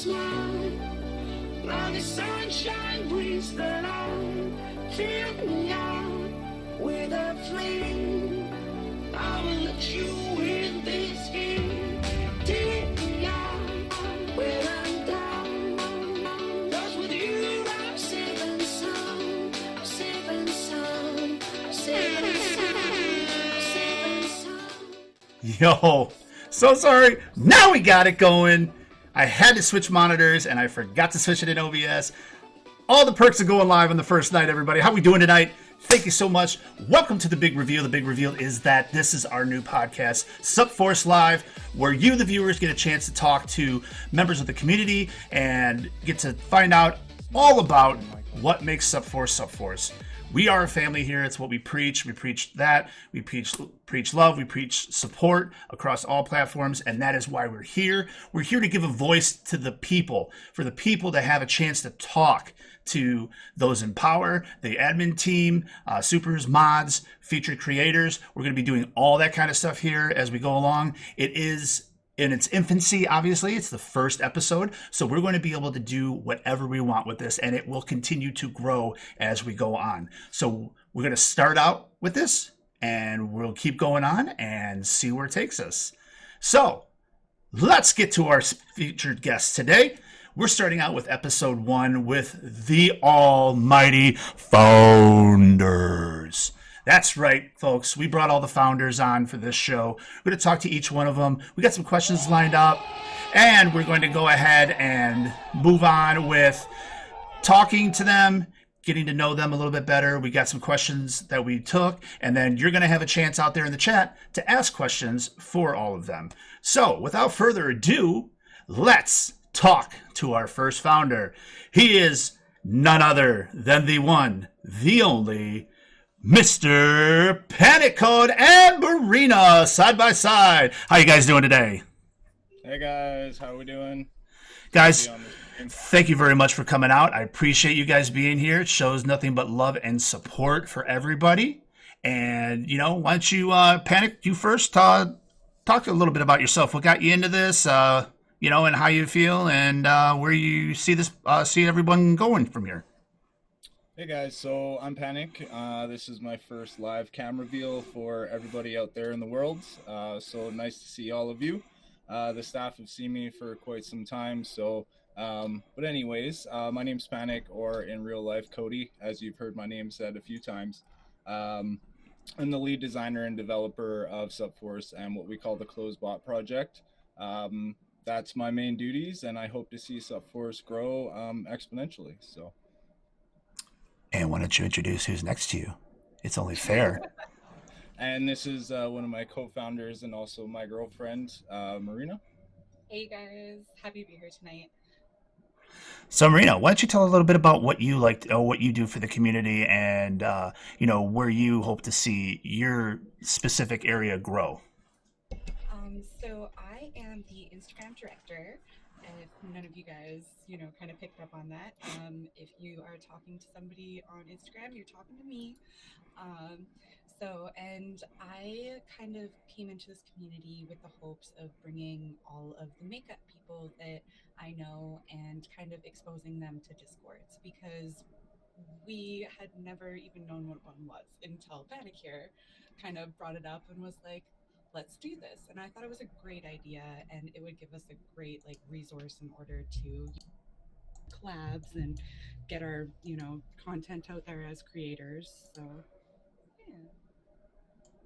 smile. Now the sunshine brings the light. Fill me out with a flame. I will let you in this game. Take me out when I'm down. 'Cause with you I'm safe and sound. Safe and sound. Safe and sound. Safe and sound. Yo, so sorry. Now we got it going. I had to switch monitors and I forgot to switch it in OBS. All the perks of going live on the first night, everybody. How we doing tonight? Thank you so much. Welcome to the big reveal. The big reveal is that this is our new podcast, SUPForce Live, where you, the viewers, get a chance to talk to members of the community and get to find out all about what makes SUPForce SUPForce. We are a family here. It's what we preach. We preach that. We preach love. We preach support across all platforms, and that is why we're here. We're here to give a voice to the people, for the people to have a chance to talk to those in power, the admin team, supers, mods, featured creators. We're going to be doing all that kind of stuff here as we go along. It is in its infancy, obviously. It's the first episode, so we're going to be able to do whatever we want with this, and it will continue to grow as we go on. So we're going to start out with this, and we'll keep going on and see where it takes us. So let's get to our featured guest today. We're starting out with episode 1 with the almighty founders. That's right, folks. We brought all the founders on for this show. We're going to talk to each one of them. We got some questions lined up, and we're going to go ahead and move on with talking to them, getting to know them a little bit better. We got some questions that we took, and then you're going to have a chance out there in the chat to ask questions for all of them. So, without further ado, let's talk to our first founder. He is none other than the one, the only, Mr. Panic and Marina, side by side. How you guys doing today? Hey guys, how we doing? Guys, thank you very much for coming out. I appreciate you guys being here. It shows nothing but love and support for everybody. And, you know, why don't you, Panic, you first, talk a little bit about yourself. What got you into this, you know, and how you feel, and where you see this, see everyone going from here. Hey guys, so I'm Panic. This is my first live cam reveal for everybody out there in the world. So nice to see all of you. The staff have seen me for quite some time. So, but anyways, my name's Panic, or in real life, Cody, as you've heard my name said a few times. I'm the lead designer and developer of SUPForce and what we call the Closed Bot project. That's my main duties, and I hope to see SUPForce grow exponentially. So. And why don't you introduce who's next to you? It's only fair. And this is one of my co-founders and also my girlfriend, Marina. Hey guys, happy to be here tonight. So Marina, why don't you tell a little bit about what you like, what you do for the community, and you know, where you hope to see your specific area grow. So I am the Instagram director. If none of you guys, you know, kind of picked up on that, if you are talking to somebody on Instagram, you're talking to me. And I kind of came into this community with the hopes of bringing all of the makeup people that I know and kind of exposing them to Discords, because we had never even known what one was until Panic here kind of brought it up and was like, let's do this. And I thought it was a great idea, and it would give us a great like resource in order to collabs and get our, you know, content out there as creators. So yeah.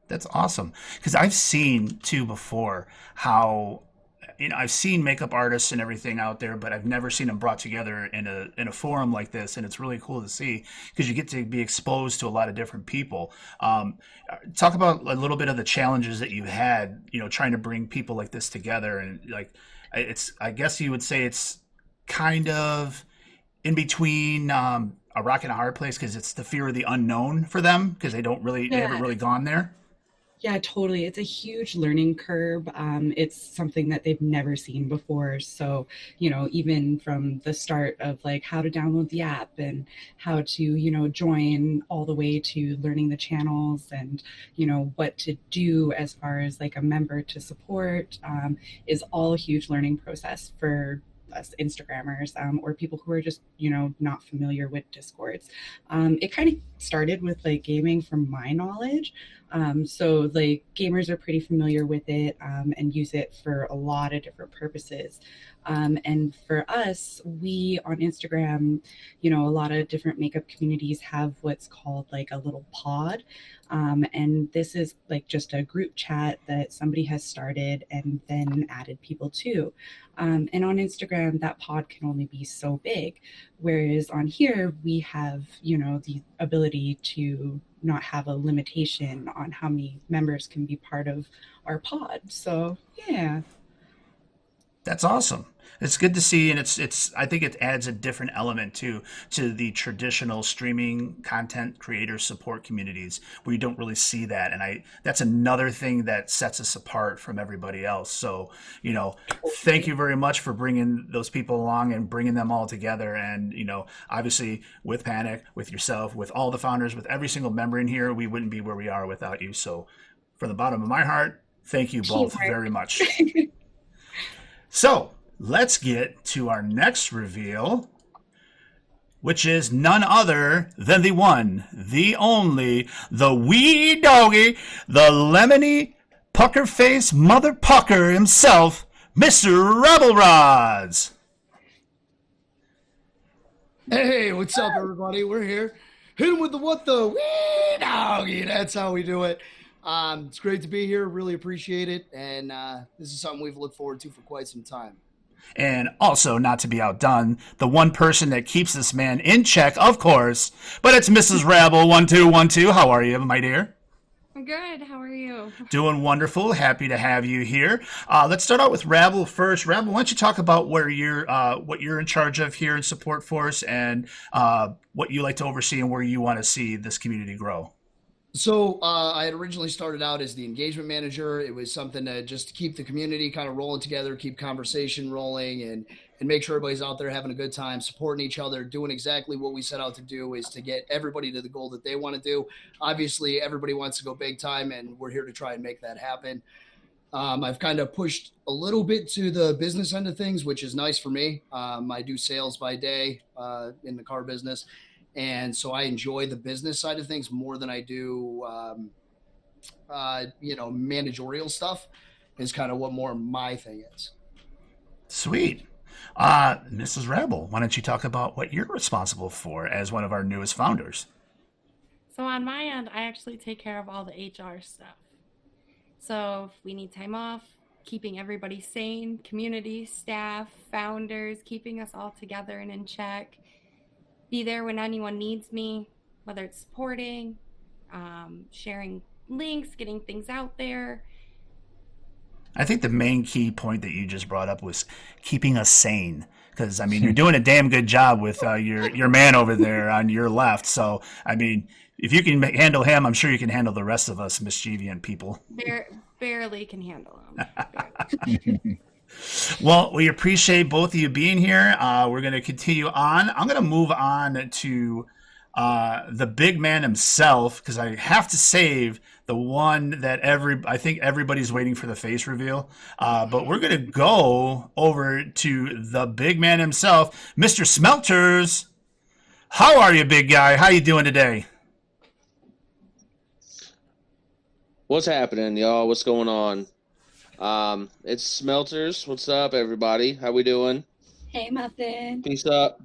That's awesome, because I've seen too before how, you know, I've seen makeup artists and everything out there, but I've never seen them brought together in a forum like this, and it's really cool to see because you get to be exposed to a lot of different people. Talk about a little bit of the challenges that you've had, you know, trying to bring people like this together, and like it's, I guess you would say it's kind of in between a rock and a hard place, because it's the fear of the unknown for them, because they haven't really gone there. Yeah, totally. It's a huge learning curve. It's something that they've never seen before. So, you know, even from the start of like how to download the app and how to, you know, join, all the way to learning the channels and, you know, what to do as far as like a member to support, is all a huge learning process for us Instagrammers or people who are just, not familiar with Discords. It kind of started with like gaming from my knowledge. So like gamers are pretty familiar with it and use it for a lot of different purposes. And for us, we on Instagram, a lot of different makeup communities have what's called like a little pod. And this is like just a group chat that somebody has started and then added people to. And on Instagram, that pod can only be so big. Whereas on here, we have, the ability to not have a limitation on how many members can be part of our pod. So, yeah. That's awesome. It's good to see, and it's. I think it adds a different element to the traditional streaming content creator support communities where you don't really see that, and that's another thing that sets us apart from everybody else. So, thank you very much for bringing those people along and bringing them all together, and obviously with Panic, with yourself, with all the founders, with every single member in here, we wouldn't be where we are without you. So, from the bottom of my heart, thank you both very much. So let's get to our next reveal, which is none other than the one, the only, the wee doggy, the lemony pucker face mother pucker himself, Mr. Rebel Rods. Hey, what's up, everybody? We're here. Hit him with the what the wee doggy. That's how we do it. It's great to be here. Really appreciate it. And this is something we've looked forward to for quite some time. And also, not to be outdone, the one person that keeps this man in check, of course, but it's Mrs. Rabble1212. How are you, my dear? I'm good. How are you? Doing wonderful. Happy to have you here. Let's start out with Rabble first. Rabble, why don't you talk about what you're in charge of here in SUPForce and what you like to oversee and where you want to see this community grow? So I had originally started out as the engagement manager. It was something to just keep the community kind of rolling together, keep conversation rolling, and make sure everybody's out there having a good time, supporting each other, doing exactly what we set out to do, is to get everybody to the goal that they want to do. Obviously, everybody wants to go big time, and we're here to try and make that happen. I've kind of pushed a little bit to the business end of things, which is nice for me. I do sales by day in the car business. And so I enjoy the business side of things more than I do, managerial stuff is kind of what more my thing is. Sweet. Mrs. Rebel, why don't you talk about what you're responsible for as one of our newest founders? So on my end, I actually take care of all the HR stuff. So if we need time off, keeping everybody sane, community, staff, founders, keeping us all together and in check. Be there when anyone needs me, whether it's supporting, sharing links, getting things out there. I think the main key point that you just brought up was keeping us sane. Because, you're doing a damn good job with your man over there on your left. So, if you can handle him, I'm sure you can handle the rest of us mischievous people. Barely can handle him. Well, we appreciate both of you being here. We're going to continue on. I'm going to move on to the big man himself because I have to save the one that I think everybody's waiting for the face reveal. But we're going to go over to the big man himself, Mr. Smelters. How are you, big guy? How you doing today? What's happening, y'all? What's going on? It's Smelters. What's up, everybody? How we doing? Hey, Muffin. Peace up.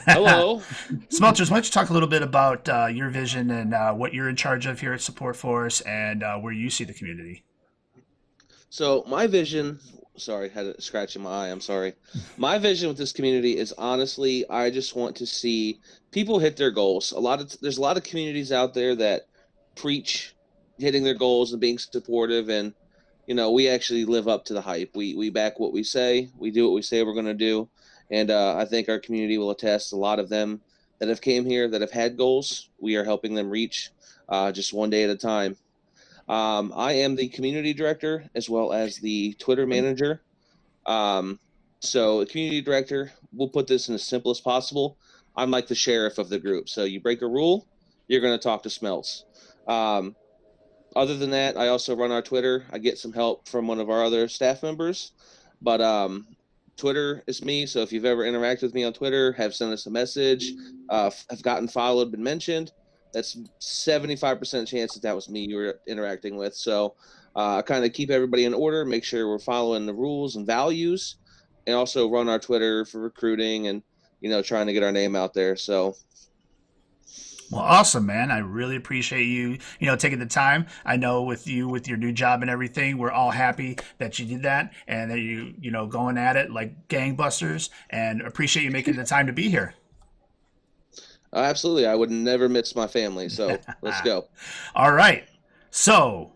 Hello. Smelters, why don't you talk a little bit about your vision and what you're in charge of here at SUPForce and where you see the community? So my vision, sorry, had a scratch in my eye. I'm sorry. My vision with this community is honestly, I just want to see people hit their goals. There's a lot of communities out there that preach hitting their goals and being supportive, and we actually live up to the hype. We back what we say. We do what we say we're going to do. And I think our community will attest. A lot of them that have came here that have had goals, we are helping them reach just one day at a time. I am the community director as well as the Twitter manager. So the community director, we'll put this in as simple as possible. I'm like the sheriff of the group. So you break a rule, you're going to talk to Smelts. Other than that, I also run our Twitter. I get some help from one of our other staff members. But Twitter is me. So if you've ever interacted with me on Twitter, have sent us a message, have gotten followed, been mentioned, that's 75% chance that was me you were interacting with. So kind of keep everybody in order, make sure we're following the rules and values, and also run our Twitter for recruiting and, trying to get our name out there. So. Well, awesome, man. I really appreciate you, taking the time. I know with your new job and everything, we're all happy that you did that and that you going at it like gangbusters, and appreciate you making the time to be here. Absolutely. I would never miss my family. So let's go. All right. So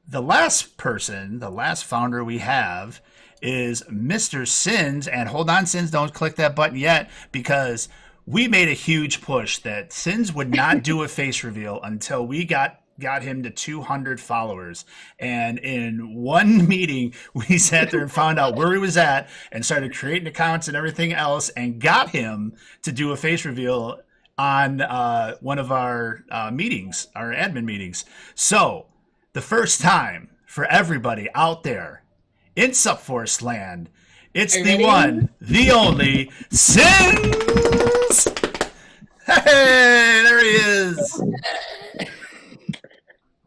the last founder we have is Mr. Sins. And hold on, Sins, don't click that button yet, because we made a huge push that Sins would not do a face reveal until we got him to 200 followers. And in one meeting, we sat there and found out where he was at and started creating accounts and everything else and got him to do a face reveal on one of our meetings, our admin meetings. So the first time for everybody out there in SUPForce land, it's the one, the only, Sins! Hey, there he is!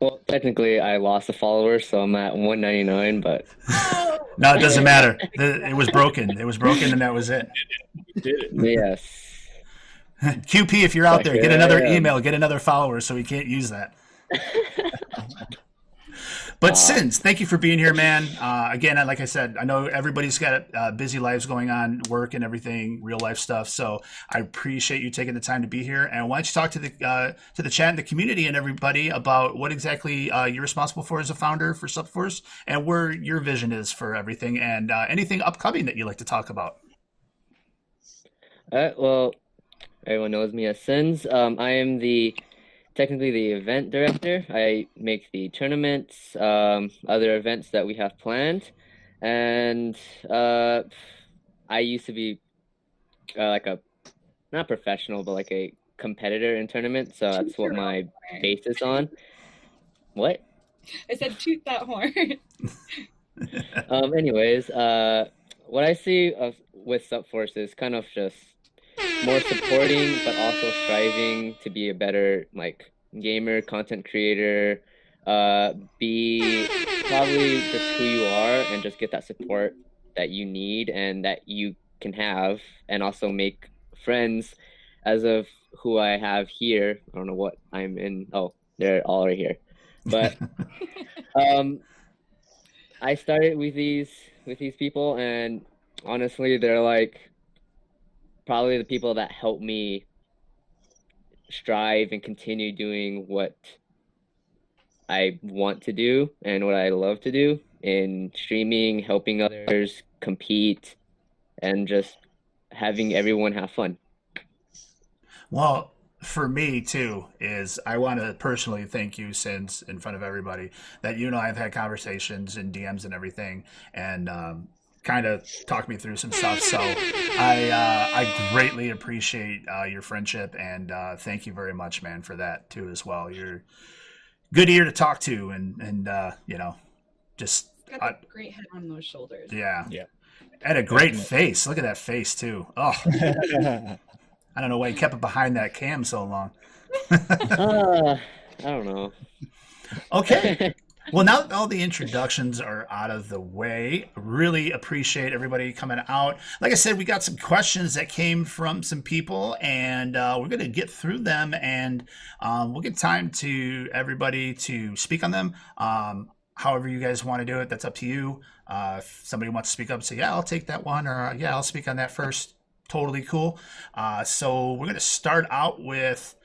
Well, technically, I lost a follower, so I'm at 199, but... No, it doesn't matter. It was broken. It was broken, and that was it. Yes. QP, if you're out there, get another email, get another follower, so we can't use that. But Sins, thank you for being here, man. Again, like I said, I know everybody's got busy lives going on, work and everything, real life stuff. So I appreciate you taking the time to be here. And why don't you talk to the chat and the community and everybody about what exactly you're responsible for as a founder for SUPForce, and where your vision is for everything, and anything upcoming that you'd like to talk about. Well, everyone knows me as Sins. I am technically the event director. I make the tournaments, other events that we have planned, and I used to be like a, not professional, but like a competitor in tournaments, so that's what my base is on. What? I said toot that horn. Anyways, what I see with SUPForce is kind of just more supporting, but also striving to be a better gamer, content creator, be probably just who you are, and just get that support that you need and that you can have, and also make friends as of who I have here. I don't know what I'm in. Oh, they're all right here. But I started with these people, and honestly, they're probably the people that help me strive and continue doing what I want to do and what I love to do in streaming, helping others compete, and just having everyone have fun. Well, for me too, is I want to personally thank you, Sins, in front of everybody, that I've had conversations and DMs and everything, and kind of talk me through some stuff. So I greatly appreciate your friendship, and thank you very much, man, for that too as well. You're good ear to talk to, and just Got a great head on those shoulders. Yeah. And a great face. Look at that face too. Oh, I don't know why he kept it behind that cam so long. I don't know. Okay. Well, now that all the introductions are out of the way, really appreciate everybody coming out. Like I said, we got some questions that came from some people, and we're going to get through them, and we'll give time to everybody to speak on them. However you guys want to do it, that's up to you. If somebody wants to speak up and say, yeah, I'll take that one, or yeah, I'll speak on that first, totally cool. So we're going to start out with,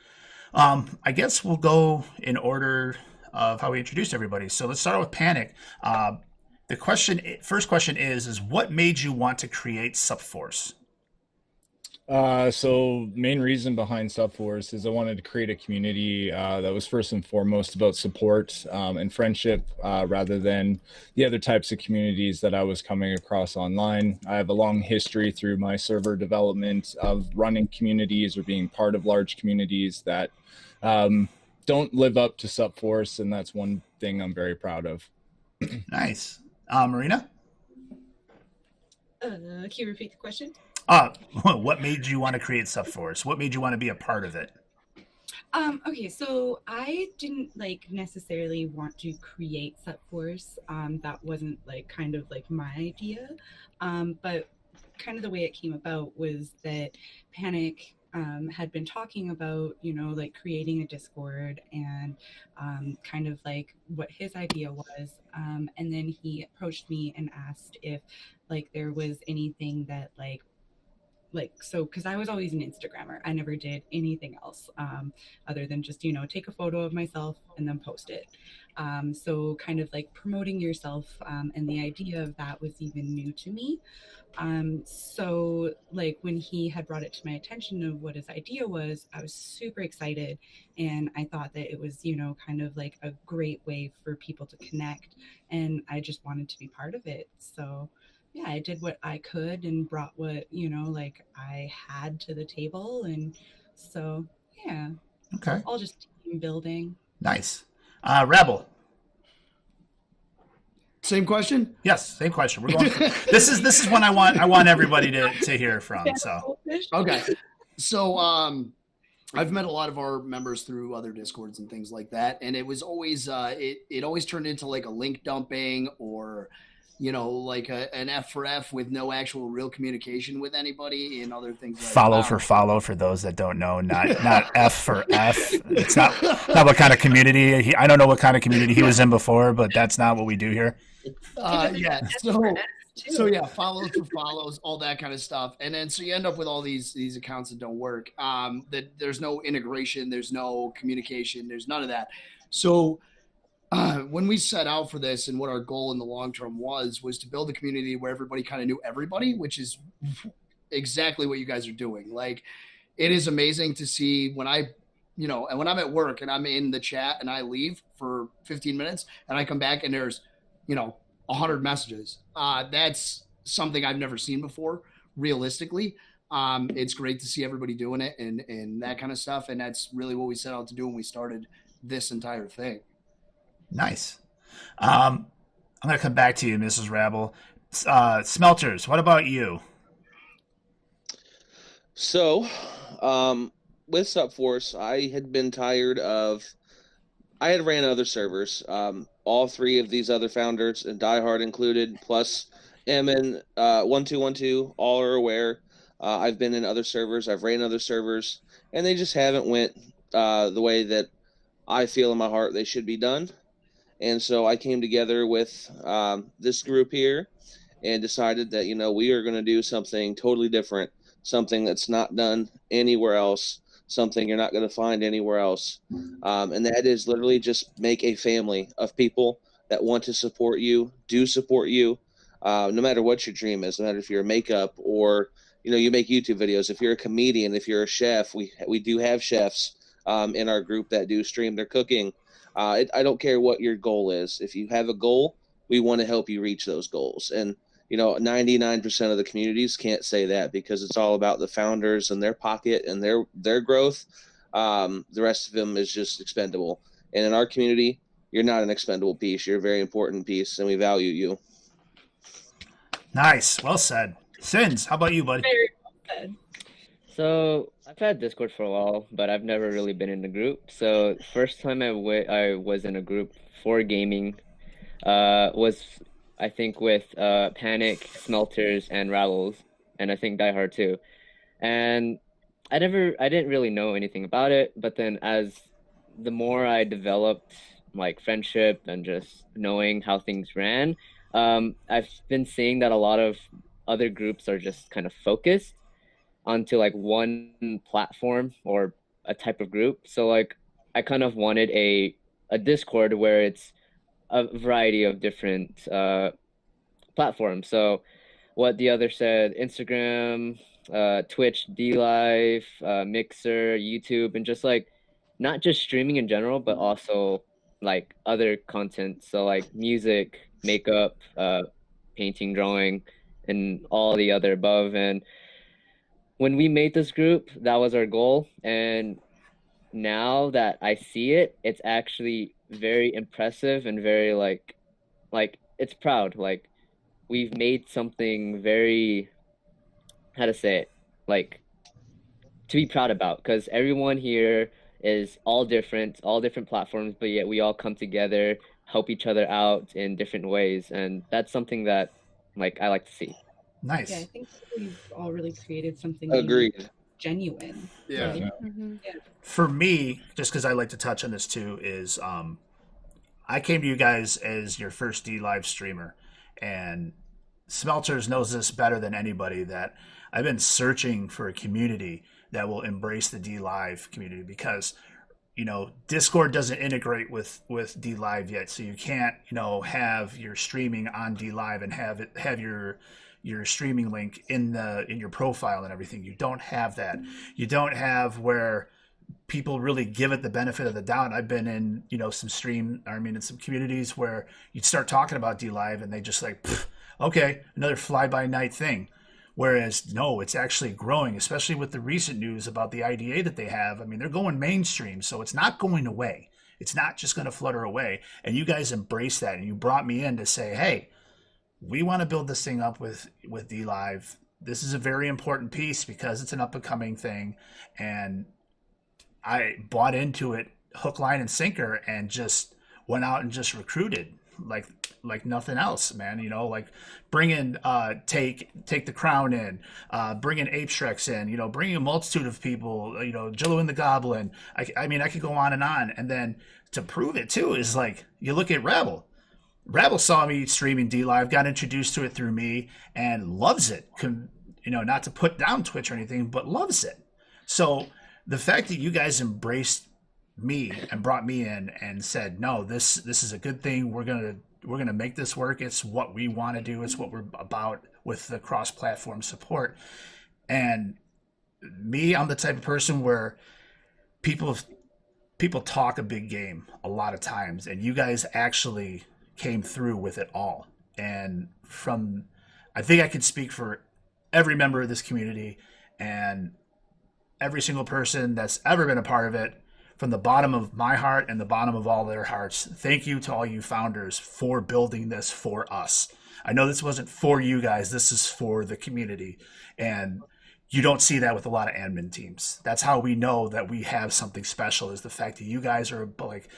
I guess we'll go in order of how we introduced everybody. So let's start with Panic. The first question is what made you want to create SUPForce? So main reason behind SUPForce is I wanted to create a community that was first and foremost about support and friendship rather than the other types of communities that I was coming across online. I have a long history through my server development of running communities or being part of large communities that don't live up to SUPForce, and that's one thing I'm very proud of. Nice. Marina? Can you repeat the question? What made you want to create SUPForce? What made you want to be a part of it? Okay, so I didn't like necessarily want to create SUPForce. That wasn't like kind of like my idea. But kind of the way it came about was that Panic had been talking about, like creating a Discord and kind of like what his idea was. And then he approached me and asked if like there was anything that so because I was always an Instagrammer. I never did anything else other than just take a photo of myself and then post it. So kind of like promoting yourself, and the idea of that was even new to me. So like when he had brought it to my attention of what his idea was, I was super excited, and I thought that it was kind of like a great way for people to connect, and I just wanted to be part of it. So yeah, I did what I could and brought what, like I had to the table. And so, yeah, Okay. all just team building. Nice. Rebel. Same question? Yes, same question. We're going. This is one I want everybody to hear from. So okay. So I've met a lot of our members through other Discords and things like that, and it was always it always turned into like a link dumping or like an F for F with no actual real communication with anybody and other things like follow for those that don't know, not F for F. It's not what kind of community I don't know what kind of community he was in before, but that's not what we do here. Yeah. So yeah, follows for follows, all that kind of stuff. And then so you end up with all these accounts that don't work. That there's no integration, there's no communication, there's none of that. So when we set out for this and what our goal in the long term was to build a community where everybody kind of knew everybody, which is exactly what you guys are doing. Like, it is amazing to see when and when I'm at work and I'm in the chat and I leave for 15 minutes and I come back and there's, 100 messages. That's something I've never seen before, realistically. It's great to see everybody doing it and that kind of stuff. And that's really what we set out to do when we started this entire thing. Nice. I'm going to come back to you, Mrs. Rabble. Smelters, what about you? So, with SUPForce, I had been tired of. I had ran other servers. All three of these other founders, and Diehard included, plus Emin, 1212, all are aware. I've been in other servers. I've ran other servers, and they just haven't went the way that I feel in my heart they should be done. And so I came together with this group here and decided that, we are going to do something totally different, something that's not done anywhere else, something you're not going to find anywhere else. And that is literally just make a family of people that want to support you, do support you, no matter what your dream is, no matter if you're a makeup or, you make YouTube videos. If you're a comedian, if you're a chef, we do have chefs in our group that do stream their cooking. I don't care what your goal is. If you have a goal, we want to help you reach those goals. And, 99% of the communities can't say that because it's all about the founders and their pocket and their growth. The rest of them is just expendable. And in our community, you're not an expendable piece. You're a very important piece, and we value you. Nice. Well said. Sins, how about you, buddy? Very well said. So I've had Discord for a while, but I've never really been in a group. So first time I was in a group for gaming was, I think, with Panic, Smelters, and Rattles, and I think Diehard too. And I didn't really know anything about it, but then as the more I developed like friendship and just knowing how things ran, I've been seeing that a lot of other groups are just kind of focused onto like one platform or a type of group. So like I kind of wanted a Discord where it's a variety of different platforms. So what the other said, Instagram, Twitch, DLive, Mixer, YouTube, and just like not just streaming in general, but also like other content. So like music, makeup, painting, drawing, and all the other above. And when we made this group, that was our goal. And now that I see it, it's actually very impressive and very like it's proud. Like we've made something very, how to say it, like to be proud about, because everyone here is all different platforms, but yet we all come together, help each other out in different ways, and that's something that like I like to see. Yeah, I Nice. think we've all really created something Agreed. unique, genuine. Yeah. Like, Mhm. For me, just because I like to touch on this too, is I came to you guys as your first D live streamer, and Smelters knows this better than anybody that I've been searching for a community that will embrace the D live community because Discord doesn't integrate with D live yet, so you can't have your streaming on D live and have your streaming link in your profile and everything. You don't have that. You don't have where people really give it the benefit of the doubt. I've been in, in some communities where you'd start talking about D Live and they just like, okay, another fly by night thing. Whereas no, it's actually growing, especially with the recent news about the IDA that they have. I mean, they're going mainstream, so it's not going away. It's not just going to flutter away. And you guys embrace that, and you brought me in to say, hey, we want to build this thing up with D Live. This is a very important piece because it's an up and coming thing, and I bought into it hook, line, and sinker, and just went out and just recruited like nothing else, man. Like bringing take the crown in, bringing Ape Shreks in, bringing a multitude of people, Jillo and the Goblin. I mean, I could go on, and then to prove it too is like you look at Rabble. Rabble saw me streaming D Live, got introduced to it through me, and loves it. Not to put down Twitch or anything, but loves it. So the fact that you guys embraced me and brought me in and said, no, this is a good thing. We're gonna make this work. It's what we want to do. It's what we're about with the cross-platform support. And me, I'm the type of person where people talk a big game a lot of times, and you guys actually came through with it all. And I think I can speak for every member of this community and every single person that's ever been a part of it, from the bottom of my heart and the bottom of all their hearts. Thank you to all you founders for building this for us. I know this wasn't for you guys. This is for the community. And you don't see that with a lot of admin teams. That's how we know that we have something special, is the fact that you guys are like,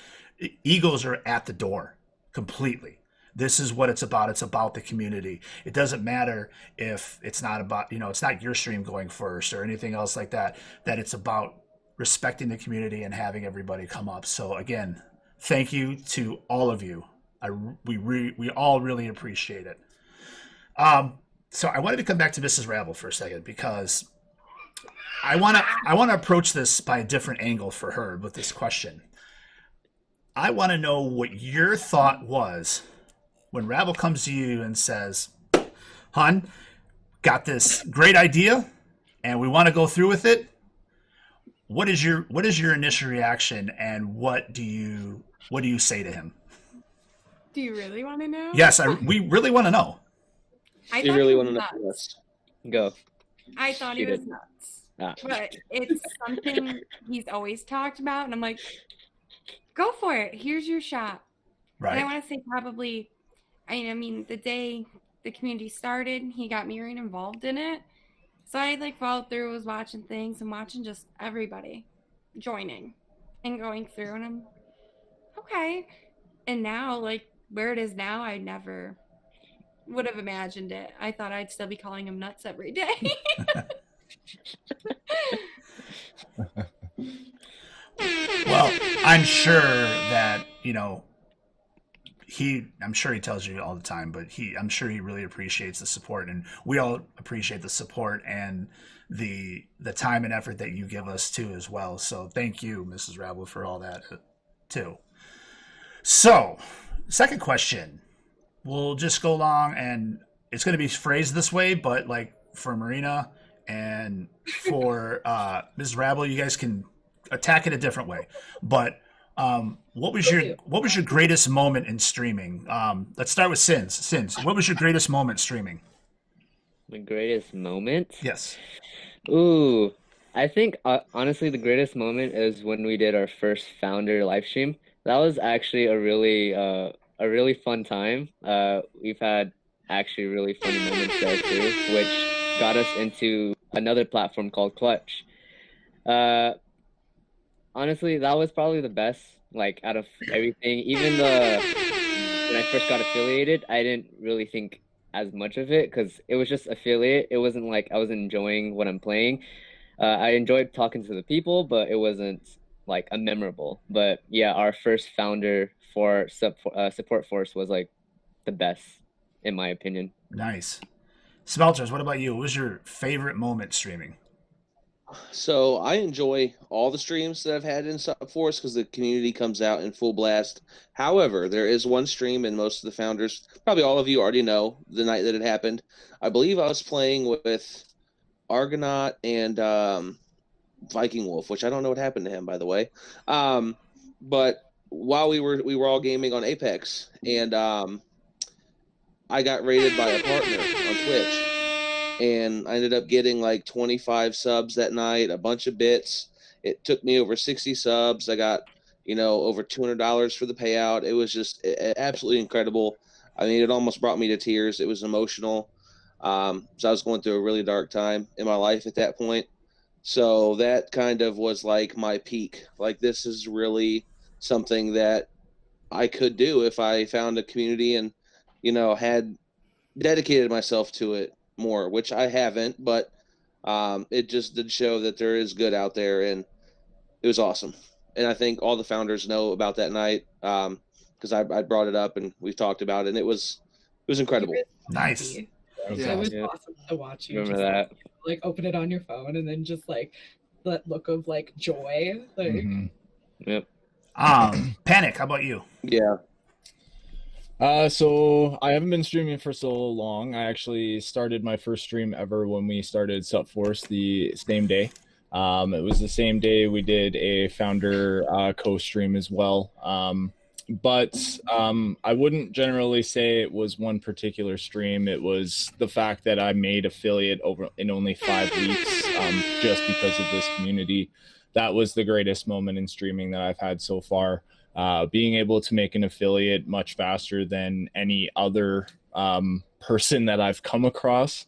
egos are at the door completely. This is what it's about. It's about the community. It doesn't matter if it's not about, it's not your stream going first or anything else like that, that it's about respecting the community and having everybody come up. So again, thank you to all of you. We all really appreciate it. So I wanted to come back to Mrs. Rabble for a second because I want to approach this by a different angle for her with this question. I want to know what your thought was when Rabble comes to you and says, "Hun, got this great idea, and we want to go through with it." What is your initial reaction, and what do you say to him? Do you really want to know? Yes, we really want to know. I You thought really he want to was know? nuts. Yes. Go. I thought he Shoot was it. nuts. Ah. But it's something he's always talked about, and I'm like, go for it. Here's your shot. And I Right. want to say probably, I mean, the day the community started, he got me right involved in it. So I followed through, was watching things and watching just everybody joining and going through, and I'm okay. And now, where it is now, I never would have imagined it. I thought I'd still be calling him nuts every day. Well, I'm sure that I'm sure he tells you all the time, but I'm sure he really appreciates the support, and we all appreciate the support and the time and effort that you give us too as well. So thank you, Mrs. Rabble, for all that too. So, second question. We'll just go along, and it's going to be phrased this way, but for Marina and for Mrs. Rabble, you guys can attack it a different way. But what was your greatest moment in streaming? Let's start with Sins. Sins, what was your greatest moment streaming? The greatest moment? Yes. Ooh, I think honestly the greatest moment is when we did our first founder live stream. That was actually a really fun time. We've had actually really funny moments there too, which got us into another platform called Clutch. Honestly, that was probably the best, like, out of everything. Even when I first got affiliated, I didn't really think as much of it because it was just affiliate. It wasn't like I was enjoying what I'm playing. I enjoyed talking to the people, but it wasn't like a memorable. But yeah, our first founder for Support Force was like the best, in my opinion. Nice. Smelters, what about you? What was your favorite moment streaming? So I enjoy all the streams that I've had in SUPForce because the community comes out in full blast. However, there is one stream, and most of the founders, probably all of you already know the night that it happened. I believe I was playing with Argonaut and Viking Wolf, which I don't know what happened to him, by the way. But while we were all gaming on Apex, and I got raided by a partner on Twitch. And I ended up getting like 25 subs that night, a bunch of bits. It took me over 60 subs. I got, over $200 for the payout. It was just absolutely incredible. I mean, it almost brought me to tears. It was emotional. So I was going through a really dark time in my life at that point. So that kind of was like my peak. Like, this is really something that I could do if I found a community and, had dedicated myself to it more, which I haven't, but it just did show that there is good out there, and it was awesome. And I think all the founders know about that night because I brought it up and we've talked about it, and it was incredible. Nice. It was awesome to watch you Remember just that? like open it on your phone and then just like that look of like joy. Like Yep. Panic, how about you? Yeah. So I haven't been streaming for so long. I actually started my first stream ever when we started SUPForce the same day. It was the same day we did a founder co-stream as well. But I wouldn't generally say it was one particular stream. It was the fact that I made affiliate in only 5 weeks just because of this community. That was the greatest moment in streaming that I've had so far. Being able to make an affiliate much faster than any other person that I've come across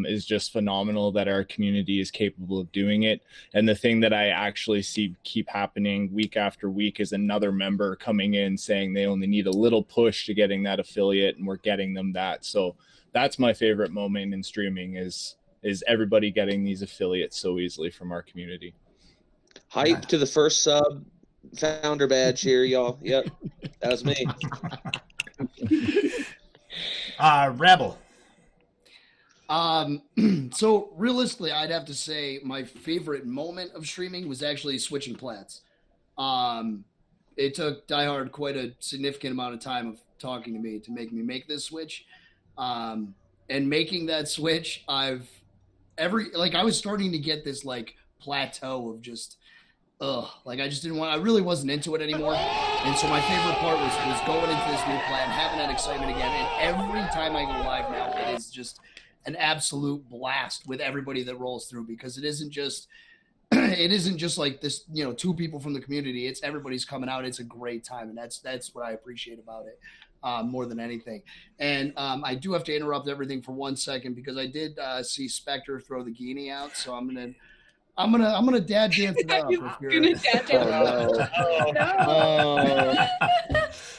is just phenomenal that our community is capable of doing it. And the thing that I actually see keep happening week after week is another member coming in saying they only need a little push to getting that affiliate, and we're getting them that. So that's my favorite moment in streaming is everybody getting these affiliates so easily from our community. Hype to the first sub. Founder badge here, y'all. Yep, that was me. Rebel. So realistically, I'd have to say my favorite moment of streaming was actually switching plats. It took Diehard quite a significant amount of time of talking to me to make me make this switch. And making that switch, I was starting to get this like plateau of just I just didn't want, I really wasn't into it anymore. And so my favorite part was going into this new plan, having that excitement again. And every time I go live now, it is just an absolute blast with everybody that rolls through, because it isn't just like this, 2 people from the community. It's everybody's coming out. It's a great time. And that's what I appreciate about it more than anything. And I do have to interrupt everything for 1 second because I did see Spectre throw the Guinea out. So I'm gonna dad dance it up. You're gonna dad dance it up.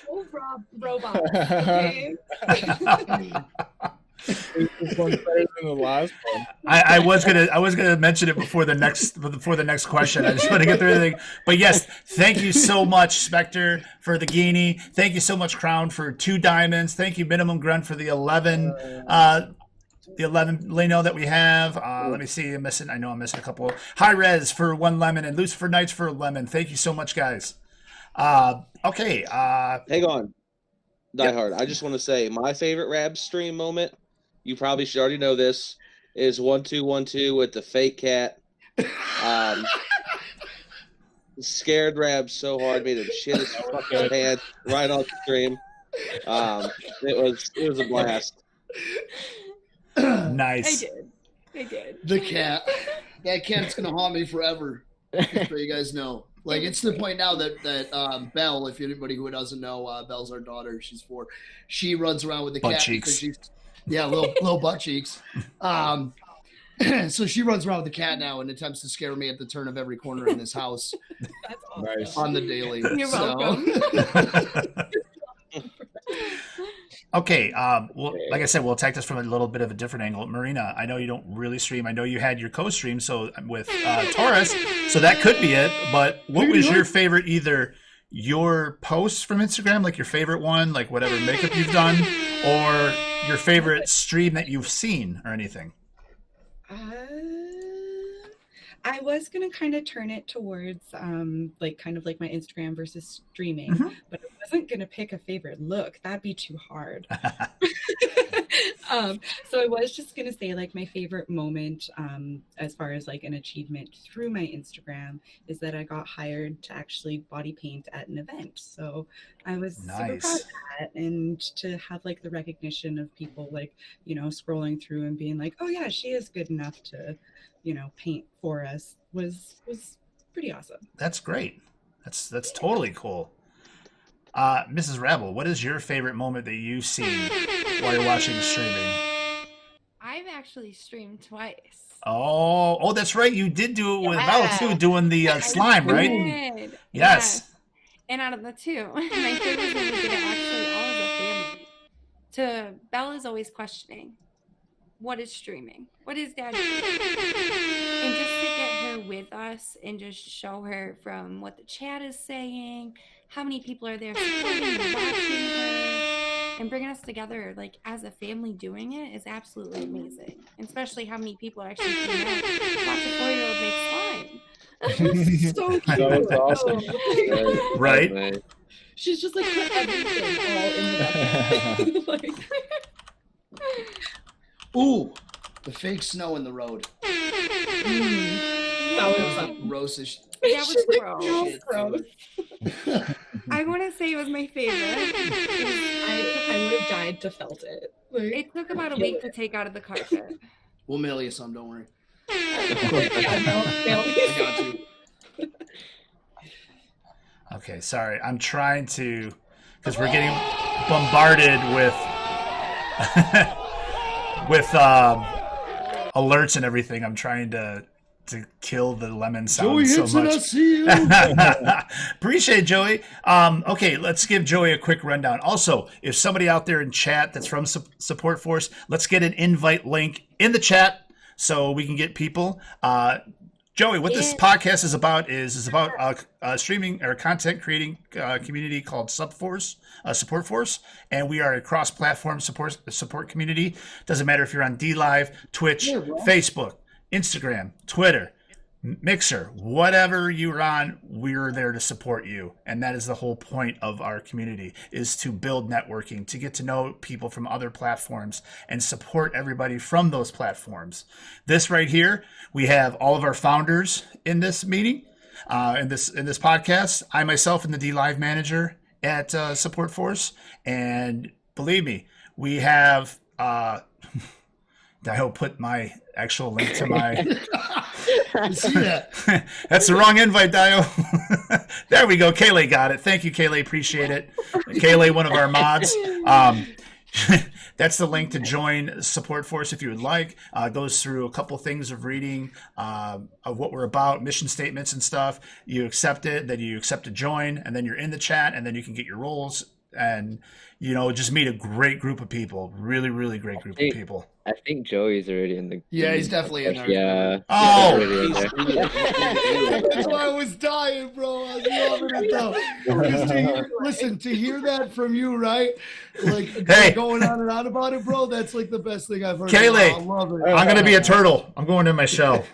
Oh, robot. Okay. This one's better than the last one. I was gonna mention it before the next question. I just want to get through everything. But yes, thank you so much, Spectre, for the Guinea. Thank you so much, Crown, for 2 diamonds. Thank you, Minimum Grunt, for the 11. The 11 Leno that we have. Let me see. I'm missing a couple. High Res for 1 lemon and Lucifer Knights for a lemon. Thank you so much, guys. Okay. Hang on. Diehard. I just want to say my favorite Rab stream moment, you probably should already know this, is 1212 with the fake cat. Scared Rab so hard, made him shit his fucking pants right on the stream. It was a blast. Nice. I did. The cat. That cat's gonna haunt me forever. Just so you guys know. Like, it's to the point now that Belle, if anybody who doesn't know, Belle's our daughter. She's 4. She runs around with the Butt cat cheeks. because Yeah, little butt cheeks. So she runs around with the cat now and attempts to scare me at the turn of every corner in this house That's awesome. Nice. on the daily. You're So- welcome. Okay, well, like I said, we'll attack this from a little bit of a different angle. Marina, I know you don't really stream. I know you had your co-stream so with Taurus, so that could be it. But what was your favorite, either your posts from Instagram, like your favorite one, like whatever makeup you've done, or your favorite stream that you've seen or anything? I was gonna kind of turn it towards like kind of like my Instagram versus streaming, but I wasn't gonna pick a favorite look. That'd be too hard. So I was just gonna say like my favorite moment as far as like an achievement through my Instagram is that I got hired to actually body paint at an event. So I was super proud of that, and to have like the recognition of people like, you know, scrolling through and being like, oh yeah, she is good enough to, you know, paint for us was pretty awesome. That's great. That's totally cool. Mrs. Rabble, what is your favorite moment that you've seen while you're watching streaming? I've actually streamed twice. Oh, that's right. You did do it with Val too, doing the slime, right? Did. Yes. And out of the two, my favorite thing we did it actually all as a family. To Bella's always questioning, what is streaming? What is Dad doing? And just to get her with us and just show her from what the chat is saying, how many people are there supporting and watching her, and bringing us together like as a family doing it is absolutely amazing. And especially how many people are actually came out to watch a 4-year-old make slime. So cute. That was awesome. Right? Nice. She's just like put everything all in the bucket. Like, Ooh, the fake snow in the road. that was fun. Grossish. That was gross. Shit, Gross. I want to say it was my favorite. I would have died to felt it. Like, It took about a week to take out of the carpet. We'll mail you some, don't worry. yeah, no, I got you. Okay, sorry. I'm trying to, because we're getting bombarded with with alerts and everything. I'm trying to kill the lemon sound so much. I see you. Appreciate it, Joey. Okay, let's give Joey a quick rundown. Also, if somebody out there in chat that's from Support Force, let's get an invite link in the chat so we can get people. Joey, what this podcast is about is about streaming or content creating community called SUPForce, Support Force, and we are a cross-platform support community. Doesn't matter if you're on DLive, Twitch, Facebook, Instagram, Twitter, Mixer, whatever you're on, we're there to support you. And that is the whole point of our community, is to build networking, to get to know people from other platforms and support everybody from those platforms. This right here, we have all of our founders in this meeting, in this podcast. I myself am the DLive manager at Support Force. And believe me, we have I'll put my actual link to my. You see that? That's the wrong invite, Dio. There we go. Kaylee got it. Thank you, Kaylee. Appreciate it. Kaylee, one of our mods. That's the link to join Support Force if you would like. Goes through a couple things of reading of what we're about, mission statements and stuff. You accept it, then you accept to join, and then you're in the chat, and then you can get your roles and, you know, just meet a great group of people. Really, really great group of people. I think Joey's already in the. Yeah, he's definitely in there. Yeah. Oh! He's already in there. That's why I was dying, bro. I was loving it though. Because to hear that from you, right? Like, Hey. going on and on about it, bro. That's like the best thing I've heard. Kaylee, I love it. I'm going to be a turtle. I'm going in my shell.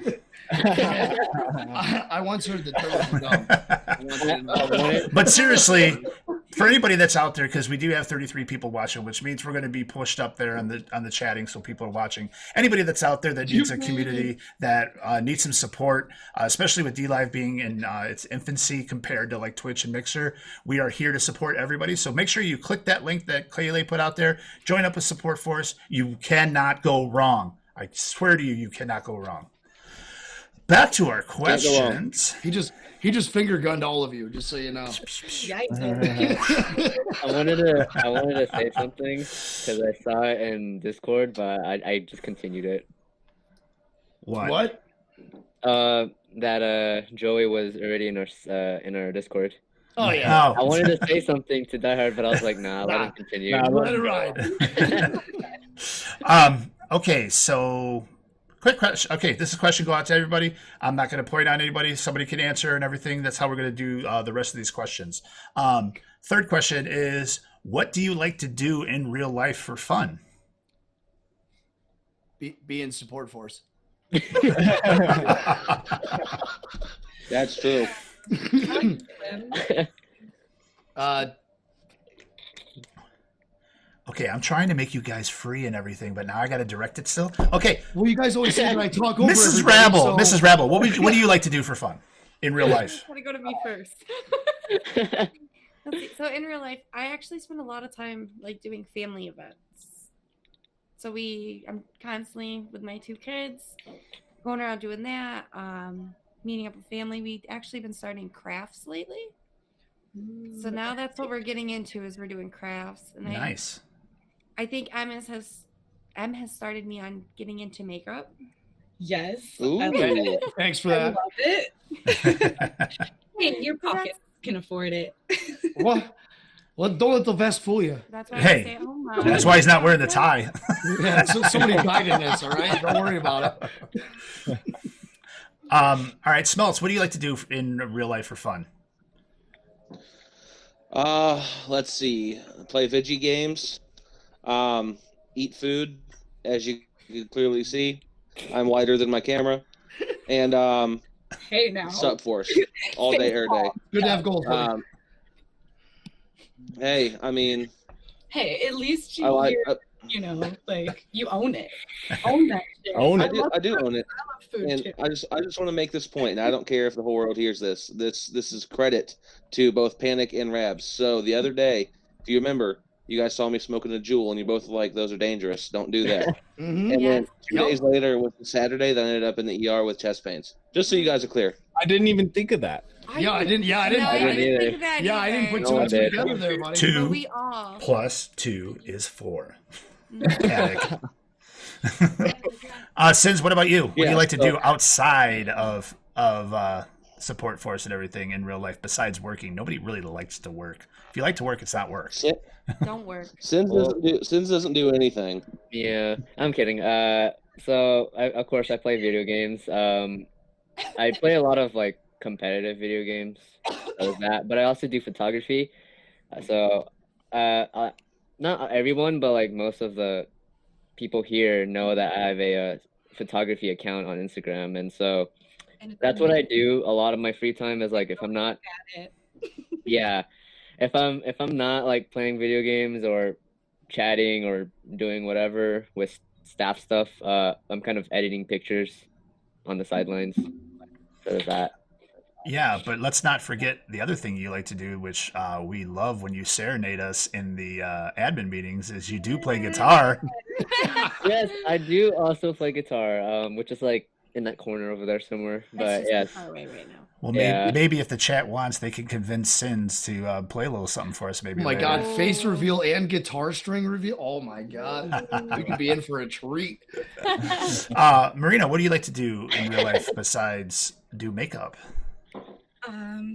I once heard the term. But seriously, for anybody that's out there, because we do have 33 people watching, which means we're going to be pushed up there on the chatting, so people are watching. Anybody that's out there that needs a community, that needs some support, especially with DLive being in its infancy compared to like Twitch and Mixer, we are here to support everybody. So make sure you click that link that Clayle put out there. Join up with Support Force. You cannot go wrong. I swear to you, you cannot go wrong. back to our Can't go wrong. questions. He just finger gunned all of you, just so you know. Yikes. I wanted to say something because I saw it in Discord, but I just continued it. What? That Joey was already in our Discord. Oh yeah. I wanted to say something to Diehard, but I was like, nah, let him continue. Let it ride. Okay, so quick question. Okay, this is a question go out to everybody. I'm not going to point out anybody. Somebody can answer and everything. That's how we're going to do the rest of these questions. Third question is, what do you like to do in real life for fun? Be in support force. That's true. Okay, I'm trying to make you guys free and everything, but now I got to direct it still. Okay, Well, you guys always say that I talk over Mrs. everybody, Rabble, so- Mrs. Rabble, what do you like to do for fun in real life? Want to go to me first. Let's see. So in real life, I actually spend a lot of time like doing family events. So I'm constantly with my 2 kids, going around doing that, meeting up with family. We've actually been starting crafts lately. So now that's what we're getting into is we're doing crafts. And Nice. I think Em has started me on getting into makeup. Yes. Ooh. I love it. Thanks for I that. love it. Hey, your pockets can afford it. What? Well, don't let the vest fool you. That's why Hey, I stay at home mom. That's why he's not wearing the tie. Yeah, somebody died in this, all right? Don't worry about it. All right, Smelts, what do you like to do in real life for fun? Let's see. Play Vigi games. Eat food, as you can clearly see. I'm wider than my camera. And Hey, now. SUPForce all day, every day. Good to have gold. buddy. Hey, I mean, Hey, at least I like. like you own it. Own that shit. I do own it, I love food and too. I just want to make this point. And I don't care if the whole world hears this. This is credit to both Panic and Rabs. So the other day, if you remember, you guys saw me smoking a Juul, and you both were like, "Those are dangerous. Don't do that." Mhm. And then Yes. 2 days later was the Saturday that I ended up in the ER with chest pains. Just so you guys are clear. I didn't even think of that. Yeah, I didn't. No, I didn't didn't either. think of that Yeah, I didn't either. put No, two I and two did. together there, buddy. But 2 we all. plus 2 is 4. Panic. Sins, what about you? What do you Yeah, like to so- do outside of support force and everything in real life besides working? Nobody really likes to work. If you like to work, it's not work. Don't work. Sins doesn't do anything. Yeah, I'm kidding. So of course I play video games. I play a lot of like competitive video games, but I also do photography. Not everyone, but like most of the people here know that I have a photography account on Instagram, and so And it's that's what I do. A lot of my free time is like if I'm not, at it. yeah, if I'm not like playing video games or chatting or doing whatever with staff stuff, I'm kind of editing pictures on the sidelines. So there's that. Yeah, but let's not forget the other thing you like to do, which we love when you serenade us in the admin meetings, is you do play guitar. Yes, I do also play guitar, which is like in that corner over there somewhere. That's But just yes, far away right now. Well, Yeah. maybe if the chat wants, they can convince Sins to play a little something for us. Maybe. Oh my later. God, face reveal and guitar string reveal. Oh my God, we could be in for a treat. Marina, what do you like to do in real life besides do makeup?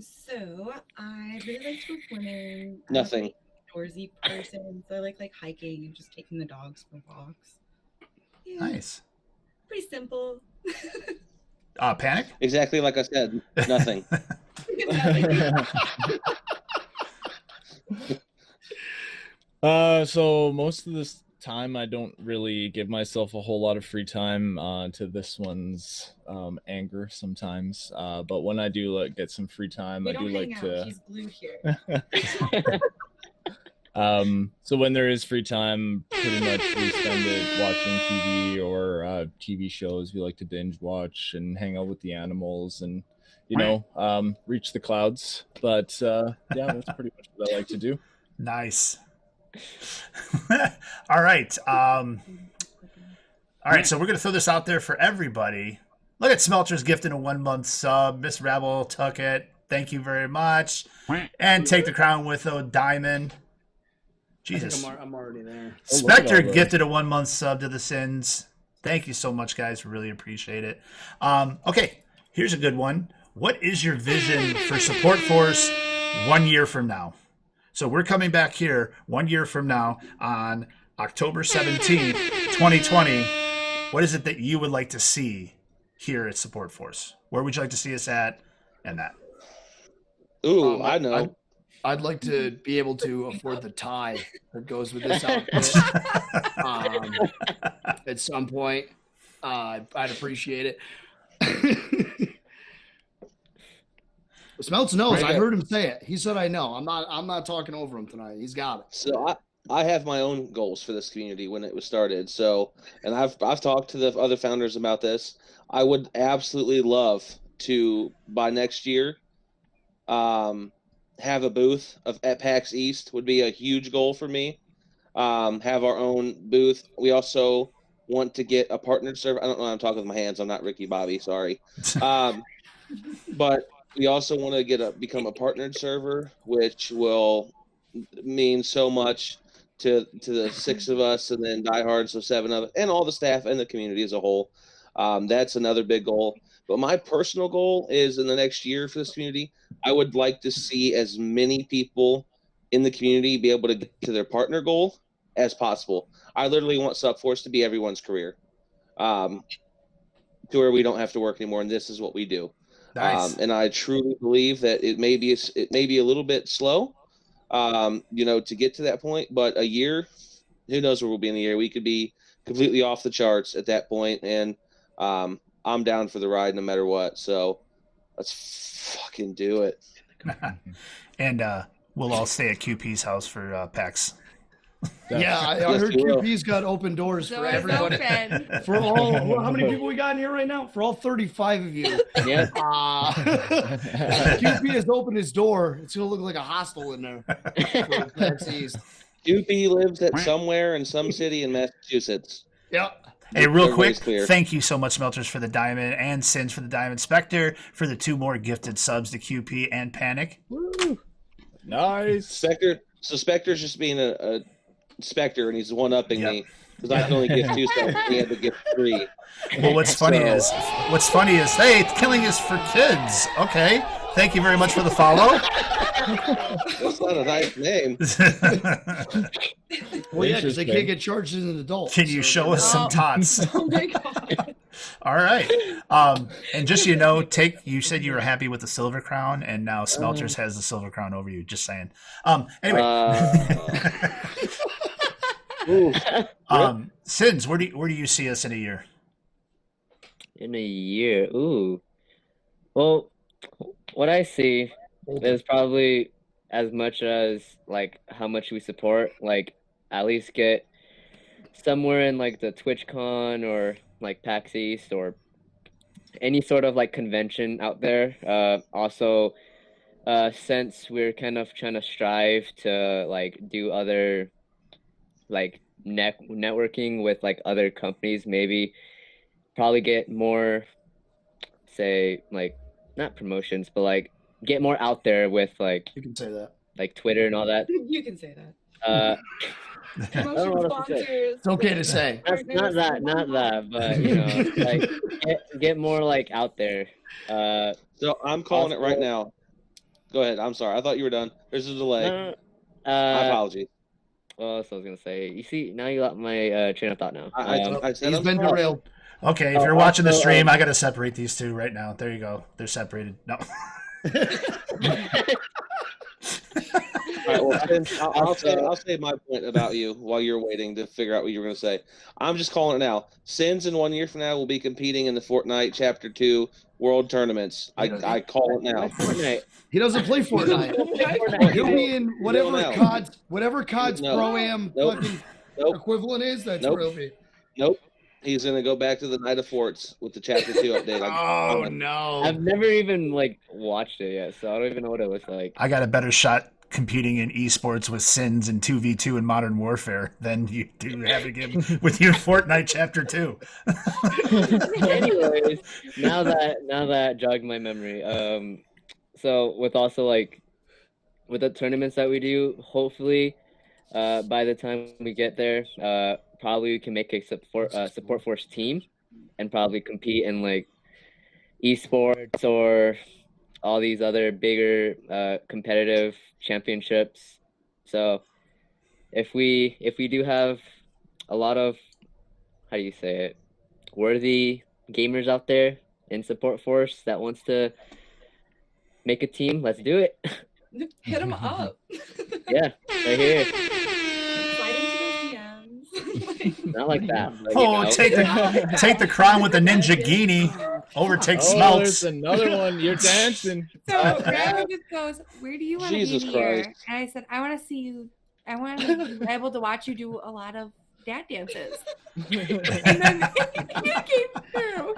So I really like to go swimming. I'm Nothing. a outdoorsy person, so I like hiking and just taking the dogs for walks. Yeah, Nice. pretty simple. Panic? Exactly like I said. Nothing. So most of this time, I don't really give myself a whole lot of free time to this one's anger sometimes. But when I do get some free time, We I do don't like hang to. out. She's glued here. So when there is free time, pretty much we spend it watching TV or TV shows. We like to binge watch and hang out with the animals and, reach the clouds. But yeah, that's pretty much what I like to do. Nice. All right. So we're going to throw this out there for everybody. Look at Smelter's gifting a 1-month sub. Miss Rabble took it. Thank you very much. And take the crown with a diamond. Jesus. I'm already there. Spectre gifted a 1-month sub to the Sins. Thank you so much, guys. Really appreciate it. Okay, here's a good one. What is your vision for Support Force 1 year from now? So we're coming back here 1 year from now on October 17th, 2020. What is it that you would like to see here at Support Force? Where would you like to see us at and that? Ooh, I know. I'd like to be able to afford the tie that goes with this outfit at some point. I'd appreciate it. Smelts knows. I heard him say it. He said, "I know." I'm not talking over him tonight. He's got it. So I have my own goals for this community when it was started. So, and I've talked to the other founders about this. I would absolutely love to, by next year, have a booth at PAX East would be a huge goal for me. Have our own booth. We also want to get a partnered server. I don't know. I'm talking with my hands. I'm not Ricky Bobby. Sorry. But we also want to become a partnered server, which will mean so much to the 6 of us, and then Diehard, so 7 of us, and all the staff and the community as a whole. That's another big goal. But my personal goal is in the next year for this community, I would like to see as many people in the community be able to get to their partner goal as possible. I literally want SUPForce to be everyone's career, to where we don't have to work anymore, and this is what we do. Nice. And I truly believe that it may be a little bit slow, to get to that point. But a year, who knows where we'll be in a year? We could be completely off the charts at that point, and I'm down for the ride no matter what. So let's fucking do it. And we'll all stay at QP's house for PAX. Yeah, I heard QP's got open doors for everybody. Open. For all, how many people we got in here right now? For all 35 of you. Yeah. QP has opened his door. It's going to look like a hostel in there. QP lives at somewhere in some city in Massachusetts. Yep. Hey, real quick, thank you so much, Smelters, for the diamond, and Sins for the diamond, Spectre for the 2 more gifted subs to QP and Panic. Woo. Nice. Spectre's just being a Spectre, and he's one-upping me because I can only give 2 subs, and he had to give 3. Well, what's funny is, hey, killing is for kids. Okay, thank you very much for the follow. That's not a nice name. Well, yeah, because they can't get charged as an adult. Can you show us some tots? Oh my god. All right. And just you said you were happy with the silver crown, and now Smelters has the silver crown over you. Just saying. Anyway. Sins, where do you see us in a year? In a year, ooh. Well, what I see is probably as much as like how much we support, like at least get somewhere in like the TwitchCon or like PAX East or any sort of like convention out there. Also, since we're kind of trying to strive to like do other like networking with like other companies, maybe probably get more, say, like not promotions, but like get more out there with like, you can say that, like Twitter and all that. You can say that. I don't know what to say. It's okay to say. That's not that, but like get more like out there. So I'm calling it right now. Go ahead. I'm sorry. I thought you were done. There's a delay. My apologies. Well, that's what I was gonna say. You see, now you got my train of thought now. He's been derailed. Okay, if you're watching the stream, I got to separate these 2 right now. There you go. They're separated. No. All right, well, I'll say my point about you while you're waiting to figure out what you're going to say. I'm just calling it now. Sins in 1 year from now will be competing in the Fortnite Chapter 2 World Tournaments. I call it now. He doesn't play Fortnite. He'll be in whatever COD's Pro-Am fucking equivalent is. That's where he'll be. Nope. He's going to go back to the Night of Forts with the Chapter 2 update. Oh, no. I've never even, like, watched it yet, so I don't even know what it looks like. I got a better shot competing in esports with Sins and 2v2 in Modern Warfare than you do having him with you in Fortnite Chapter 2. Anyways, now that jogged my memory. So with also like with the tournaments that we do, hopefully by the time we get there, probably we can make a support force team and probably compete in like esports or all these other bigger competitive championships. So if we do have a lot of, how do you say it, worthy gamers out there in support force that wants to make a team, let's do it. Hit them up. Yeah, right here. Slide into those DMs. Not like that. But, Take the crown with the ninja genie. Overtake Smelts. There's another one. You're dancing. So Brandon just goes, "Where do you want to be Jesus in a year?" Christ. And I said, "I want to see you. I want to be able to watch you do a lot of dad dances." And then you came through.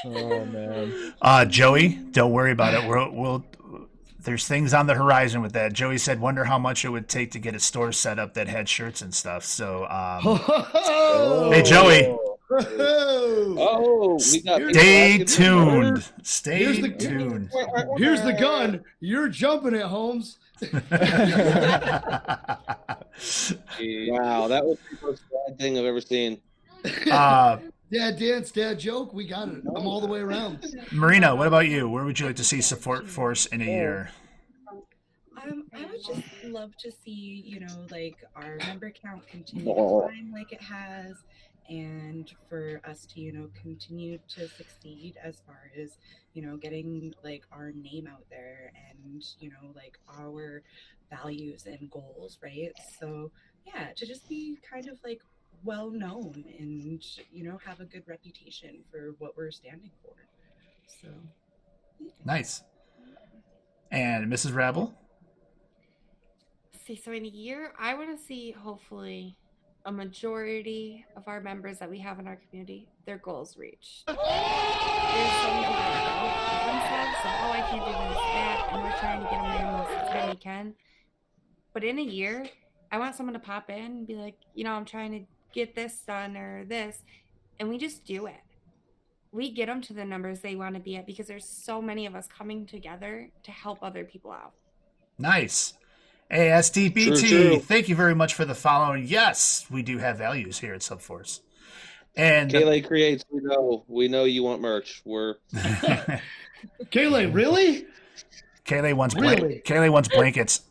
Oh man. Joey, don't worry about it. We'll there's things on the horizon with that. Joey said, "Wonder how much it would take to get a store set up that had shirts and stuff." So, hey Joey. Oh, we got Stay tuned. Stay tuned. Here's the gun. You're jumping it, Holmes. Wow, that was the most bad thing I've ever seen. Dad dance, dad joke. We got it. I'm all the way around. Marina, what about you? Where would you like to see support force in a year? I would just love to see, like our member count continue to climb like it has, and for us to, continue to succeed as far as, getting like our name out there and, like our values and goals, right? So yeah, to just be kind of like well known and, have a good reputation for what we're standing for. So yeah. Nice. And Mrs. Rabble? See, so in a year, I want to see hopefully a majority of our members that we have in our community, their goals reached. There's some people that don't give themselves, so I can't do this, that, and we're trying to get them there most of the time we can. But in a year, I want someone to pop in and be like, I'm trying to get this done or this, and we just do it. We get them to the numbers they want to be at because there's so many of us coming together to help other people out. Nice. Hey, STBT, True. thank you very much for the follow. yes, we do have values here at SUPForce. And Kayla creates. We know you want merch. We're Kayla, really? Kaylee wants Really? Kaylee wants blankets.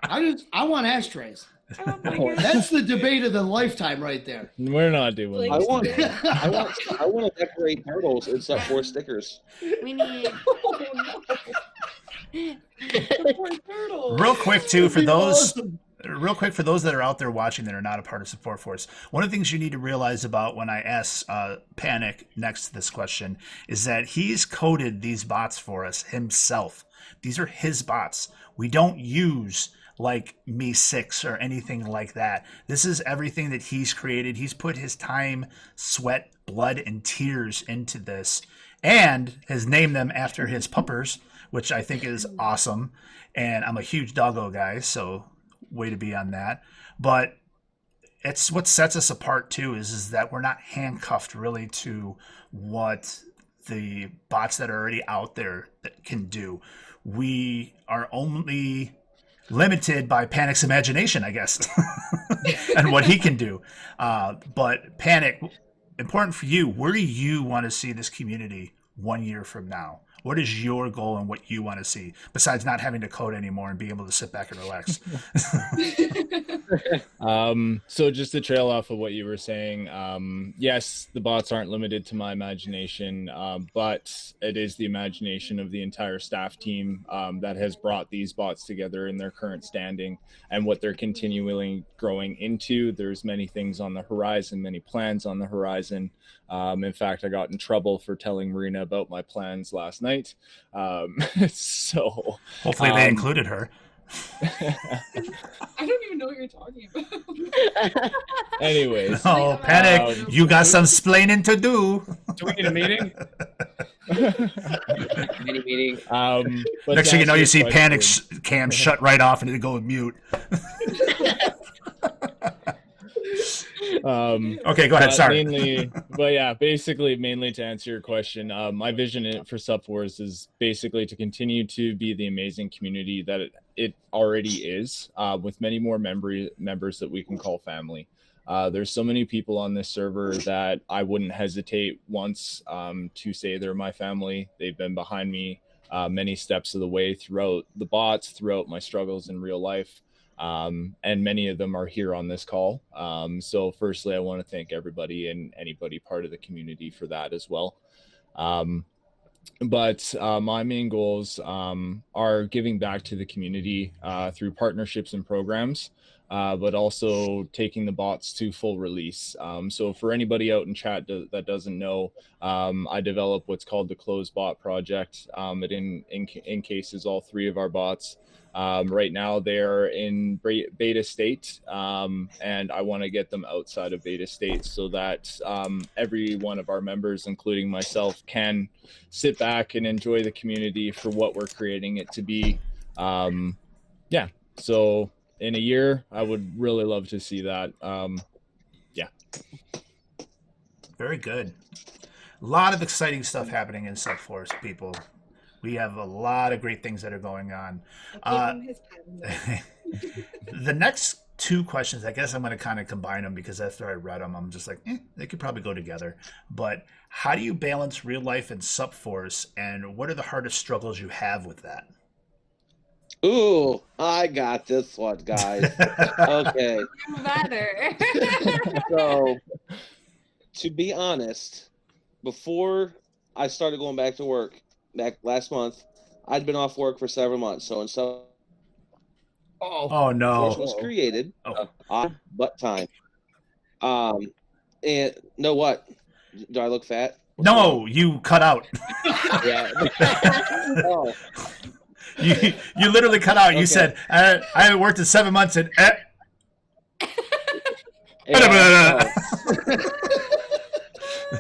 I want ashtrays. I want blankets. That's the debate of the lifetime right there. We're not doing I this. want to decorate turtles and stuff for stickers. We need Real quick too, for those that are out there watching that are not a part of Support Force, one of the things you need to realize about when I ask Panic next to this question is that he's coded these bots for us himself. These are his bots. We don't use like Me6 or anything like that. This is everything that he's created. He's put his time, sweat, blood, and tears into this, and has named them after his puppers, which I think is awesome. And I'm a huge doggo guy, so way to be on that. But it's what sets us apart too is that we're not handcuffed really to what the bots that are already out there that can do. We are only limited by Panic's imagination, I guess, and what he can do. But Panic, important for you, where do you want to see this community 1 year from now? What is your goal and what you want to see, besides not having to code anymore and being able to sit back and relax? So just to trail off of what you were saying, yes, the bots aren't limited to my imagination, but it is the imagination of the entire staff team that has brought these bots together in their current standing and what they're continually growing into. There's many things on the horizon, many plans on the horizon. In fact, I got in trouble for telling Marina about my plans last night. So hopefully they included her. I don't even know what you're talking about. Anyways. Oh, Panic, you got some splaining to do. Do we need a meeting? Mini meeting. But Next to thing you know, answer you your see question- Panic's cam shut right off and it go mute. Okay, go ahead. Sorry. Basically, mainly to answer your question, my vision for SUPForce is basically to continue to be the amazing community that it already is, with many more members that we can call family. There's so many people on this server that I wouldn't hesitate once to say they're my family. They've been behind me many steps of the way throughout the bots, throughout my struggles in real life. And many of them are here on this call. So firstly, I want to thank everybody and anybody part of the community for that as well. But my main goals are giving back to the community through partnerships and programs, but also taking the bots to full release. So for anybody out in chat that doesn't know, I developed what's called the Closed Bot Project. It encases all 3 of our bots. Right now they're in beta state, and I want to get them outside of beta state so that every one of our members, including myself, can sit back and enjoy the community for what we're creating it to be. So in a year, I would really love to see that. Very good. A lot of exciting stuff happening in SUPForce, people. We have a lot of great things that are going on. The next 2 questions, I guess I'm going to kind of combine them because after I read them, I'm just like, they could probably go together. But how do you balance real life and SUPForce, and what are the hardest struggles you have with that? Ooh, I got this one, guys. Okay. Better. So, to be honest, before I started going back to work, back last month, I'd been off work for several months. So, Oh no! Force was created on butt time. And know what? Do I look fat? No, you cut out. Yeah. Oh, You literally cut out. You said I haven't worked in 7 months and.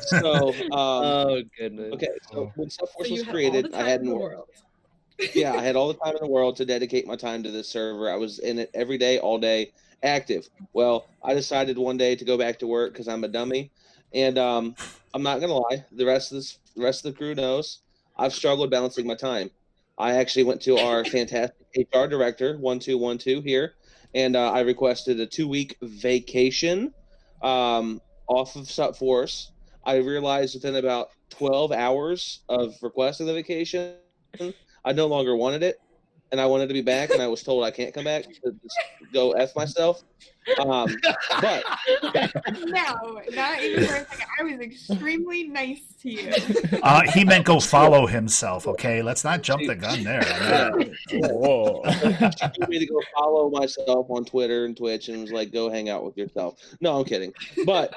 So, oh goodness. okay. So when SUPForce So you was had created, all the I time had in the more. world. Yeah, I had all the time in the world to dedicate my time to this server. I was in it every day, all day, active. Well, I decided one day to go back to work because I'm a dummy, and I'm not gonna lie. The rest of the crew knows I've struggled balancing my time. I actually went to our fantastic HR director, 1212 here, and I requested a 2-week vacation off of SUPForce. I realized within about 12 hours of requesting the vacation, I no longer wanted it, and I wanted to be back, and I was told I can't come back to just go F myself. But No, not even for a second. I was extremely nice to you. He meant go follow himself. Okay, let's not jump the gun there. Whoa. she told me to go follow myself on Twitter and Twitch, and was like, go hang out with yourself. No, I'm kidding. But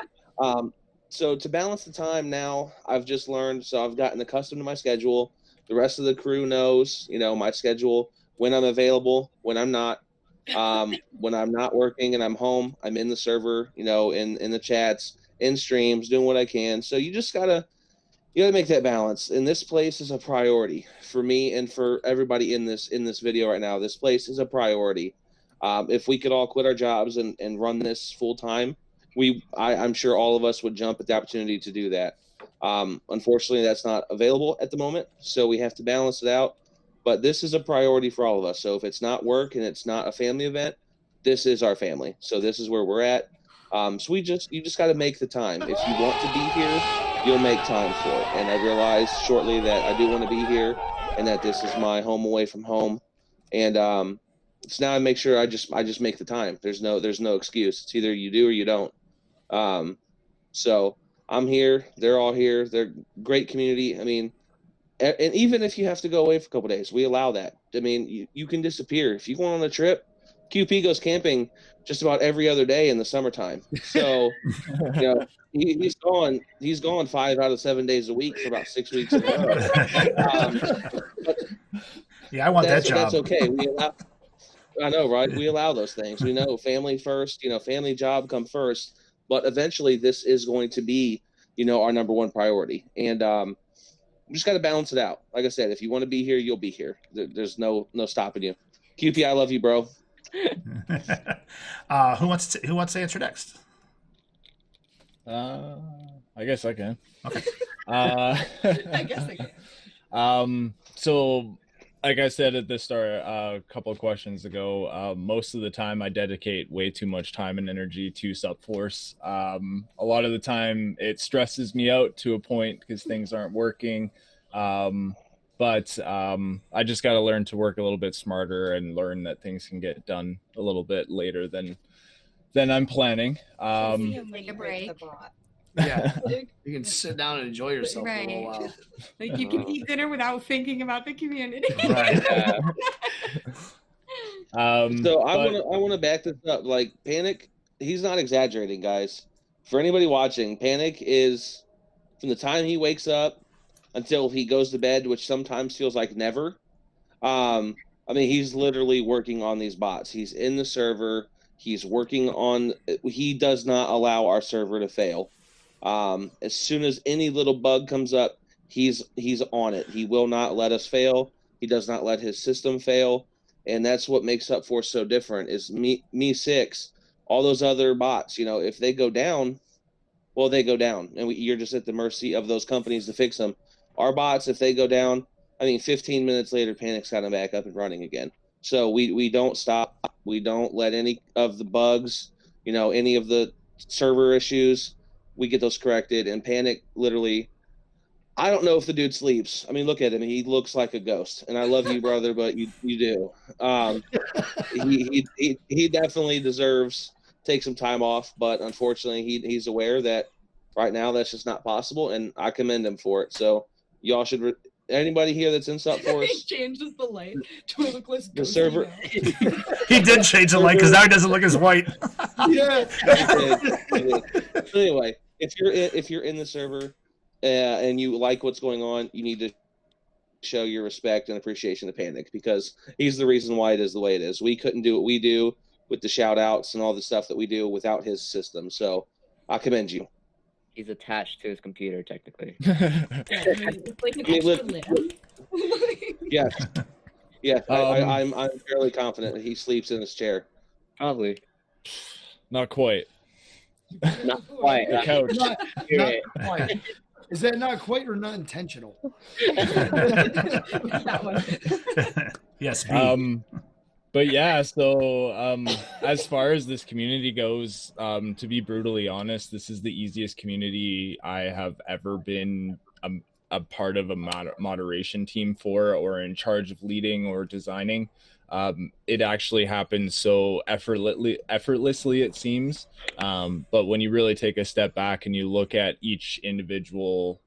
so to balance the time now, I've just learned. So I've gotten accustomed to my schedule. The rest of the crew knows, my schedule, when I'm available, when I'm not. When I'm not working and I'm home, I'm in the server, in the chats, in streams, doing what I can. So you gotta make that balance. And this place is a priority for me and for everybody in this video right now. This place is a priority. If we could all quit our jobs and run this full time, I'm sure all of us would jump at the opportunity to do that. Unfortunately, that's not available at the moment, so we have to balance it out. But this is a priority for all of us. So if it's not work and it's not a family event, this is our family. So this is where we're at. So you just got to make the time. If you want to be here, you'll make time for it. And I realized shortly that I do want to be here, and that this is my home away from home. And so now I make sure I just make the time. There's no excuse. It's either you do or you don't. So I'm here. They're all here. They're great community. I mean. And even if you have to go away for a couple of days, we allow that. I mean, you can disappear. If you go on a trip, QP goes camping just about every other day in the summertime. So, he's gone 5 out of 7 days a week for about 6 weeks in a row. Yeah, I want that job. That's okay. I know, right? We allow those things. We know family first, family job come first. But eventually this is going to be, our number one priority. And we just got to balance it out. Like I said, if you want to be here, you'll be here. There's no stopping you. QP, I love you, bro. Who wants to answer next? I guess I can. Okay. I guess I can. So like I said at the start, a couple of questions ago, most of the time I dedicate way too much time and energy to SUPForce. A lot of the time it stresses me out to a point because things aren't working. But I just got to learn to work a little bit smarter and learn that things can get done a little bit later than I'm planning. Take a break. Yeah, you can sit down and enjoy yourself for a little while. Like you can eat dinner without thinking about the community. Right. So I want to back this up. Like Panic, he's not exaggerating, guys. For anybody watching, Panic is from the time he wakes up until he goes to bed, which sometimes feels like never. I mean, he's literally working on these bots. He's in the server. He's working on. He does not allow our server to fail. As soon as any little bug comes up, he's on it. He will not let us fail. He does not let his system fail, and that's what makes SUPForce so different. Is me 6, all those other bots. You know, if they go down, well, they go down, and you're just at the mercy of those companies to fix them. Our bots, if they go down, I mean, 15 minutes later, Panic's got them back up and running again. So we don't stop. We don't let any of the bugs, you know, any of the server issues, we get those corrected. And Panic, literally, I don't know if the dude sleeps. I mean, look at him. He looks like a ghost. And I love you, brother, but you do. He definitely deserves to take some time off. But unfortunately, he's aware that right now that's just not possible. And I commend him for it. So y'all should anybody here that's in SUPForce? He changes the light to look less The server. He did change the light because now he doesn't look as white. Yeah. So anyway, if you're in the server and you like what's going on, you need to show your respect and appreciation to Panic, because he's the reason why it is the way it is. We couldn't do what we do with the shout outs and all the stuff that we do without his system. So I commend you. He's attached to his computer, technically. It's like an extra limb. Yes. Yeah, I'm fairly confident that he sleeps in his chair. Probably. Not quite. Not quite. The couch. Not quite. Is that not quite or not intentional? That one. Yes. B. But yeah, so as far as this community goes, to be brutally honest, this is the easiest community I have ever been a part of a moderation team for, or in charge of leading or designing. It actually happens so effortlessly, it seems. But when you really take a step back and you look at each individual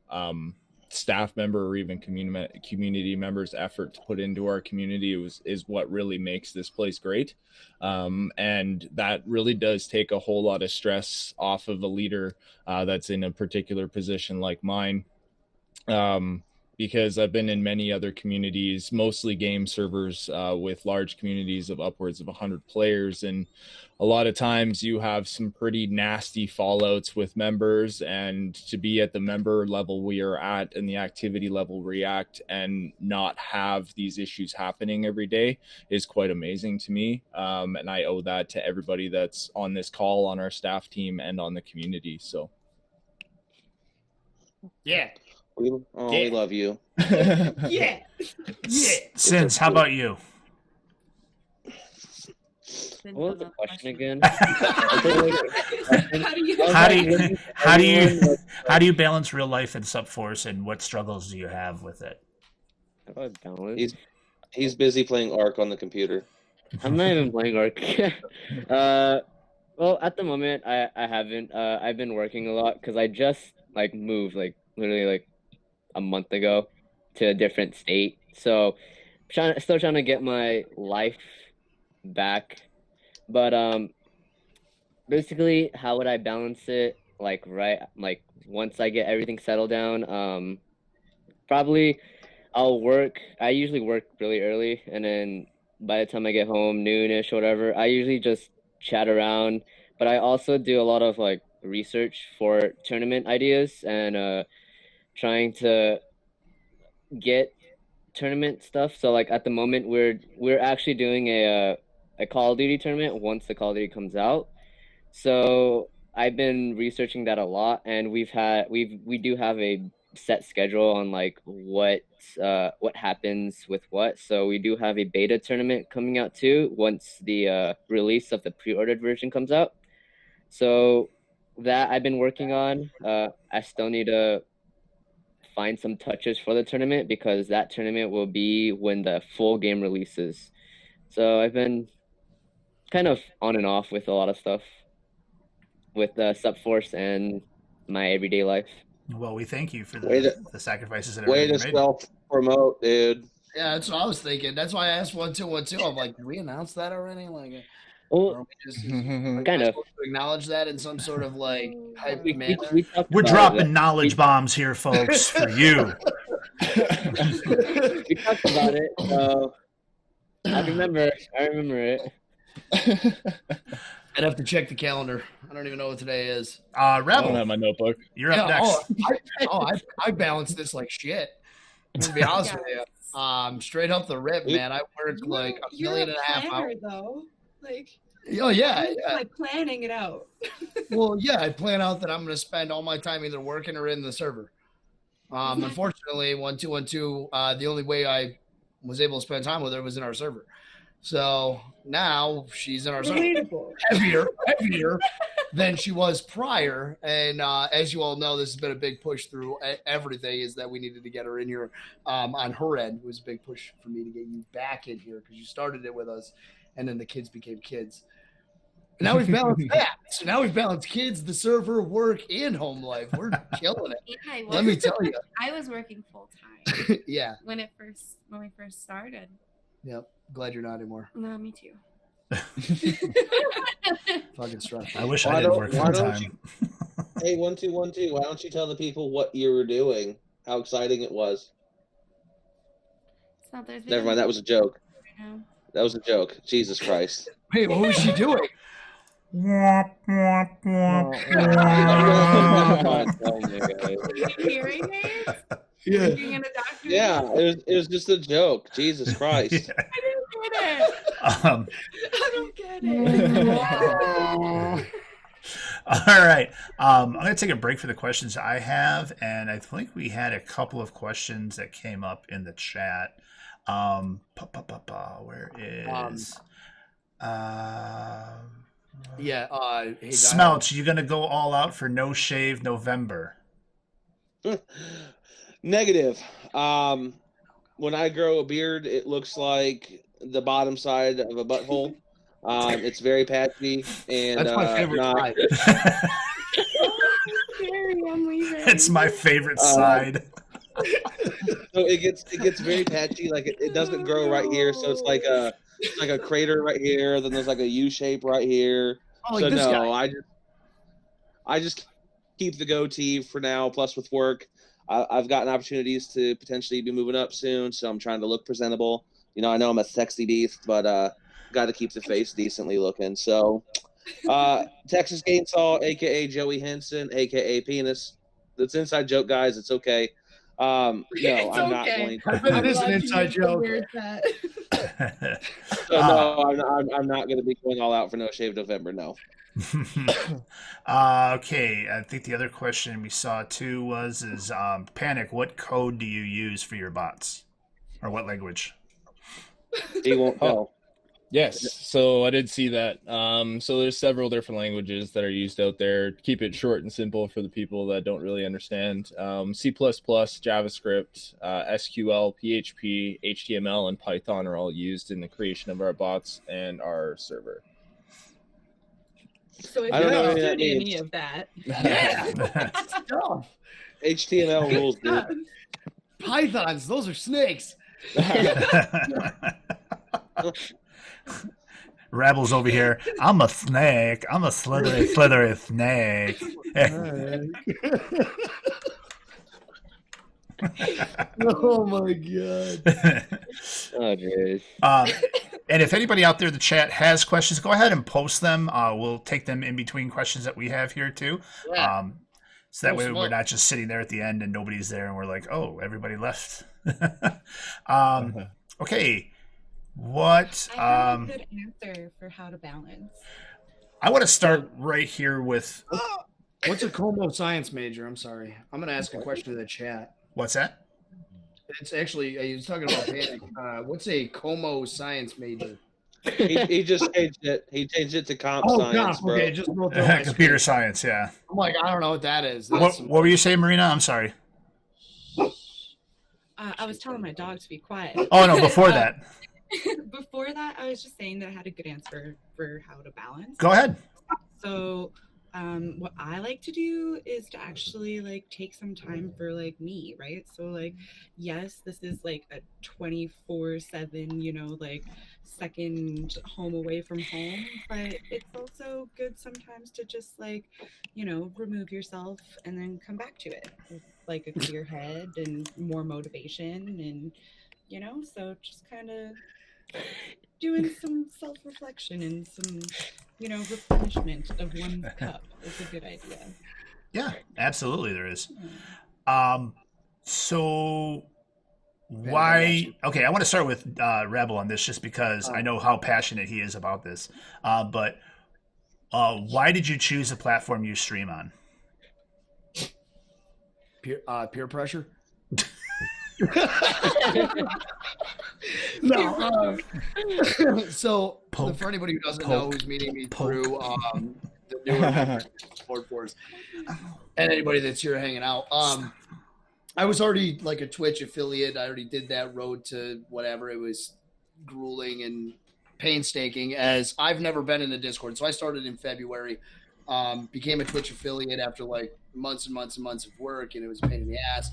staff member or even community members' effort to put into our community is what really makes this place great. And that really does take a whole lot of stress off of a leader that's in a particular position like mine. Because I've been in many other communities, mostly game servers with large communities of upwards of 100 players. And a lot of times you have some pretty nasty fallouts with members, and to be at the member level we are at and the activity level react and not have these issues happening every day is quite amazing to me. And I owe that to everybody that's on this call, on our staff team, and on the community. So. Yeah. We love you. Yeah. Sins, how about you? What was the question again? How do you balance real life and SUPForce, and what struggles do you have with it? How do I balance? He's busy playing Ark on the computer. I'm not even playing Ark. Well, at the moment, I haven't. I've been working a lot because I just moved literally a month ago to a different state. So still trying to get my life back. But basically, how would I balance it? Once I get everything settled down, probably I'll work. I usually work really early, and then by the time I get home, noonish or whatever, I usually just chat around. But I also do a lot of research for tournament ideas and trying to get tournament stuff. So like at the moment we're actually doing a Call of Duty tournament once the Call of Duty comes out. So I've been researching that a lot, and we do have a set schedule on like what happens with what. So we do have a beta tournament coming out too once the release of the pre-ordered version comes out. So that I've been working on. I still need to find some touches for the tournament because that tournament will be when the full game releases. So I've been kind of on and off with a lot of stuff with SUPForce and my everyday life. Well, we thank you for the sacrifices that Way to made. self-promote, dude. Yeah, that's what I was thinking. That's why I asked 1212. I'm like, did we announce that already? Like, well, kind of to acknowledge that in some sort of like hype manner. We're dropping knowledge bombs here, folks, for you. We talked about it, so I remember it. I'd have to check the calendar. I don't even know what today is. Rebel, I don't have my notebook. You're up next. I balance this like shit. I'm gonna be honest with you. Straight up the rip, man. I work like a million and a half hours. Though. Like, oh yeah, like planning it out. Well, yeah, I plan out that I'm going to spend all my time either working or in the server. Unfortunately, 1212, the only way I was able to spend time with her was in our server. So now she's in our server, heavier than she was prior. And as you all know, this has been a big push through everything. Is that we needed to get her in here on her end. It was a big push for me to get you back in here because you started it with us. And then the kids became kids. And now we've balanced that. So now we've balanced kids, the server, work, and home life. We're killing it. Yeah, Let me tell you. I was working full time. Yeah. When we first started. Yep. Glad you're not anymore. No, me too. Fucking struck. I wish I didn't work full time. Hey, 1212. Why don't you tell the people what you were doing? How exciting it was. Never mind. That was a joke. That was a joke. Jesus Christ. Hey, what was she doing? Are you hearing it? Yeah. Yeah, it was just a joke. Jesus Christ. Yeah. I don't get it. All right. I'm going to take a break for the questions I have, and I think we had a couple of questions that came up in the chat. Where is hey, Smelch, you gonna go all out for No Shave November? Negative. When I grow a beard, it looks like the bottom side of a butthole. It's very patchy and that's my favorite side. It's my favorite side. So it gets very patchy. Like it doesn't grow right here, so it's like a crater right here. Then there's like a U shape right here. Oh, like this guy. I just keep the goatee for now. Plus with work, I've gotten opportunities to potentially be moving up soon, so I'm trying to look presentable. You know, I know I'm a sexy beast, but got to keep the face decently looking. So Texas Gainsaw, aka Joey Henson, aka Penis. That's an inside joke, guys. It's okay. No, it's I'm okay. not going to. It is an inside joke. So no, I'm not going to be going all out for No Shave November. No. Okay, I think the other question we saw too was Panic. What code do you use for your bots, or what language? He won't tell. Yes, so I did see that. So there's several different languages that are used out there. Keep it short and simple for the people that don't really understand. C++, JavaScript, SQL, PHP, HTML, and Python are all used in the creation of our bots and our server. So if I don't you're know not what doing that any means. of that, That's dumb. HTML rules, dude. Pythons, those are snakes. Rebel's over here. I'm a snake. I'm a slithery snake. Oh my god. Oh, jeez. And if anybody out there in the chat has questions, go ahead and post them. We'll take them in between questions that we have here too. Yeah. So that way we're not just sitting there at the end and nobody's there and we're like, oh, everybody left. Okay. What? I have a good answer for how to balance. I want to start right here with. What's a Como science major? I'm sorry. I'm going to ask a question to the chat. What's that? It's actually, he was talking about Panic. What's a Como science major? He just changed it. He changed it to comp Oh, science, God. bro. Okay, just wrote through my Computer screen. science, yeah. I'm like, I don't know what that is. What were you saying, Marina? I'm sorry. I was telling my dog to be quiet. Oh, no, before that. Before that, I was just saying that I had a good answer for how to balance. Go ahead. So what I like to do is to actually like take some time for like me, right? So like, yes, this is like a 24/7, you know, like second home away from home, but it's also good sometimes to just like, you know, remove yourself and then come back to it with like a clear head and more motivation, and you know, so just kind of doing some self-reflection and some, you know, replenishment of one's cup is a good idea. Yeah, absolutely there is. So why? Okay, I want to start with Rebel on this just because I know how passionate he is about this. But why did you choose the platform you stream on? Peer pressure? No. So for anybody who doesn't know who's meeting me through the newer SUPForce, and anybody that's here hanging out, I was already like a Twitch affiliate. I already did that road to whatever. It was grueling and painstaking, as I've never been in the Discord. So I started in February, became a Twitch affiliate after like months and months and months of work, and it was a pain in the ass.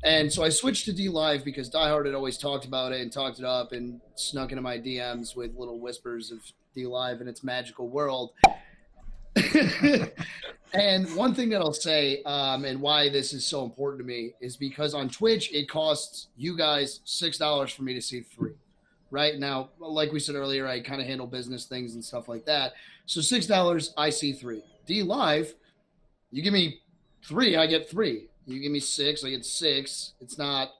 And so I switched to D Live because Diehard had always talked about it and talked it up and snuck into my DMs with little whispers of D Live and its magical world. And one thing that I'll say, and why this is so important to me, is because on Twitch, it costs you guys $6 for me to see free. Right now, like we said earlier, I kind of handle business things and stuff like that. So $6, I see 3. D Live, you give me 3, I get 3. You give me 6, I get 6. It's not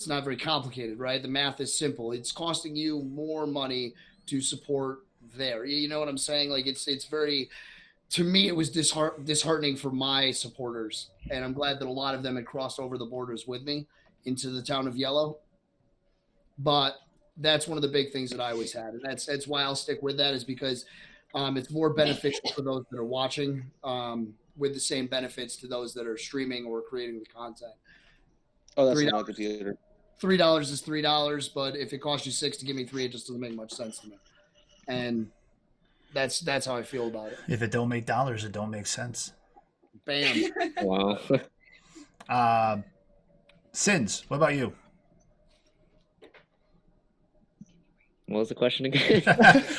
very complicated, right? The math is simple. It's costing you more money to support there. You know what I'm saying? Like it's very, to me, it was disheartening for my supporters, and I'm glad that a lot of them had crossed over the borders with me into the town of Yellow. But that's one of the big things that I always had, and that's why I'll stick with that, is because it's more beneficial for those that are watching, with the same benefits to those that are streaming or creating the content. Oh, that's on my computer. $3 is $3, but if it costs you 6 to give me 3, it just doesn't make much sense to me. And that's how I feel about it. If it don't make dollars, it don't make sense. Bam. Wow. Sins, what about you? What was the question again?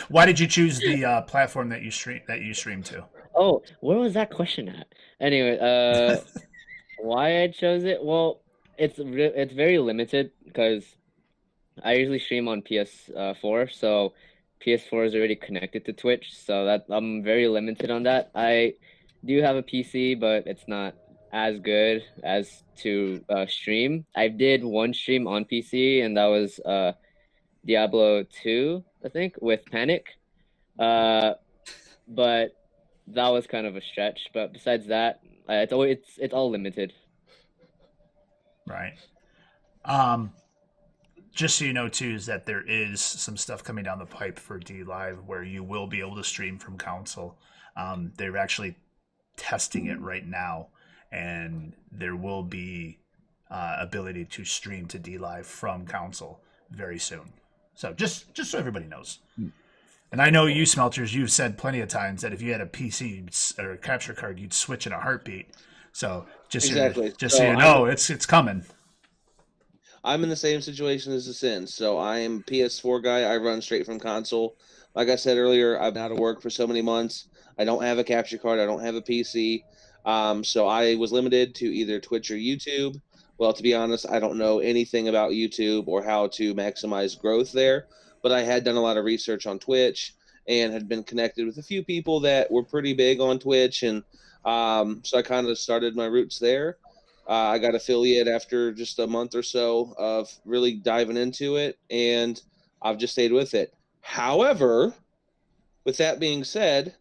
Why did you choose the platform that you stream to? Oh, where was that question at? Anyway, why I chose it? Well, it's very limited because I usually stream on PS4, so PS4 is already connected to Twitch, so that I'm very limited on that. I do have a PC, but it's not as good as to stream. I did one stream on PC, and that was Diablo 2, I think, with Panic. But that was kind of a stretch. But besides that, it's all limited. Right. Just so you know too, is that there is some stuff coming down the pipe for D Live where you will be able to stream from console. They're actually testing it right now, and there will be ability to stream to D Live from console very soon. So just so everybody knows. And I know you, Smelters, you've said plenty of times that if you had a PC or a capture card, you'd switch in a heartbeat. So just so you know, it's coming. I'm in the same situation as the Sins. So I am PS4 guy. I run straight from console. Like I said earlier, I've been out of work for so many months. I don't have a capture card. I don't have a PC. So I was limited to either Twitch or YouTube. Well, to be honest, I don't know anything about YouTube or how to maximize growth there. But I had done a lot of research on Twitch and had been connected with a few people that were pretty big on Twitch. And so I kind of started my roots there. I got affiliate after just a month or so of really diving into it, and I've just stayed with it. However, with that being said,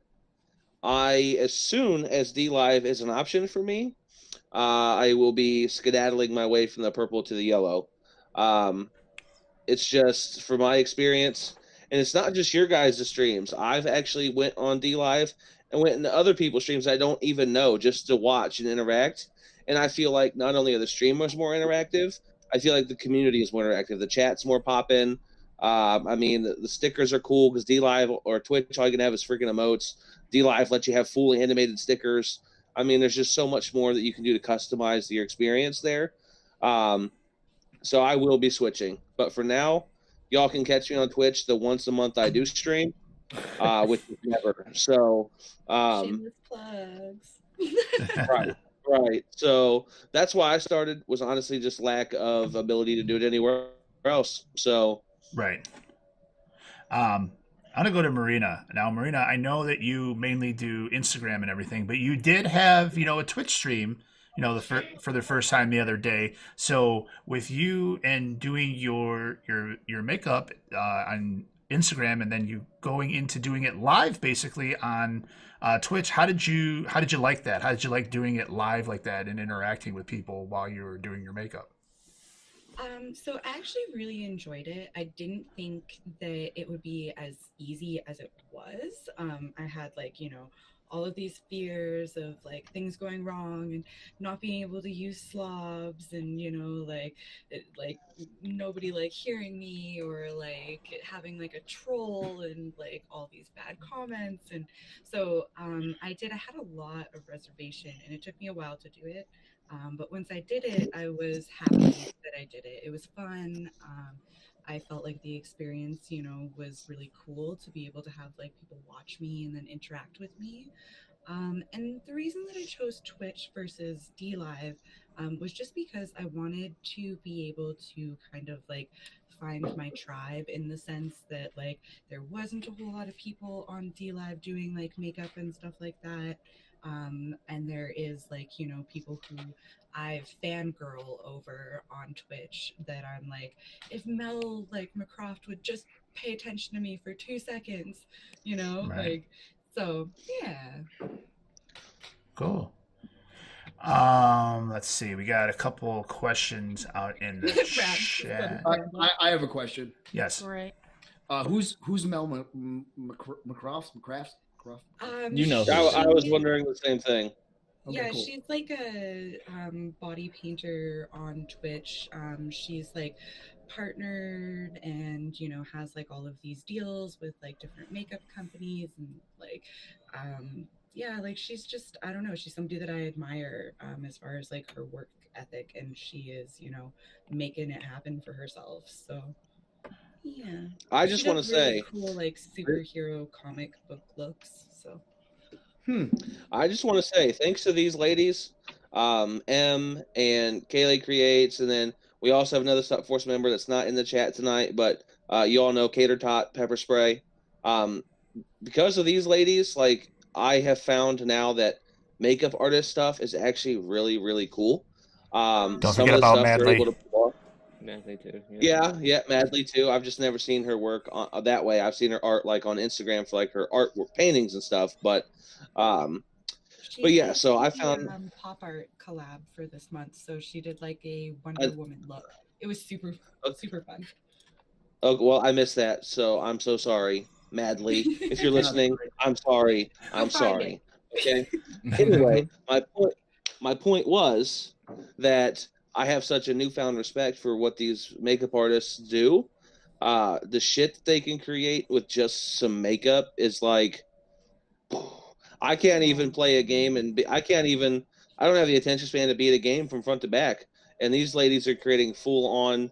as soon as D Live is an option for me, I will be skedaddling my way from the purple to the yellow. It's just from my experience, and it's not just your guys' streams. I've actually went on D Live and went into other people's streams I don't even know just to watch and interact. And I feel like not only are the streamers more interactive, I feel like the community is more interactive. The chat's more poppin'. I mean, the stickers are cool because D Live or Twitch, all you can have is freaking emotes. D Live lets you have fully animated stickers. I mean, there's just so much more that you can do to customize your experience there. So I will be switching. But for now, y'all can catch me on Twitch the once a month I do stream, which is never. So, Shameless plugs. right. So that's why I started, was honestly just lack of ability to do it anywhere else. So, Right. I'm gonna go to Marina now. Marina, I know that you mainly do Instagram and everything, but you did have, a Twitch stream, for the first time the other day. So with you and doing your makeup on Instagram, and then you going into doing it live, basically on Twitch, how did you like that? How did you like doing it live like that and interacting with people while you were doing your makeup? So I actually really enjoyed it. I didn't think that it would be as easy as it was. I had all of these fears of things going wrong and not being able to use slobs and nobody hearing me or having a troll and all these bad comments. And so I had a lot of reservation and it took me a while to do it. But once I did it, I was happy that I did it. It was fun. I felt like the experience, was really cool to be able to have people watch me and then interact with me. And the reason that I chose Twitch versus D Live was just because I wanted to be able to kind of find my tribe, in the sense that there wasn't a whole lot of people on D Live doing makeup and stuff like that. And there is people who I've fangirl over on Twitch that I'm if Mel McCroft would just pay attention to me for 2 seconds, Right. so yeah. Cool. Let's see. We got a couple questions out in the chat. I have a question. Yes. Right. Who's Mel McCroft? I was wondering the same thing. Okay, yeah, cool. She's a body painter on Twitch. She's partnered and has all of these deals with different makeup companies and yeah, she's just, I don't know, she's somebody that I admire as far as her work ethic, and she is making it happen for herself. So yeah, I just want to say cool superhero comic book looks. So I just want to say thanks to these ladies, M and Kaylee Creates, and then we also have another SUPForce member that's not in the chat tonight, but you all know Cater Tot Pepper Spray. Because of these ladies, I have found now that makeup artist stuff is actually really, really cool. Don't forget about Madly. Madly too. Yeah, Madly too. I've just never seen her work that way. I've seen her art on Instagram for her art paintings and stuff, but yeah. So I found pop art collab for this month. So she did a Wonder Woman look. It was super fun. Oh well, I missed that, so I'm so sorry, Madly. If you're listening, I'm sorry. I'm sorry. Okay. Anyway, my point was that I have such a newfound respect for what these makeup artists do. The shit that they can create with just some makeup is I can't even play a game, and I don't have the attention span to beat a game from front to back. And these ladies are creating full on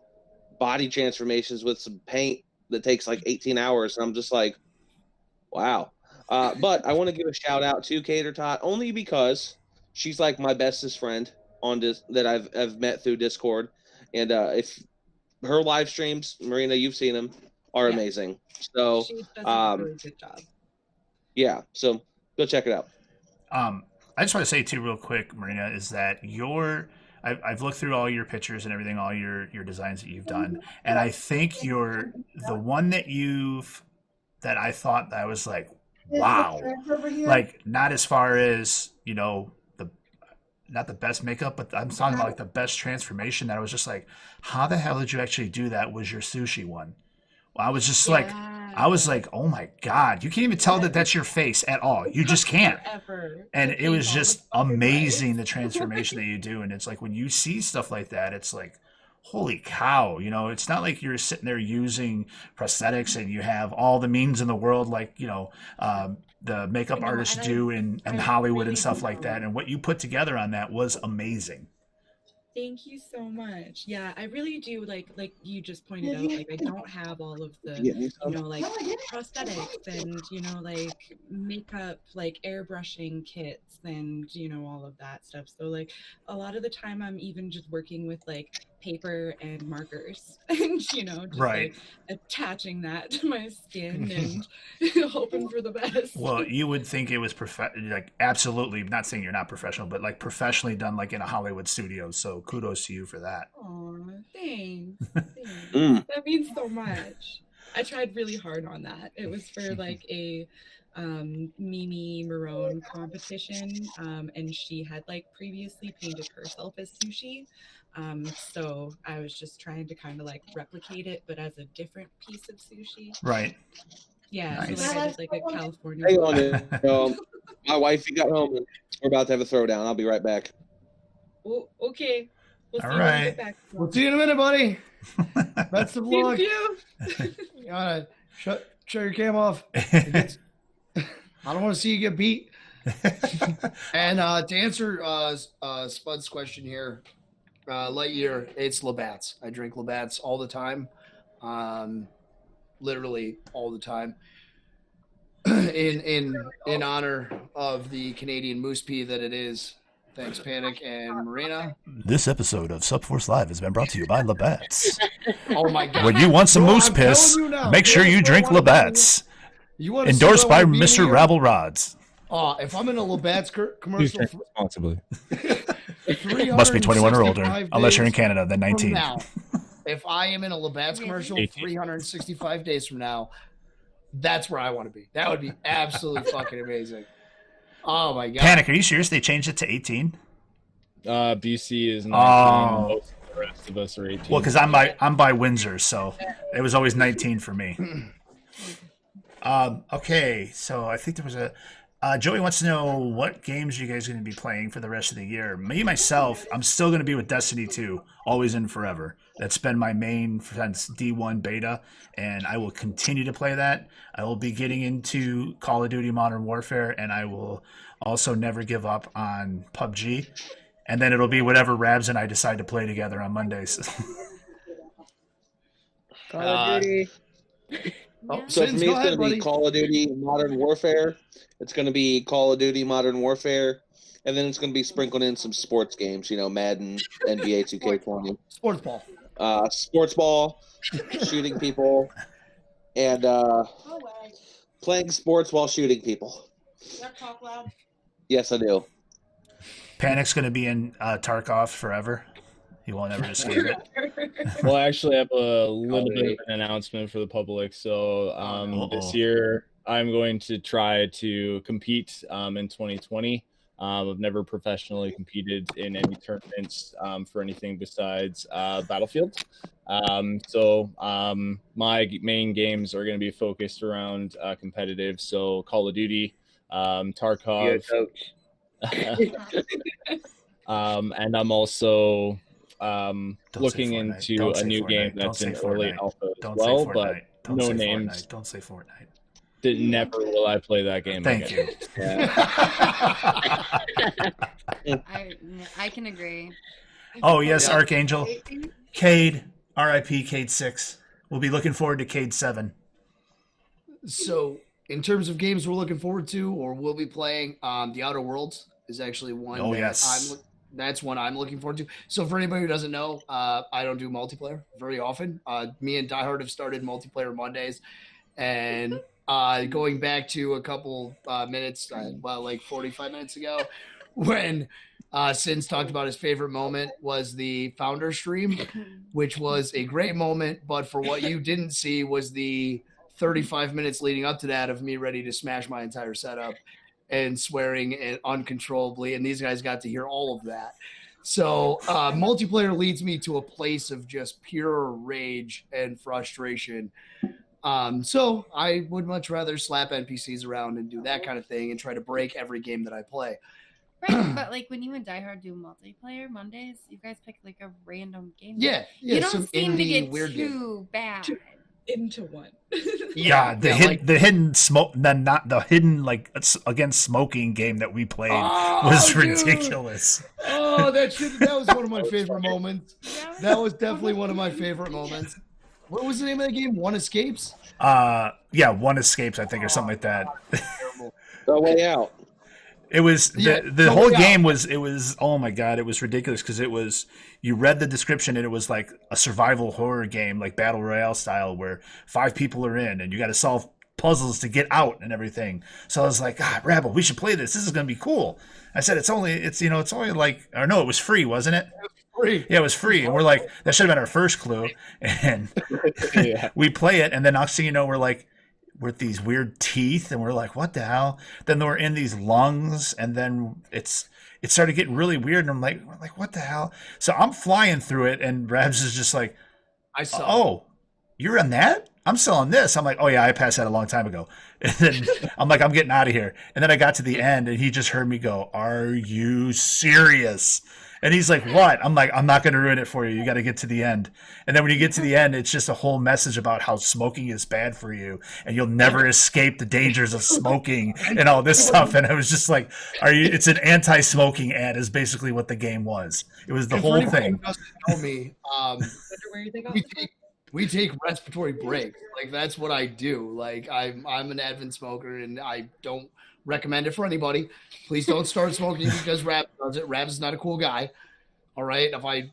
body transformations with some paint that takes 18 hours. And I'm just wow. But I want to give a shout out to Cater Tot only because she's my bestest friend on this that I've met through Discord. And if her live streams, Marina, you've seen them, are amazing. So she does a really good job. Yeah. So go check it out. I just want to say too, real quick, Marina, is that your I've looked through all your pictures and everything, all your designs that you've done, and I think the one that I thought that I was like, wow, like not as far as not the best makeup, but I'm talking about like the best transformation. That I was just like, how the hell did you actually do that? Was your sushi one? I was just like, oh my God, you can't even tell that that's your face at all. You just can't. And it was just amazing, the transformation that you do. And it's like, when you see stuff like that, it's like, holy cow, it's not like you're sitting there using prosthetics and you have all the means in the world, like, the makeup artists do in Hollywood and stuff like that. And what you put together on that was amazing. Thank you so much. Yeah, I really do like you just pointed out, like I don't have all of the like prosthetics and like makeup, like airbrushing kits and all of that stuff. So like a lot of the time I'm even just working with like paper and markers and just like attaching that to my skin and hoping for the best. Well, you would think it was like absolutely, not saying you're not professional, but like professionally done, like in a Hollywood studio. So kudos to you for that. Oh, thanks. That means so much. I tried really hard on that. It was for like a Mimi Marone competition, and she had like previously painted herself as sushi. So I was just trying to kind of like replicate it, but as a different piece of sushi. Right. Yeah. Nice. So like I did like a California. Hang on, my wifey got home and we're about to have a throwdown. I'll be right back. Oh, okay. We'll see All you when we right. get back. We'll see you in a minute, buddy. Best of luck. Thank you. You gotta shut your cam off. I don't want to see you get beat. And to answer Spud's question here, Lightyear, it's Labatt's. I drink Labatt's all the time, literally all the time. In honor of the Canadian moose pea that it is. Thanks, Panic and Marina. This episode of SUPForce Live has been brought to you by Labatt's. Oh my God! When you want some moose piss, make sure you drink Labatt's. Endorsed by Mr. Rabble Rods. If I'm in a Labatt's commercial, responsibly. Must be 21 or older, unless you're in Canada, then 19. If I am in a Labatt's commercial 365 days from now, that's where I want to be. That would be absolutely fucking amazing. Oh my God. Panic, are you serious? They changed it to 18? BC is 19. Most of the rest of us are 18. Well, because I'm by Windsor, so it was always 19 for me. Okay, so I think there was Joey wants to know what games you guys are going to be playing for the rest of the year. Me, myself, I'm still going to be with Destiny 2, always and forever. That's been my main since D1 beta, and I will continue to play that. I will be getting into Call of Duty Modern Warfare, and I will also never give up on PUBG. And then it'll be whatever Rabs and I decide to play together on Mondays. Call of Duty. So for me, it's going to be Call of Duty Modern Warfare. It's going to be Call of Duty Modern Warfare. And then it's going to be sprinkled in some sports games, Madden, NBA 2K20. Sports ball. Sports ball, shooting people, and playing sports while shooting people. Does that talk loud? Yes, I do. Panic's going to be in Tarkov forever. He won't ever escape it. Well, actually, I have a little bit of an announcement for the public. So this year, I'm going to try to compete in 2020. I've never professionally competed in any tournaments for anything besides Battlefield. So my main games are going to be focused around competitive. So Call of Duty, Tarkov. And I'm also looking into a new game that's in early alpha as well, but no names. Don't say Fortnite. Never will I play that game Thank again. you. Yeah. I can agree. Oh, yes, Archangel. Cade, RIP Cade 6. We'll be looking forward to Cade 7. So, in terms of games we're looking forward to or we'll be playing, The Outer Worlds is actually one that's one I'm looking forward to. So, for anybody who doesn't know, I don't do multiplayer very often. Me and Diehard have started multiplayer Mondays, and going back to a couple minutes, like 45 minutes ago, when Sins talked about his favorite moment was the founder stream, which was a great moment. But for what you didn't see was the 35 minutes leading up to that of me ready to smash my entire setup and swearing uncontrollably. And these guys got to hear all of that. So multiplayer leads me to a place of just pure rage and frustration. So I would much rather slap NPCs around and do that kind of thing and try to break every game that I play. Right, but like when you and Diehard do multiplayer Mondays, you guys pick like a random game. Yeah, you don't some seem to indie get weird too bad. Into one. Yeah, the hidden smoke, not the hidden like against smoking game that we played was ridiculous. Oh, that was one of my favorite moments. That was definitely one of my favorite moments. What was the name of the game? One Escapes? Yeah, One Escapes, I think, or something like that. The Way Out. It was the whole game was oh my god, it was ridiculous because it was, you read the description and it was like a survival horror game, like battle royale style, where 5 people are in and you got to solve puzzles to get out and everything. So I was like, God, Rabble, we should play this. This is gonna be cool. I said it's only like, or no, it was free, wasn't it? Free. Yeah, it was free, and we're like, that should have been our first clue. And we play it, and then next thing you know, we're like, with these weird teeth, and we're like, what the hell? Then we're in these lungs, and then it started getting really weird, and we're like, what the hell? So I'm flying through it, and Rabs is just like, oh, you're on that? I'm still on this. I'm like, oh yeah, I passed that a long time ago. And then I'm like, I'm getting out of here. And then I got to the end, and he just heard me go, are you serious? And he's like, what? I'm like, I'm not going to ruin it for you. You got to get to the end. And then when you get to the end, it's just a whole message about how smoking is bad for you and you'll never escape the dangers of smoking and all this stuff. And I was just like, it's an anti-smoking ad is basically what the game was. It was the whole thing. Tell me, we take respiratory breaks. Like, that's what I do. Like, I'm an avid smoker, and I don't recommend it for anybody. Please don't start smoking because Rab does it. Rab is not a cool guy. All right, if I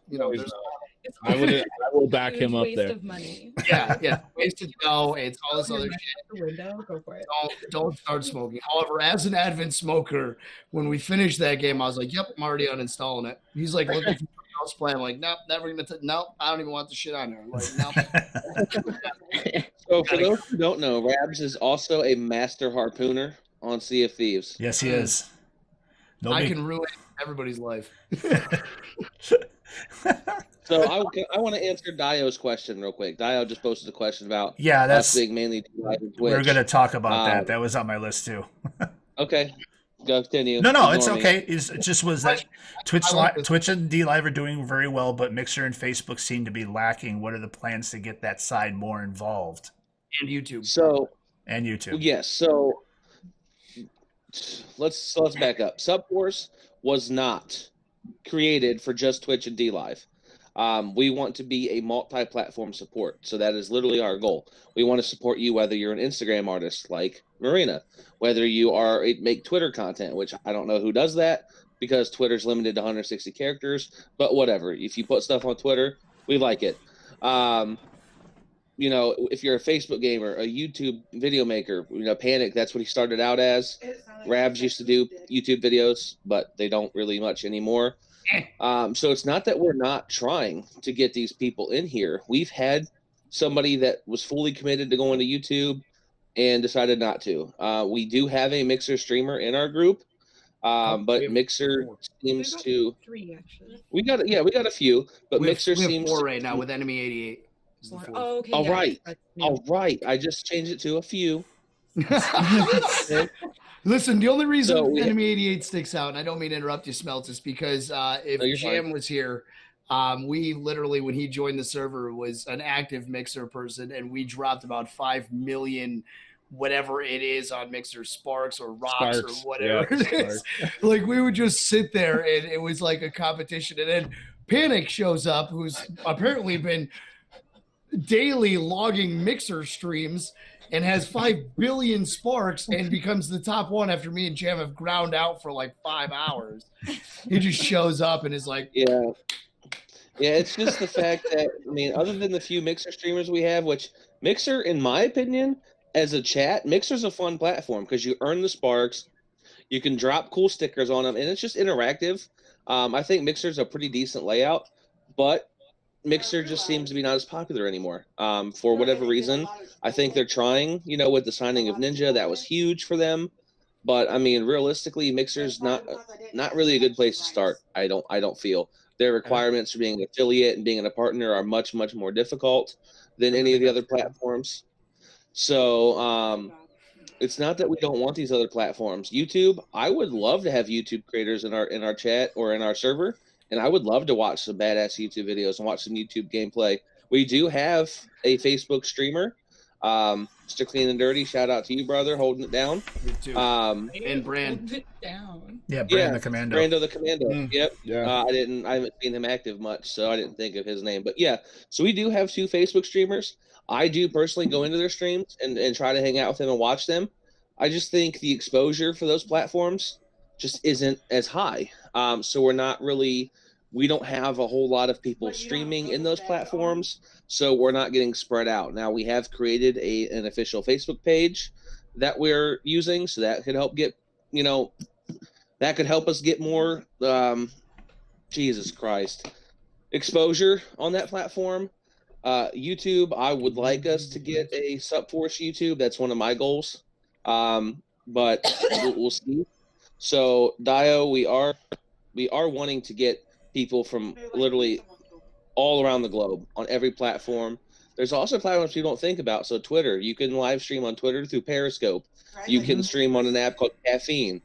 will back him up there. Waste of money. Yeah, waste of dough. It's all this other shit. The window, go for it. Don't start smoking. However, as an avid smoker, when we finished that game, I was like, "Yep, I'm already uninstalling it." He's like, "Looking for else play." I'm like, "Nope, never gonna. Nope, I don't even want the shit on there." I'm like, "Nope." So for those who don't know, Rabs is also a master harpooner on Sea of Thieves. Yes, he is. I can ruin everybody's life. So I want to answer Dio's question real quick. Dio just posted a question about that's us being mainly Twitch. We're going to talk about that. That was on my list too. Okay, go continue. No, it's okay. It just was that Twitch and DLive are doing very well, but Mixer and Facebook seem to be lacking. What are the plans to get that side more involved? And YouTube. And YouTube. Yes. So let's back up. SUPForce was not created for just Twitch and DLive. We want to be a multi-platform support. So that is literally our goal. We want to support you whether you're an Instagram artist like Marina, whether you make Twitter content, which I don't know who does that because Twitter's limited to 160 characters, but whatever. If you put stuff on Twitter, we like it. If you're a Facebook gamer, a YouTube video maker, Panic, that's what he started out as. Rabs used to do YouTube videos, but they don't really much anymore. So it's not that we're not trying to get these people in here. We've had somebody that was fully committed to going to YouTube and decided not to. We do have a Mixer streamer in our group, but Mixer seems to. 3 actually. We got a few, but Mixer we have seems 4 right now with Enemy 88. Oh, okay. All yeah, right. that's- All right. I just changed it to a few. Listen, the only reason So Enemy 88 sticks out, and I don't mean to interrupt you, Smelts, is because if you're Jam fine. was here, we literally, when he joined the server, was an active Mixer person, and we dropped about 5 million whatever it is on Mixer, Sparks or Rocks or whatever it is. Like, we would just sit there, and it was like a competition. And then Panic shows up, who's apparently been daily logging Mixer streams and has 5 billion sparks and becomes the top one after me and Jam have ground out for like 5 hours. He just shows up and is like, Yeah, it's just the fact that, other than the few Mixer streamers we have, which Mixer, in my opinion, as a chat, Mixer's a fun platform because you earn the sparks, you can drop cool stickers on them, and it's just interactive. I think Mixer's a pretty decent layout, but Mixer just seems to be not as popular anymore. For whatever reason, I think they're trying, with the signing of Ninja, that was huge for them. But I mean, realistically, Mixer's not really a good place to start. I don't feel their requirements for being an affiliate and being a partner are much more difficult than any of the other platforms. So it's not that we don't want these other platforms. YouTube, I would love to have YouTube creators in our chat or in our server, and I would love to watch some badass YouTube videos and watch some YouTube gameplay. We do have a Facebook streamer. Mr. Clean and Dirty, shout out to you, brother, holding it down. Me too. And Brand. Hold it down. Yeah, Brand the Commando. Brando the Commando. Yep. Yeah. I haven't seen him active much, so I didn't think of his name. But yeah, so we do have 2 Facebook streamers. I do personally go into their streams and try to hang out with them and watch them. I just think the exposure for those platforms just isn't as high. So we don't have a whole lot of people streaming in those platforms, so we're not getting spread out. Now, we have created an official Facebook page that we're using, so that could help get, that could help us get more, Jesus Christ, exposure on that platform. YouTube, I would like us to get a SUPForce YouTube. That's one of my goals, but we'll see. So, Dio, we are wanting to get people from literally all around the globe on every platform. There's also platforms you don't think about. So Twitter, you can live stream on Twitter through Periscope. You can stream on an app called Caffeine,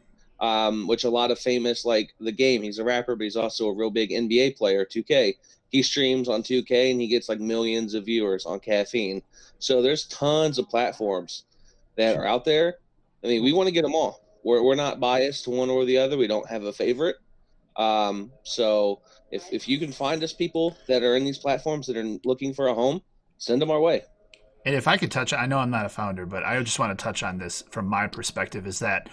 which a lot of famous, like The Game, he's a rapper, but he's also a real big NBA player, 2K. He streams on 2K and he gets like millions of viewers on Caffeine. So there's tons of platforms that are out there. I mean, we want to get them all. We're not biased to one or the other. We don't have a favorite. So if you can find us people that are in these platforms that are looking for a home, send them our way. And if I could touch, I know I'm not a founder, but I just want to touch on this from my perspective is that,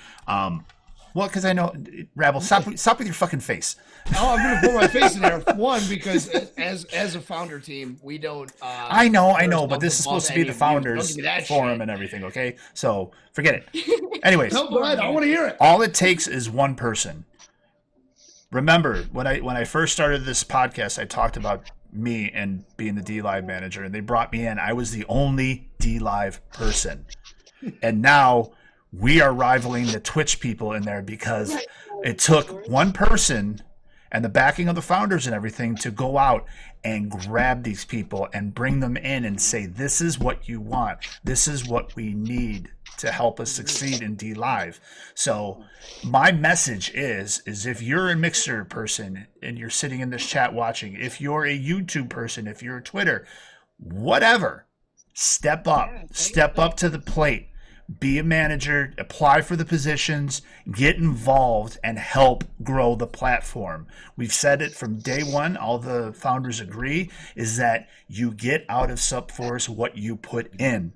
because I know, Rabble, stop with your fucking face. Oh, I'm going to put my face in there. One, because as a founder team, we don't. I know, but this is supposed to be the founders forum and everything, okay? So forget it. Anyways. No, go ahead. I want to hear it. All it takes is one person. Remember, when I first started this podcast, I talked about me and being the DLive manager, and they brought me in. I was the only DLive person. And now we are rivaling the Twitch people in there because it took one person and the backing of the founders and everything to go out and grab these people and bring them in and say, this is what you want. This is what we need to help us succeed in DLive. So my message is if you're a Mixer person and you're sitting in this chat watching, if you're a YouTube person, if you're a Twitter, whatever, step up to the plate. Be a manager, apply for the positions, get involved, and help grow the platform. We've said it from day one, all the founders agree, is that you get out of SUPForce what you put in.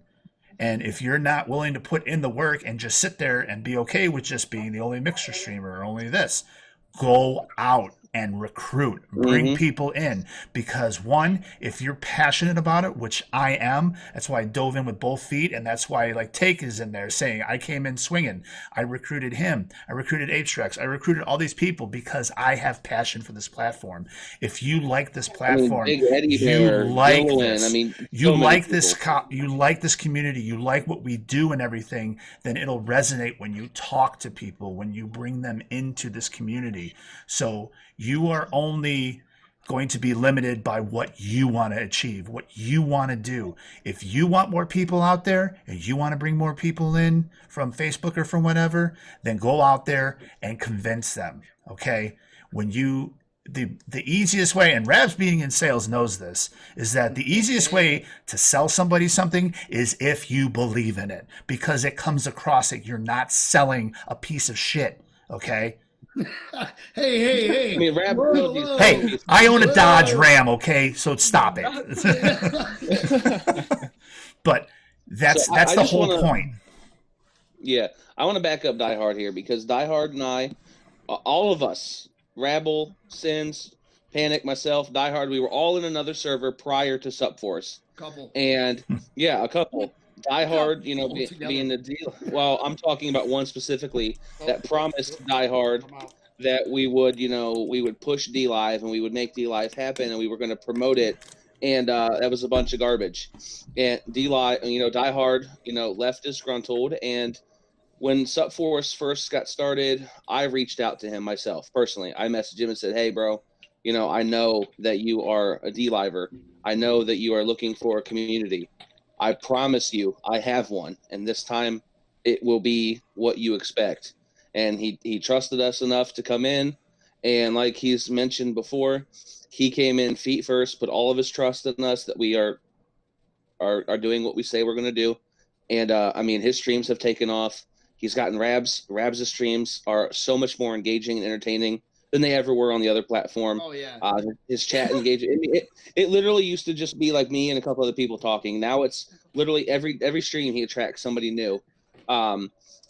And if you're not willing to put in the work and just sit there and be okay with just being the only Mixer streamer or only this, go out and recruit, bring people in, because one, if you're passionate about it, which I am, that's why I dove in with both feet, and that's why like Take is in there saying I came in swinging. I recruited him, I recruited H-Rex, I recruited all these people because I have passion for this platform. If you like this platform, you like this community, you like what we do and everything, then it'll resonate when you talk to people, when you bring them into this community. So you are only going to be limited by what you want to achieve, what you want to do. If you want more people out there and you want to bring more people in from Facebook or from whatever, then go out there and convince them, okay? When you, the easiest way, and Rabs being in sales knows this, is that the easiest way to sell somebody something is if you believe in it, because it comes across that you're not selling a piece of shit, okay? Hey. I mean, hey, I own a Dodge Ram, okay? So stop it. But that's the whole point. Yeah, I want to back up Diehard here because Diehard and I, all of us, Rabble, Sins, Panic, myself, Diehard, we were all in another server prior to SUPForce. Couple. And yeah, a couple. Diehard, being the deal. Well, I'm talking about one specifically that promised Diehard that we would, we would push D Live and we would make D Live happen and we were going to promote it. And that was a bunch of garbage. And D Live, Diehard, left disgruntled. And when SUPForce first got started, I reached out to him myself personally. I messaged him and said, "Hey, bro, I know that you are a D-Liver. I know that you are looking for a community. I promise you I have one, and this time it will be what you expect." And he trusted us enough to come in, and like he's mentioned before, he came in feet first, put all of his trust in us that we are doing what we say we're going to do. And his streams have taken off. He's gotten Rabs' streams are so much more engaging and entertaining than they ever were on the other platform. Oh yeah. His chat engagement. It literally used to just be like me and a couple other people talking. Now it's literally every stream he attracts somebody new.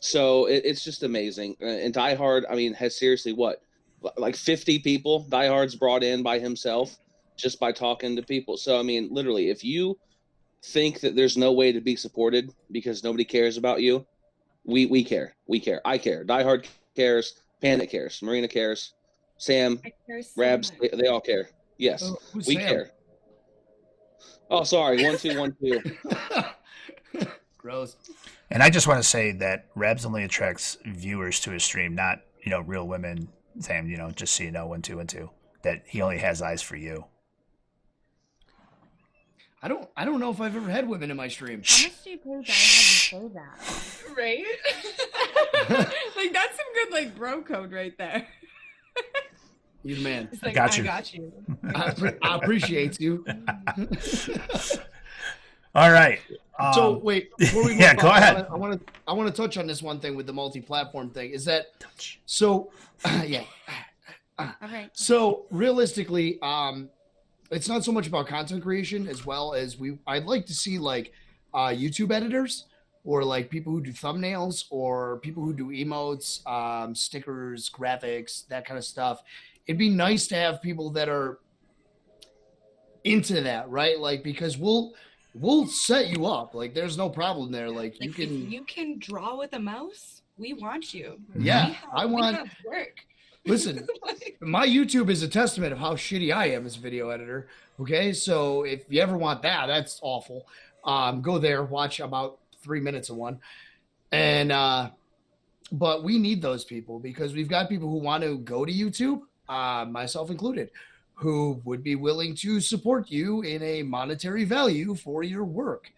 So it's just amazing. And Diehard, has seriously like 50 people Diehard's brought in by himself just by talking to people. So literally, if you think that there's no way to be supported because nobody cares about you, we care. We care. I care. Diehard cares. Panic cares. Marina cares. Sam, Rabs, they all care. Yes, we Sam? care. Oh, sorry. 1 2 1 2. Gross. And I just want to say that Rabs only attracts viewers to his stream, not real women. Sam, just so you know, 1 2 1 2, that he only has eyes for you. I don't know if I've ever had women in my stream. How much do you pay Diehard to say that? Right? Like, that's some good, bro code right there. You're the man. It's like, got you. I got you. I appreciate you. All right. So wait, before we move yeah, on, go ahead. I want to touch on this one thing with the multi-platform thing. Is that so? Yeah. All right. So realistically, it's not so much about content creation as well as I'd like to see YouTube editors or people who do thumbnails or people who do emotes, stickers, graphics, that kind of stuff. It'd be nice to have people that are into that, right? Because we'll set you up. There's no problem there. If you can draw with a mouse, we want you. Yeah, we have work. Listen, my YouTube is a testament of how shitty I am as a video editor. Okay, so if you ever want that, that's awful. Go there, watch about 3 minutes of one. And but we need those people because we've got people who want to go to YouTube, myself included, who would be willing to support you in a monetary value for your work.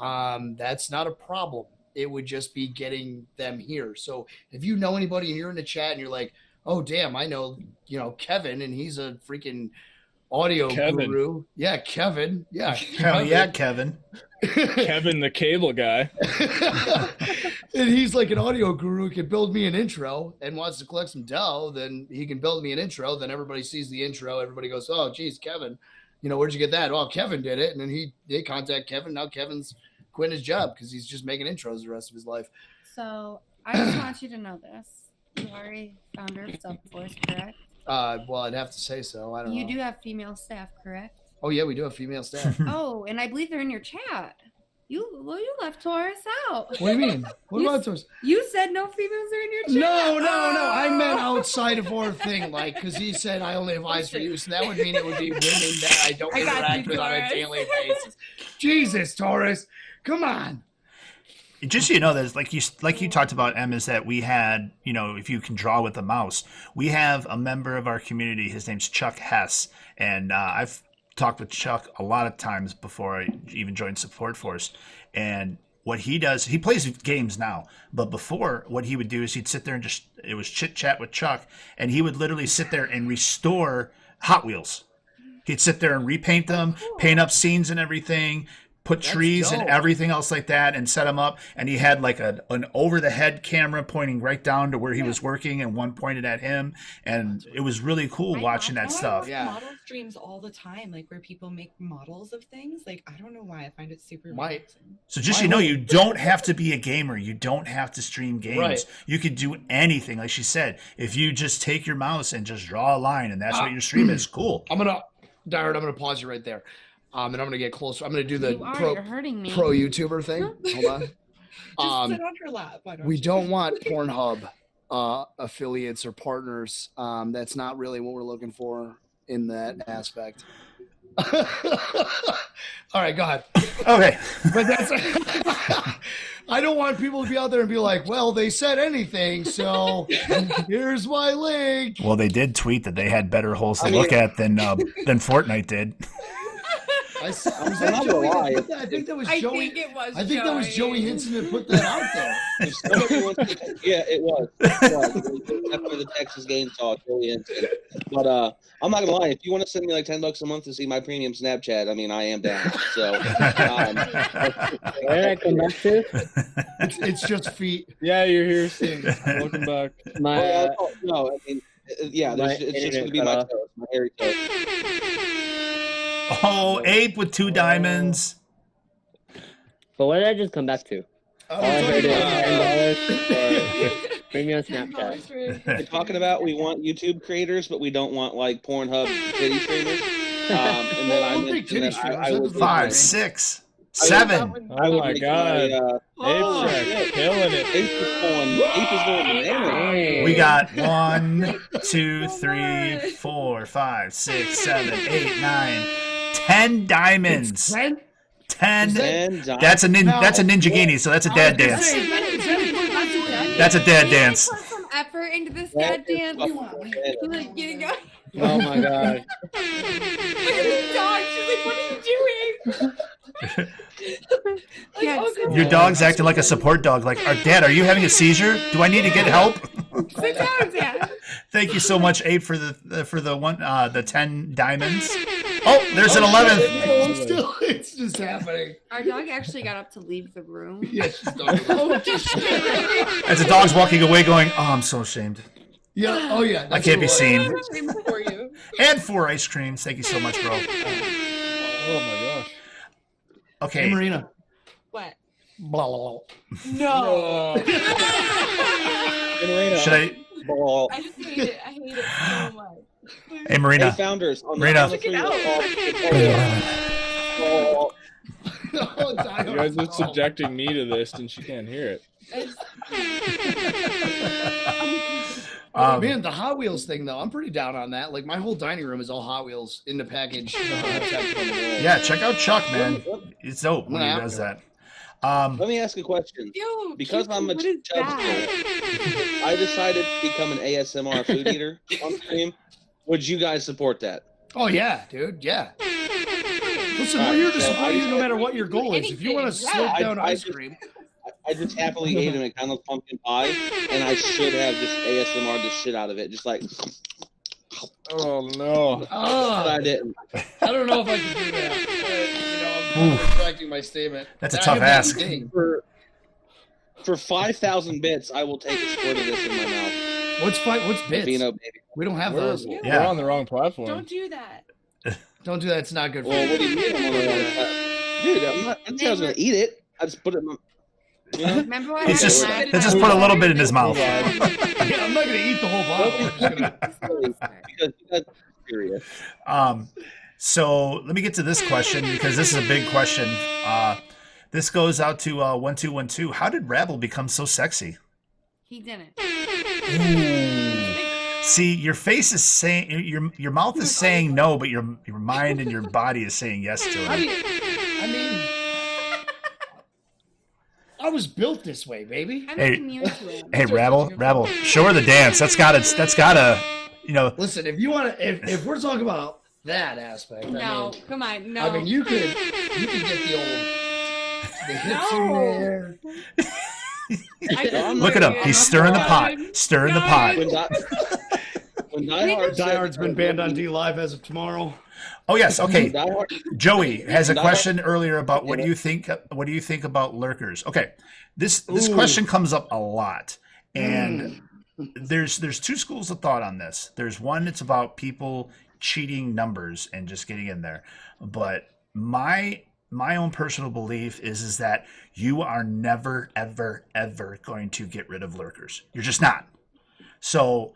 That's not a problem. It would just be getting them here. So if you know anybody and you're in the chat and you're like, "Oh, damn, I know, Kevin, and he's a freaking audio guru." Yeah, Kevin. Yeah. Hell yeah, Kevin. Kevin, the cable guy. And he's like an audio guru who can build me an intro and wants to collect some dough, then he can build me an intro. Then everybody sees the intro. Everybody goes, "Oh, geez, Kevin, where'd you get that?" "Oh, Kevin did it." And then they contact Kevin. Now Kevin's quitting his job because he's just making intros the rest of his life. So I just want you to know this. You are a founder of SUPForce, correct? Well, I'd have to say so. I don't know. You do have female staff, correct? Oh, yeah, we do have female staff. Oh, and I believe they're in your chat. You left Taurus out. What do you mean? What about Taurus? You said no females are in your chat. No. I meant outside of our thing, because he said I only have eyes for you. So that would mean it would be women that I don't interact with on a daily basis. Jesus, Taurus. Come on. Just so you know, there's like you talked about, Em, is that we had, if you can draw with a mouse, we have a member of our community. His name's Chuck Hess, and I've talked with Chuck a lot of times before I even joined SUPForce. And what he does, he plays games now, but before, what he would do is he'd sit there and it was chit chat with Chuck, and he would literally sit there and restore Hot Wheels. He'd sit there and repaint them, paint up scenes and everything, put trees and everything else like that, and set them up. And he had an over the head camera pointing right down to where he was working, and one pointed at him. And it was really cool watching that stuff. I watch model streams all the time, where people make models of things. I don't know why I find it super relaxing. So just you don't have to be a gamer. You don't have to stream games. Right. You could do anything. Like she said, if you just take your mouse and just draw a line, and that's what your stream is, cool. Diehard, I'm gonna pause you right there. And I'm gonna get closer. I'm gonna do the you're hurting me. pro YouTuber thing. Hold on. Just sit on her lap. We don't want Pornhub affiliates or partners. That's not really what we're looking for in that aspect. All right, go ahead. Okay. But that's I don't want people to be out there and be like, well, they said anything, so here's my link. Well, they did tweet that they had better holes to look at than Fortnite did. Was that Joey that put that? I think that was Joey. I think it was. I think that was Joey Hinson that put that out there. Yeah, it was. After the Texas game, saw Joey Hinson. But I'm not gonna lie. If you want to send me like $10 a month to see my premium Snapchat, I mean, I am down. So, Where I come back to? It's just feet. Yeah, you're here, Sting. Welcome back. My no, I mean, yeah, it's just gonna be my toes, my hairy toes. Oh, Ape with 2 diamonds. But what did I just come back to? All I heard is $10 for premium Snapchat. We're talking about we want YouTube creators, but we don't want like Pornhub titty streamers. And then I mentioned that I would 5, 6, 7. Oh my God. Oh, Ape killing it. Ape is going bananas. We got 1, 2, 3, 4, 5, 6, 7, 8, 9, 10 diamonds. 10. That's a ninja genie, so that's a dad dance. That's a dad dance. Put some effort into this dad dance. Like, getting going. Oh my God. Look at this dog. She's like, what are you doing? Yes. Your dog's acting like a support dog. Like, Dad, are you having a seizure? Do I need to get help? Sit down, Dad. Thank you so much, Abe, for the 10 diamonds. Oh, there's an 11th. It's just happening. Our dog actually got up to leave the room. Yeah, she's talking about As the dog's walking away, going, "Oh, I'm so ashamed. Yeah. Oh yeah. I can't be seen." For you. And 4 ice creams. Thank you so much, bro. Oh my gosh. Okay. Hey, Marina. What? Blah, blah, blah. No. Should I? I just hate it. I hate it so much. Hey, Marina. Hey, founders. Marina. Check it out. You guys are subjecting me to this, and she can't hear it. Man, the Hot Wheels thing though, I'm pretty down on that. Like my whole dining room is all Hot Wheels in the package. Yeah, check out Chuck, man. It's dope when he Yeah. does that. Let me ask a question. Yo, Because I'm a what is chub that? I decided to become an ASMR food eater on stream. Would you guys support that? Oh yeah, dude. Yeah. Listen, we're here to support you no matter what your goal is. If you want to slip down ice cream. I just happily ate a McDonald's pumpkin pie, and I should have just ASMR the shit out of it, just like. Oh no! But I didn't. I don't know if I can do that. I'm retracting my statement. That's a tough ask. For 5,000 bits, I will take a squirt of this in my mouth. What's bits? Vino, baby. We don't have those. We're on the wrong platform. Don't do that. Don't do that. It's not good for Well, you. what do you mean? I'm on the wrong platform? Dude, I'm not. I didn't say I was gonna eat it. I just put it in my. You know? Remember what It's just happened let's last just put a time? little bit in his mouth. Yeah, I'm not gonna eat the whole bottle. I'm just gonna... Because that's serious. So let me get to this question because this is a big question. This goes out to 1212. How did Rabble become so sexy? He didn't. See, your face is saying your mouth is saying no, but your mind and your body is saying yes to it. I mean, I was built this way, baby. I'm Hey, immune to it. Hey, Rabble, show her the dance. That's gotta, you know. Listen, if you want to, if we're talking about that aspect, No, come on, no. I mean, you could get the hips in there. Look at him. He's stirring the pot. Stirring the pot. When Diehard's been banned on D Live as of tomorrow. Oh yes. Okay. Joey has a question earlier about what do you think about lurkers? Okay. This question comes up a lot, and there's 2 schools of thought on this. There's one, it's about people cheating numbers and just getting in there, but my own personal belief is that you are never ever going to get rid of lurkers. You're just not. So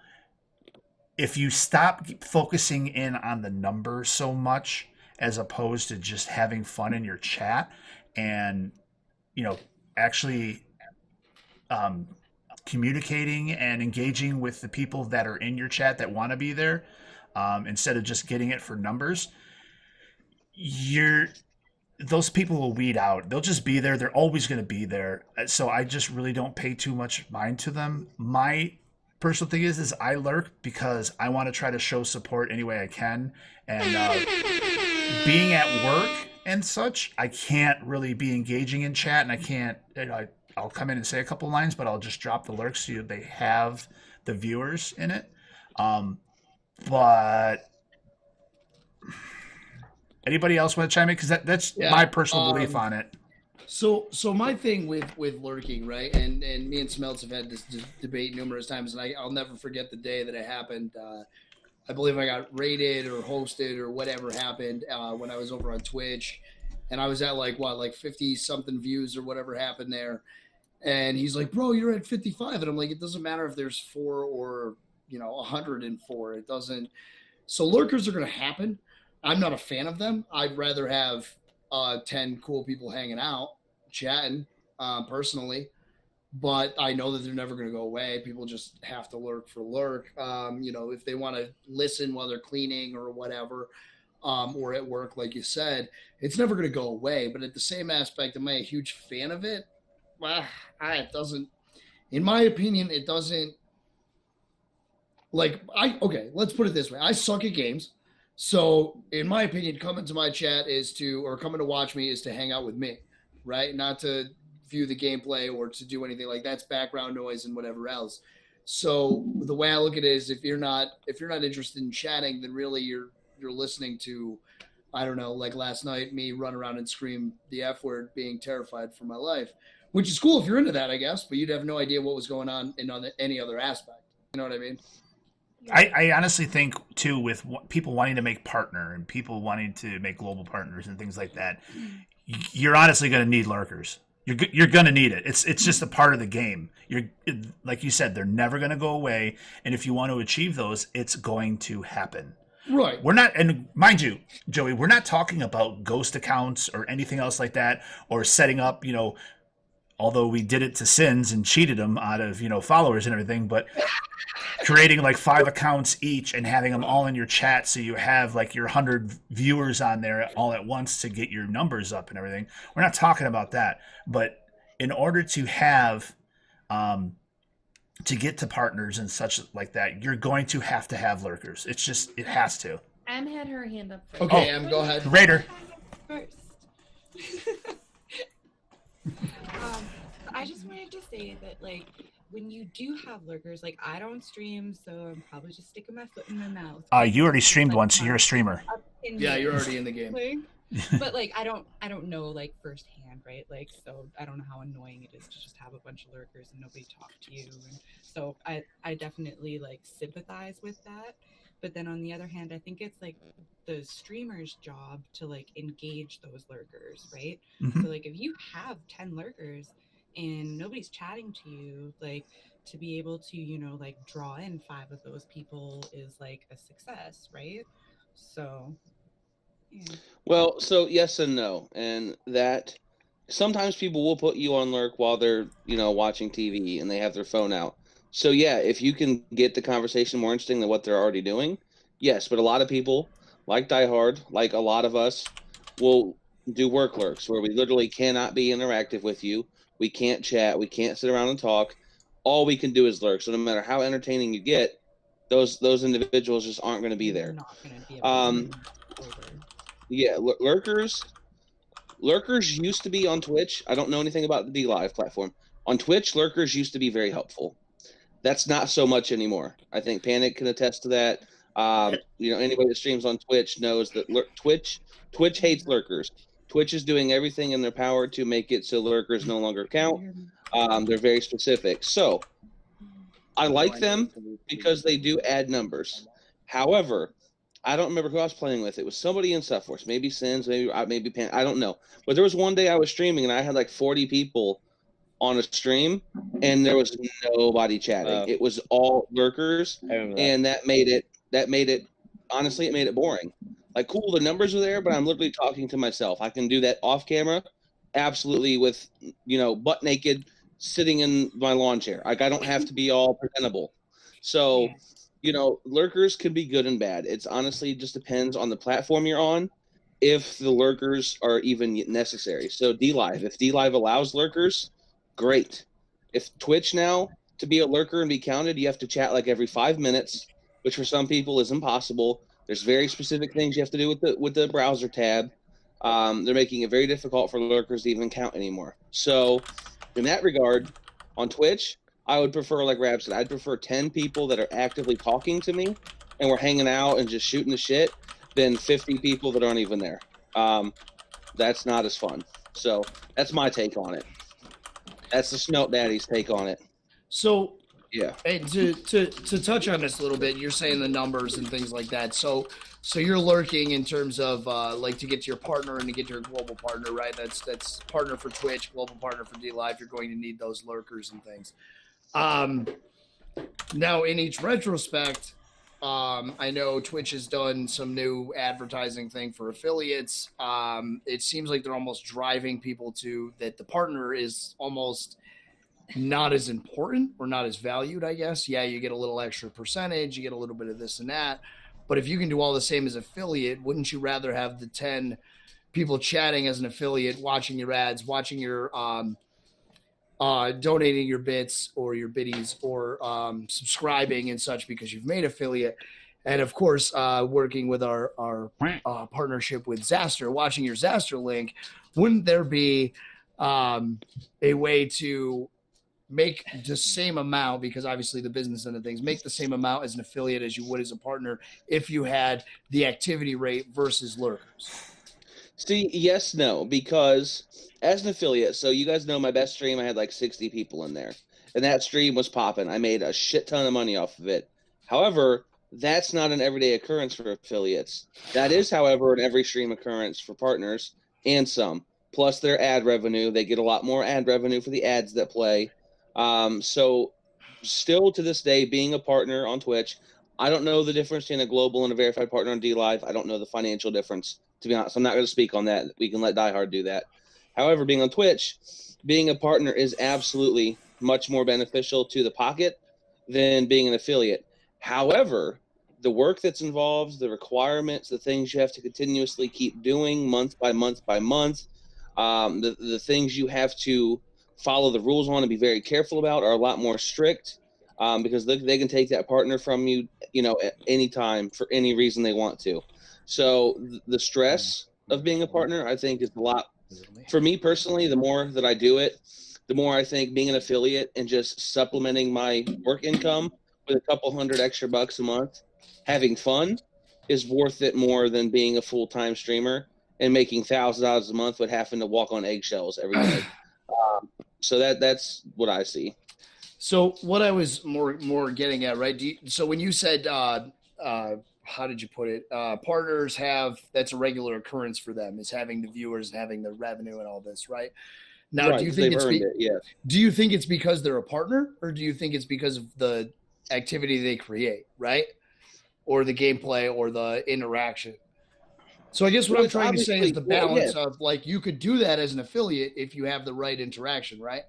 if you stop focusing in on the number so much as opposed to just having fun in your chat and actually communicating and engaging with the people that are in your chat that want to be there, instead of just getting it for numbers, those people will weed out. They'll just be there. They're always going to be there. So I just really don't pay too much mind to them. My personal thing is I lurk because I want to try to show support any way I can. And being at work and such, I can't really be engaging in chat, and I can't. I'll come in and say a couple lines, but I'll just drop the lurks so they have the viewers in it. But anybody else want to chime in? Because that's my personal belief on it. So my thing with lurking, right? And me and Smelts have had this debate numerous times, and I'll never forget the day that it happened. I believe I got rated or hosted or whatever happened when I was over on Twitch, and I was at like 50 something views or whatever happened there. And he's like, "Bro, you're at 55," and I'm like, "It doesn't matter if there's 4 or 104. It doesn't." So lurkers are going to happen. I'm not a fan of them. I'd rather have 10 cool people hanging out, chatting, personally. But I know that they're never going to go away. People just have to lurk for lurk. If they want to listen while they're cleaning or whatever, or at work, like you said, it's never going to go away. But at the same aspect, am I a huge fan of it? Well, it doesn't. In my opinion, it doesn't. Let's put it this way. I suck at games. So, in my opinion, coming to my chat coming to watch me is to hang out with me, right? Not to view the gameplay or to do anything like that's background noise and whatever else. So the way I look at it is if you're not interested in chatting, then really you're listening to, I don't know, like last night, me run around and scream the F word, being terrified for my life, which is cool if you're into that, I guess, but you'd have no idea what was going on in any other aspect. You know what I mean? I honestly think too, with people wanting to make partner and people wanting to make global partners and things like that, you're honestly going to need lurkers. You're going to need it. It's just a part of the game. Like you said, they're never going to go away. And if you want to achieve those, it's going to happen. Right. We're not, and mind you, Joey, we're not talking about ghost accounts or anything else like that, or setting up, although we did it to Sins and cheated them out of, followers and everything, but creating like 5 accounts each and having them all in your chat so you have like your 100 viewers on there all at once to get your numbers up and everything. We're not talking about that. But in order to have to get to partners and such like that, you're going to have lurkers. It has to. Em had her hand up first. Okay, Em, go ahead. Raider. First. I just wanted to say that, like, when you do have lurkers, like, I don't stream, so I'm probably just sticking my foot in my mouth. You already streamed once, so you're a streamer. Yeah, you're already in the game. But like, I don't know like firsthand, right? Like, so I don't know how annoying it is to just have a bunch of lurkers and nobody talk to you. And so I definitely like sympathize with that. But then on the other hand, I think it's like the streamer's job to like engage those lurkers, right? Mm-hmm. So like if you have 10 lurkers and nobody's chatting to you, like to be able to, like draw in 5 of those people is like a success, right? So yeah. Well, so yes and no. And that sometimes people will put you on lurk while they're, watching TV and they have their phone out. So yeah, if you can get the conversation more interesting than what they're already doing, yes. But a lot of people, like Diehard, like a lot of us, will do work lurks where we literally cannot be interactive with you. We can't chat. We can't sit around and talk. All we can do is lurk. So no matter how entertaining you get, those individuals just aren't going to be there. Not gonna be able to yeah, lurkers used to be on Twitch. I don't know anything about the D Live platform. On Twitch, lurkers used to be very helpful. That's not so much anymore. I think Panic can attest to that. Anybody that streams on Twitch knows that Twitch hates lurkers. Twitch is doing everything in their power to make it so lurkers no longer count. They're very specific. So I like them because they do add numbers. However, I don't remember who I was playing with. It was somebody in SUPForce, maybe Sins, maybe Pan. I don't know. But there was one day I was streaming and I had like 40 people on a stream, and there was nobody chatting. It was all lurkers, and that made it. Honestly, it made it boring. Like, cool, the numbers are there, but I'm literally talking to myself. I can do that off camera, absolutely, with butt naked, sitting in my lawn chair. Like I don't have to be all presentable. So, you know, lurkers could be good and bad. It's honestly just depends on the platform you're on, if the lurkers are even necessary. So DLive, if DLive allows lurkers, great. If Twitch now, to be a lurker and be counted, you have to chat like every 5 minutes, which for some people is impossible. There's very specific things you have to do with the browser tab. They're making it very difficult for lurkers to even count anymore. So in that regard, on Twitch, I would prefer, like Rab said, I'd prefer 10 people that are actively talking to me and we're hanging out and just shooting the shit than 50 people that aren't even there. That's not as fun. So that's my take on it. That's the Smelt Daddy's take on it. So yeah, and to touch on this a little bit, you're saying the numbers and things like that. So you're lurking in terms of like to get to your partner and to get to your global partner, right? That's partner for Twitch, global partner for DLive. You're going to need those lurkers and things. Now in each retrospect, I know Twitch has done some new advertising thing for affiliates. It seems like they're almost driving people to that the partner is almost not as important or not as valued, I guess. Yeah, you get a little extra percentage, you get a little bit of this and that. But if you can do all the same as affiliate, wouldn't you rather have the 10 people chatting as an affiliate, watching your ads, watching your donating your bits or your biddies or subscribing and such because you've made affiliate? And of course, working with our partnership with Zaster, watching your Zaster link, wouldn't there be a way to make the same amount, because obviously the business end of things, make the same amount as an affiliate as you would as a partner if you had the activity rate versus lurkers? See, yes, no, because as an affiliate, so you guys know my best stream, I had like 60 people in there, and that stream was popping. I made a shit ton of money off of it. However, that's not an everyday occurrence for affiliates. That is, however, an every stream occurrence for partners and some. Plus their ad revenue. They get a lot more ad revenue for the ads that play. So still to this day, being a partner on Twitch, I don't know the difference between a global and a verified partner on DLive. I don't know the financial difference, to be honest. I'm not going to speak on that. We can let Diehard do that. However, being on Twitch, being a partner is absolutely much more beneficial to the pocket than being an affiliate. However, the work that's involved, the requirements, the things you have to continuously keep doing month by month by month, the things you have to follow the rules on and be very careful about are a lot more strict, because they can take that partner from you, you know, at any time for any reason they want to. So the stress of being a partner, I think, is a lot. For me personally, the more that I do it, the more I think being an affiliate and just supplementing my work income with a couple $100 extra bucks a month, having fun, is worth it more than being a full-time streamer and making $1,000 a month with having to walk on eggshells every day. So that's what I see. So what I was more getting at, right? So when you said, how did you put it? Partners that's a regular occurrence for them, is having the viewers and having the revenue and all this, right? Now, right, do you think yes. Do you think it's because they're a partner, or do you think it's because of the activity they create, right? Or the gameplay or the interaction? So I guess what I'm trying to say is the balance of, like, you could do that as an affiliate if you have the right interaction, right?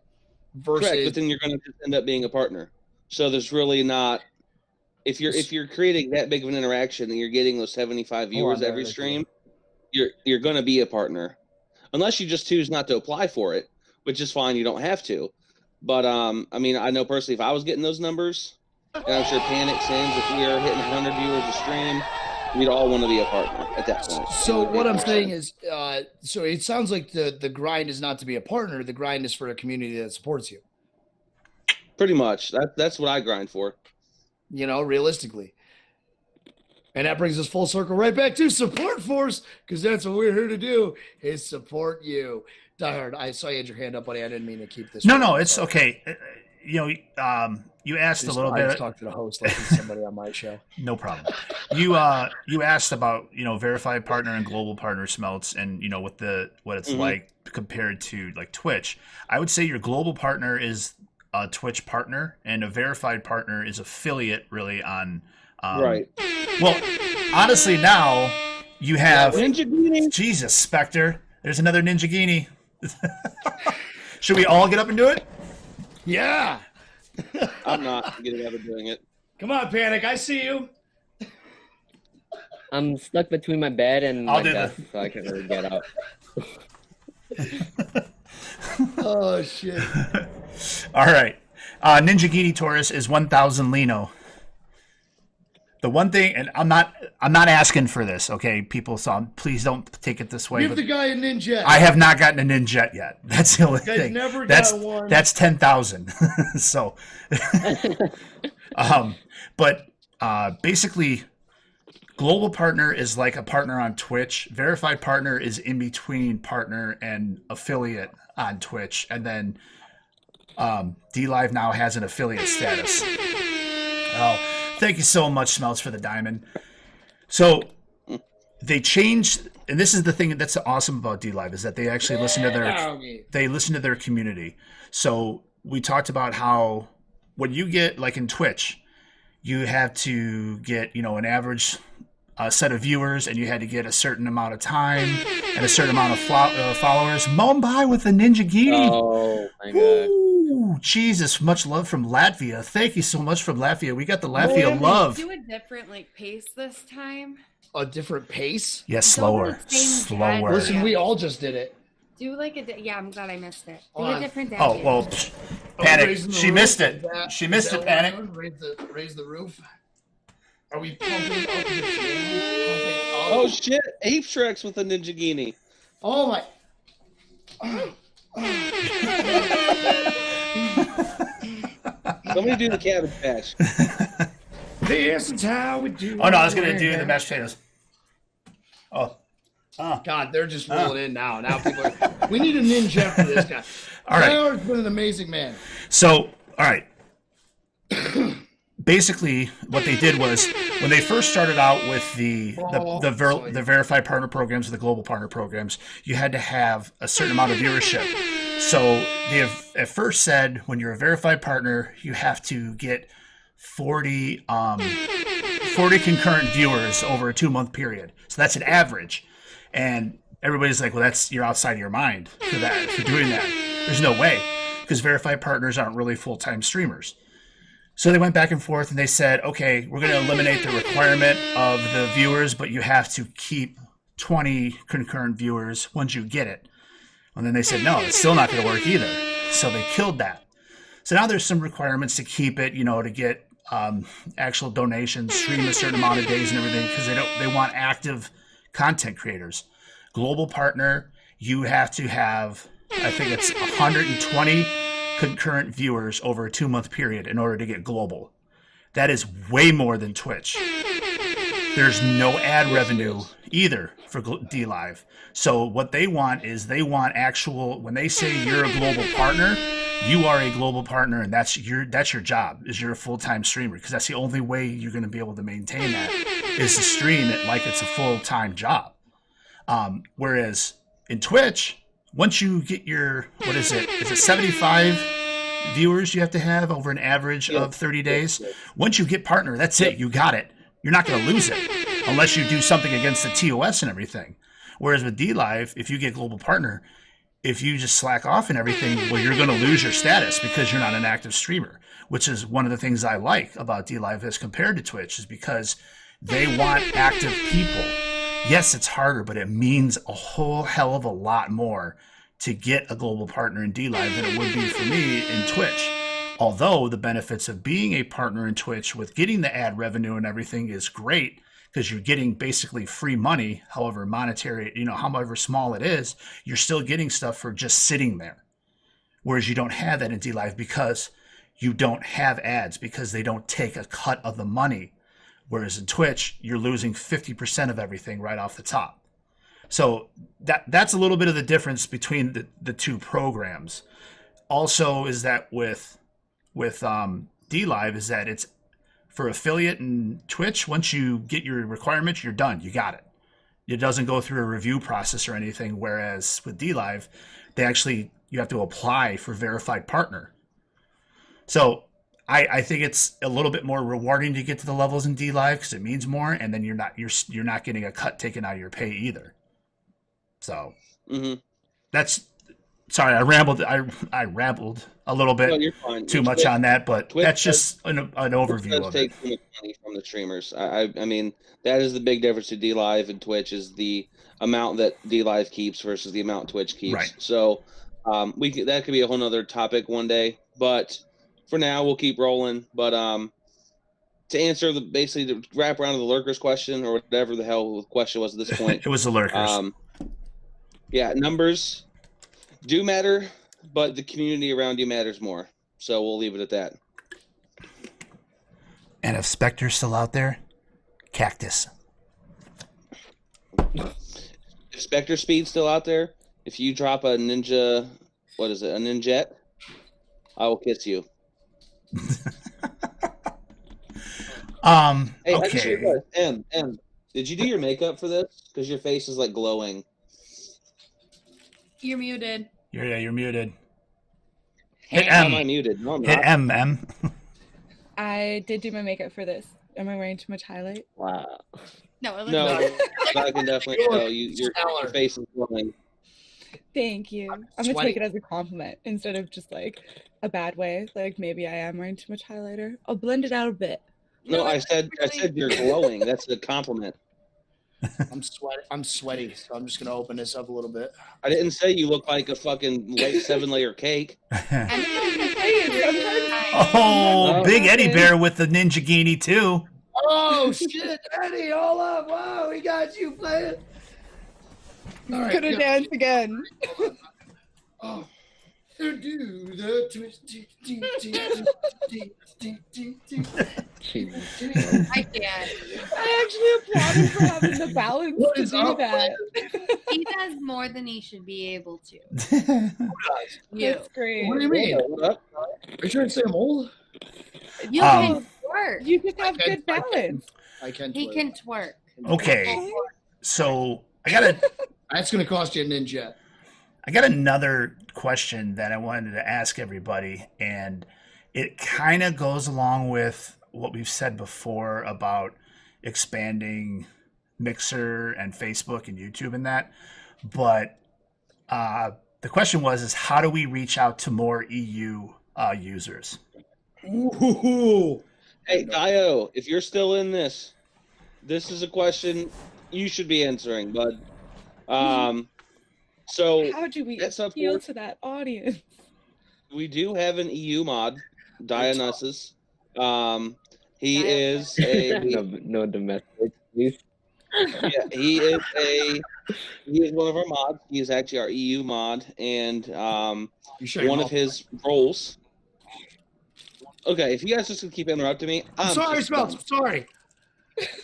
Versus, correct, but then you're going to just end up being a partner. So there's really not, if you're creating that big of an interaction and you're getting those 75 viewers every stream, you're going to be a partner, unless you just choose not to apply for it, which is fine. You don't have to. But I mean, I know personally, if I was getting those numbers, and I'm sure Panic sends, if we are hitting 100 viewers a stream, we'd all want to be a partner at that point. So what I'm saying is, so it sounds like the grind is not to be a partner. The grind is for a community that supports you. Pretty much. That's what I grind for. You know, realistically. And that brings us full circle right back to SUPForce, because that's what we're here to do, is support you. Diehard, I saw you had your hand up, buddy. I didn't mean to keep this. No, it's okay. You know, you asked a little bit. I just talked to the host like he's somebody on my show. No problem. You asked about, you know, verified partner and global partner smelts, and, you know, what it's like compared to like Twitch. I would say your global partner is a Twitch partner, and a verified partner is affiliate, really, on. Right. Well, honestly, now you have Ninja Jesus, Spectre. There's another Ninja Genie. Should we all get up and do it? Yeah. I'm not getting ever doing it. Come on, Panic. I see you. I'm stuck between my bed and I'll my do desk, so I can't really get out. Oh shit. All right. Ninja Gini Taurus is 1,000 Lino. The one thing, and I'm not asking for this, okay, people. So please don't take it this way. Give but the guy a ninja. I have not gotten a Ninjet yet. That's the only Guy's thing. never That's got one. that's 10,000. So, but basically, global partner is like a partner on Twitch. Verified partner is in between partner and affiliate on Twitch, and then DLive now has an affiliate status. Oh, thank you so much, Smells, for the diamond. So they changed, and this is the thing that's awesome about DLive is that they actually listen to their community. So we talked about how when you get like in Twitch, you have to get an average set of viewers, and you had to get a certain amount of time and a certain amount of followers. Mumbai with the Ninja Gini. Oh my god. Ooh, Jesus, much love from Latvia. Thank you so much from Latvia. We got the Latvia love. Do a different pace this time. A different pace? Yes, slower. Slower. Listen, we all just did it. Do yeah, I'm glad I missed it. Do Hold a on. different day. Oh, well, Panic. raising the She roof? missed it. Is She missed is it, that what Panic. we're doing? Raise the roof? Are we pumping up the chain? Pumping up? Oh shit! Ape Shreks with a Ninja Gini. Oh my. Somebody do the Cabbage Patch. This is how we do. Oh, no, I was going to do the mashed potatoes. Oh. God, they're just rolling in now. Now people are. We need a ninja for this guy. All right. Diehard's been an amazing man. So, all right. Basically, what they did was when they first started out with the verified partner programs, the global partner programs, you had to have a certain amount of viewership. So they have at first said when you're a verified partner, you have to get 40 concurrent viewers over a 2-month period. So that's an average. And everybody's like, well, you're outside of your mind for doing that. There's no way, because verified partners aren't really full-time streamers. So they went back and forth and they said, okay, we're going to eliminate the requirement of the viewers, but you have to keep 20 concurrent viewers once you get it. And then they said, no, it's still not going to work either. So they killed that. So now there's some requirements to keep it, to get actual donations, stream a certain amount of days and everything, because they want active content creators. Global partner, you have to have, I think it's 120 concurrent viewers over a 2-month period in order to get global. That is way more than Twitch. There's no ad revenue either for DLive. So what they want is actual, when they say you're a global partner, you are a global partner, and that's your job, is you're a full-time streamer, because that's the only way you're going to be able to maintain that is to stream it like it's a full-time job. Whereas in Twitch, once you get your, what is it 75 viewers you have to have over an average of 30 days? Once you get partner, that's it. You got it. You're not going to lose it unless you do something against the TOS and everything. Whereas with DLive, if you get global partner, if you just slack off and everything, well, you're going to lose your status because you're not an active streamer, which is one of the things I like about DLive as compared to Twitch, is because they want active people. Yes, it's harder, but it means a whole hell of a lot more to get a global partner in DLive than it would be for me in Twitch. Although the benefits of being a partner in Twitch with getting the ad revenue and everything is great, because you're getting basically free money, however monetary, however small it is, you're still getting stuff for just sitting there. Whereas you don't have that in DLive because you don't have ads, because they don't take a cut of the money. Whereas in Twitch, you're losing 50% of everything right off the top. So that's a little bit of the difference between the two programs. Also is that with DLive is that it's for affiliate and Twitch, once you get your requirements, you're done. You got it. It doesn't go through a review process or anything. Whereas with DLive, you have to apply for verified partner. So I think it's a little bit more rewarding to get to the levels in DLive because it means more, and then you're not getting a cut taken out of your pay either. So that's sorry, I rambled. I rambled a little bit No, you're fine. too much Twitch- on that, but Twitch that's just an overview does of take it. too much money from the streamers. I mean, that is the big difference to D Live and Twitch is the amount that D Live keeps versus the amount Twitch keeps. Right. So that could be a whole nother topic one day. But for now, we'll keep rolling. But to answer basically to wrap around to the lurkers question or whatever the hell the question was at this point. It was the lurkers. Yeah, numbers do matter, but the community around you matters more. So we'll leave it at that. And if Spectre's still out there, Cactus. If Spectre Speed's still out there, if you drop a ninja, what is it, a ninjet, I will kiss you. Hey, Okay. M, did you do your makeup for this? Because your face is like glowing. You're muted. You're muted. Hit How am M. I muted? No, I'm Hit not. M. I did do my makeup for this. Am I wearing too much highlight? Wow. No, it looks No, good. I can definitely tell your face is glowing. Thank you. I'm gonna Sweaty. take it as a compliment instead of just like a bad way. Like maybe I am wearing too much highlighter. I'll blend it out a bit. No, I said you're glowing. That's a compliment. I'm sweaty, so I'm just gonna open this up a little bit. I didn't say you look like a fucking 7-layer cake. Oh, Big Eddie Bear with the Ninja Genie too. Oh shit, Eddie, hold up! Wow, we got you playing. All right, Gonna dance again. Oh, do the twist. I can't. I actually applaud him for having the balance What to is do up, that. He does more than he should be able to. You. That's great. What do you mean? What up? Are you trying to say I'm old? You Um, can twerk. You just have I can- good balance. I can. He twerk. can twerk. Okay, so I That's gonna cost you a ninja. got another question that I wanted to ask everybody, and it kind of goes along with what we've said before about expanding Mixer and Facebook and YouTube and that. But the question is how do we reach out to more EU users? Ooh. Hey, Dio, if you're still in this is a question you should be answering, bud. So How do we That's up appeal for- to that audience? we do have an EU mod, Dionysus. He Dionysus. is a No domestic, please. yeah, he is one of our mods. He is actually our EU mod, and You sure one of his roles. Okay, if you guys just gonna keep interrupting me, I'm Sorry, just Spells. done. Sorry. It's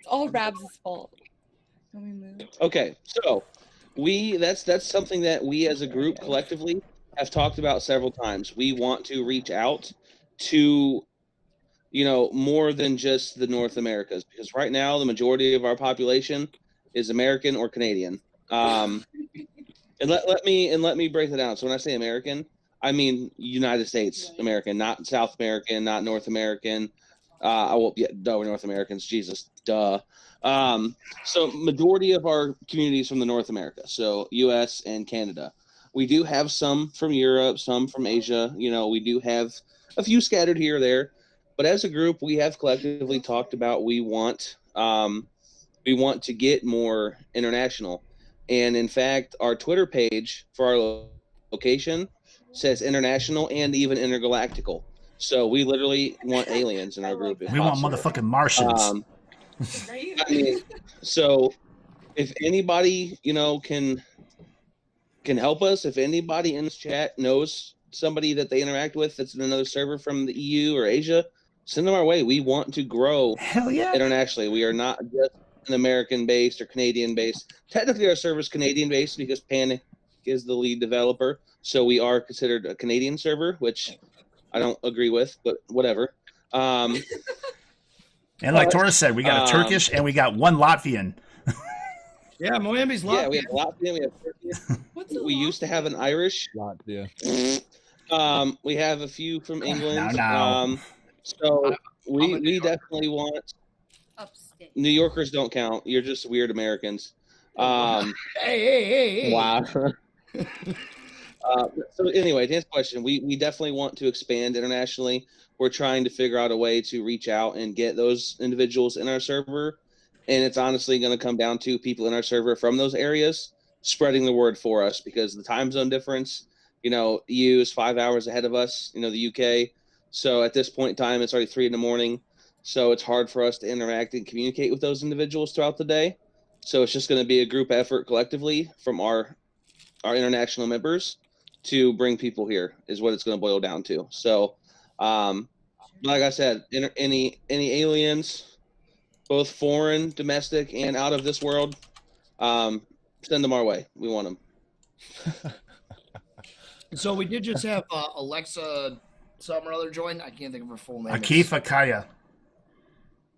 all Rabs' fault. Let me move. Okay, so that's something that we as a group collectively have talked about several times. We want to reach out to more than just the North Americas, because right now the majority of our population is American or Canadian. And let me break that down. So when I say American, I mean United States American, not South American, not North American. We're North Americans. Jesus, duh. So majority of our communities from the North America, so U.S. and Canada. We do have some from Europe, some from Asia. We do have a few scattered here or there. But as a group, we have collectively talked about we want to get more international. And in fact, our Twitter page for our location says international and even intergalactical. So we literally want aliens in our group. if We want possible. motherfucking Martians. Right? I mean, so if anybody, can help us, if anybody in this chat knows somebody that they interact with that's in another server from the EU or Asia, send them our way. We want to grow Hell yeah. internationally. We are not just an American-based or Canadian-based. Technically, our server is Canadian-based because Panic is the lead developer. So we are considered a Canadian server, which I don't agree with, but whatever. And like Taurus said, we got a Turkish and we got one Latvian. Yeah, Miami's Yeah, we have Latvian, we have Turkish. What's a We used to have an Irish. Latvia. We have a few from England. No. So we definitely want Upstate. New Yorkers don't count. You're just weird Americans. Hey. Wow. So anyway, to answer the question, we definitely want to expand internationally. We're trying to figure out a way to reach out and get those individuals in our server. And it's honestly going to come down to people in our server from those areas spreading the word for us, because the time zone difference, EU is 5 hours ahead of us, the UK. So at this point in time, it's already 3 a.m. So it's hard for us to interact and communicate with those individuals throughout the day. So it's just going to be a group effort collectively from our international members to bring people here is what it's going to boil down to. So, like I said, any aliens, both foreign, domestic, and out of this world, send them our way. We want them. So we did just have Alexa some or other join. I can't think of her full name. Akif Akaya.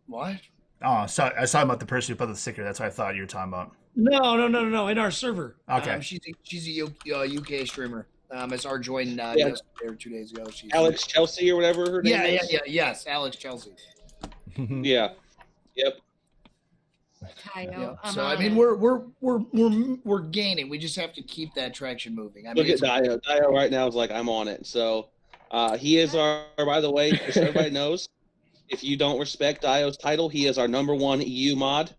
What? Oh, sorry. I was talking about the person who put the sticker. That's what I thought you were talking about. No. In our server. Okay. She's a UK streamer. It's our join yesterday or 2 days ago. Alex Chelsea or whatever her name is. Yes, Alex Chelsea. Yeah. Yep. Kyle, So I mean, we're gaining. We just have to keep that traction moving. Look at Dio. Dio right now is like, I'm on it. So he is our. By the way, just so everybody knows, if you don't respect Dio's title, he is our #1 EU mod,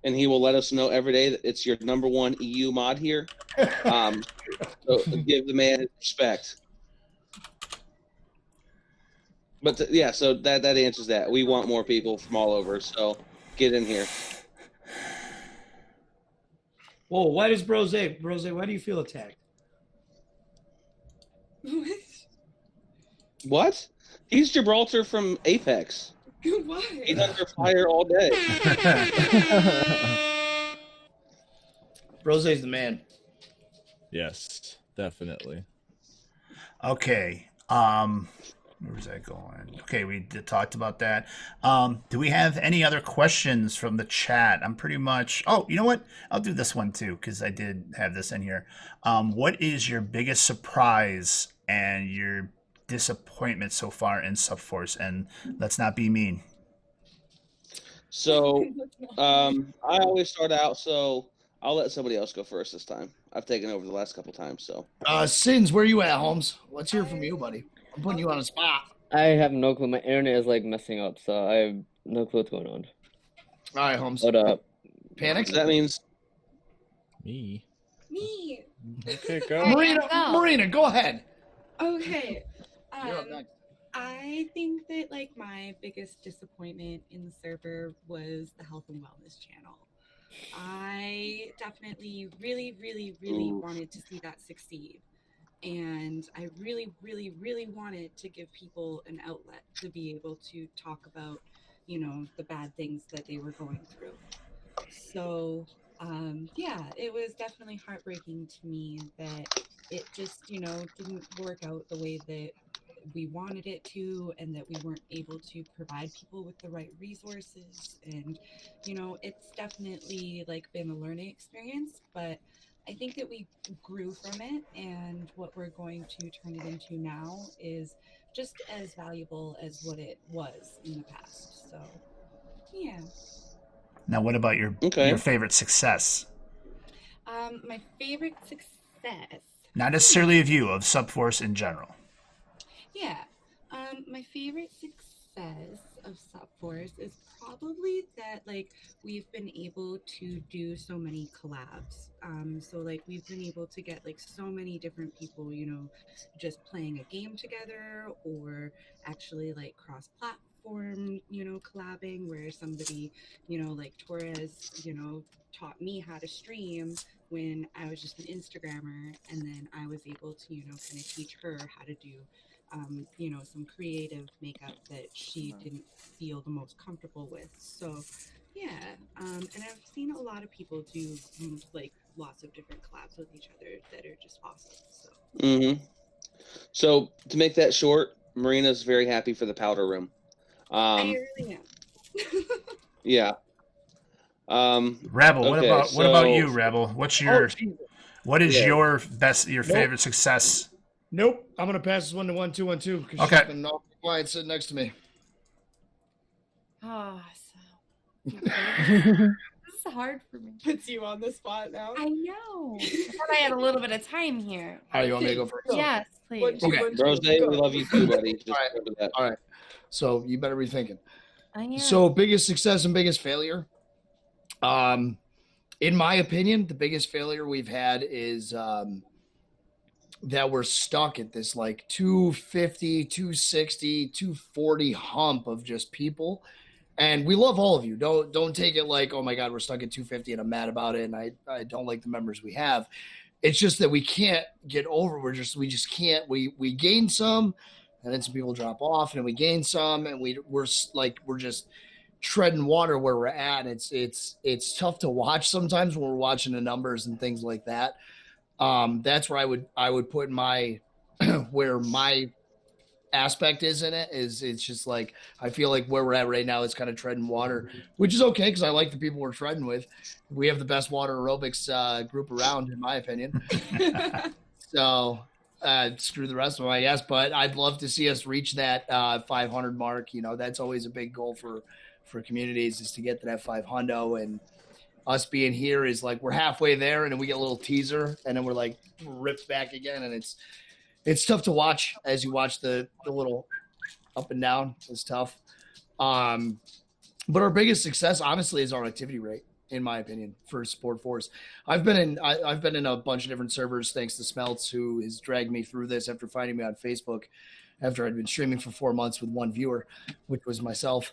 and he will let us know every day that it's your #1 EU mod here. So give the man his respect. But so that answers that. We want more people from all over, so get in here. Whoa, why does Brose, why do you feel attacked? What? He's Gibraltar from Apex. Why? He's under fire all day. Brose's the man. Yes, definitely. Okay. Where's that going? Okay, we talked about that. Do we have any other questions from the chat? I'm pretty much... Oh, you know what? I'll do this one too, because I did have this in here. What is your biggest surprise and your disappointment so far in SUPForce? And let's not be mean. So, I always start out, so I'll let somebody else go first this time. I've taken over the last couple times, so. Sins, where you at, Holmes? Let's hear from you, buddy. I'm putting you on a spot. I have no clue. My internet is like messing up, so I have no clue what's going on. All right, Holmes. What up? Panic? That means Me. Okay, go. Marina, go ahead. Okay. You're up next. I think that my biggest disappointment in the server was the health and wellness channel. I definitely really wanted to see that succeed. And I really wanted to give people an outlet to be able to talk about, the bad things that they were going through. So, it was definitely heartbreaking to me that it just, didn't work out the way that we wanted it to, and that we weren't able to provide people with the right resources. And, it's definitely been a learning experience, but I think that we grew from it, and what we're going to turn it into now is just as valuable as what it was in the past. So, yeah. Now, what about your favorite success? My favorite success. Not necessarily of you, of SUPForce in general. Yeah. My favorite success of SUPForce is probably that we've been able to do so many collabs. So we've been able to get so many different people, just playing a game together, or actually cross-platform, collabing, where somebody, Torres, taught me how to stream when I was just an Instagrammer, and then I was able to, kind of teach her how to do some creative makeup that she didn't feel the most comfortable with. So, yeah. And I've seen a lot of people do lots of different collabs with each other that are just awesome. So. So to make that short, Marina's very happy for the powder room. I really am. Yeah. Rebel, okay, what about you, Rebel? What's your your Nope. favorite success? Nope. I'm gonna pass this one to 1212 because Okay. She's been all quiet sitting next to me. Oh, hard for me. Puts you on the spot now. I know. I thought I had a little bit of time here. All right, you want me to go first? Yes, please. Okay. Rose, we love you too, buddy. Just remember that. All right. So you better be thinking. I am. So biggest success and biggest failure. In my opinion, the biggest failure we've had is that we're stuck at this like 250, 260, 240 hump of just people. And we love all of you. Don't take it like, oh my God, we're stuck at 250 and I'm mad about it and I don't like the members we have. It's just that we can't get over. We just can't. We gain some, and then some people drop off, and we gain some, and we're just treading water where we're at. It's tough to watch sometimes when we're watching the numbers and things like that. That's where I would put my where my aspect is in it. It's just like I feel like where we're at right now is kind of treading water, which is okay because I like the people we're treading with. We have the best water aerobics group around, in my opinion. So screw the rest of them, I guess. But I'd love to see us reach that 500 mark. You know, that's always a big goal for communities, is to get to that 500. And us being here is like we're halfway there, and then we get a little teaser, and then we're like ripped back again, and it's tough to watch as you watch the little up and down. It's tough. But our biggest success, honestly, is our activity rate, in my opinion, for SUPForce. I've been in a bunch of different servers thanks to Smelts, who has dragged me through this after finding me on Facebook after I'd been streaming for 4 months with one viewer, which was myself.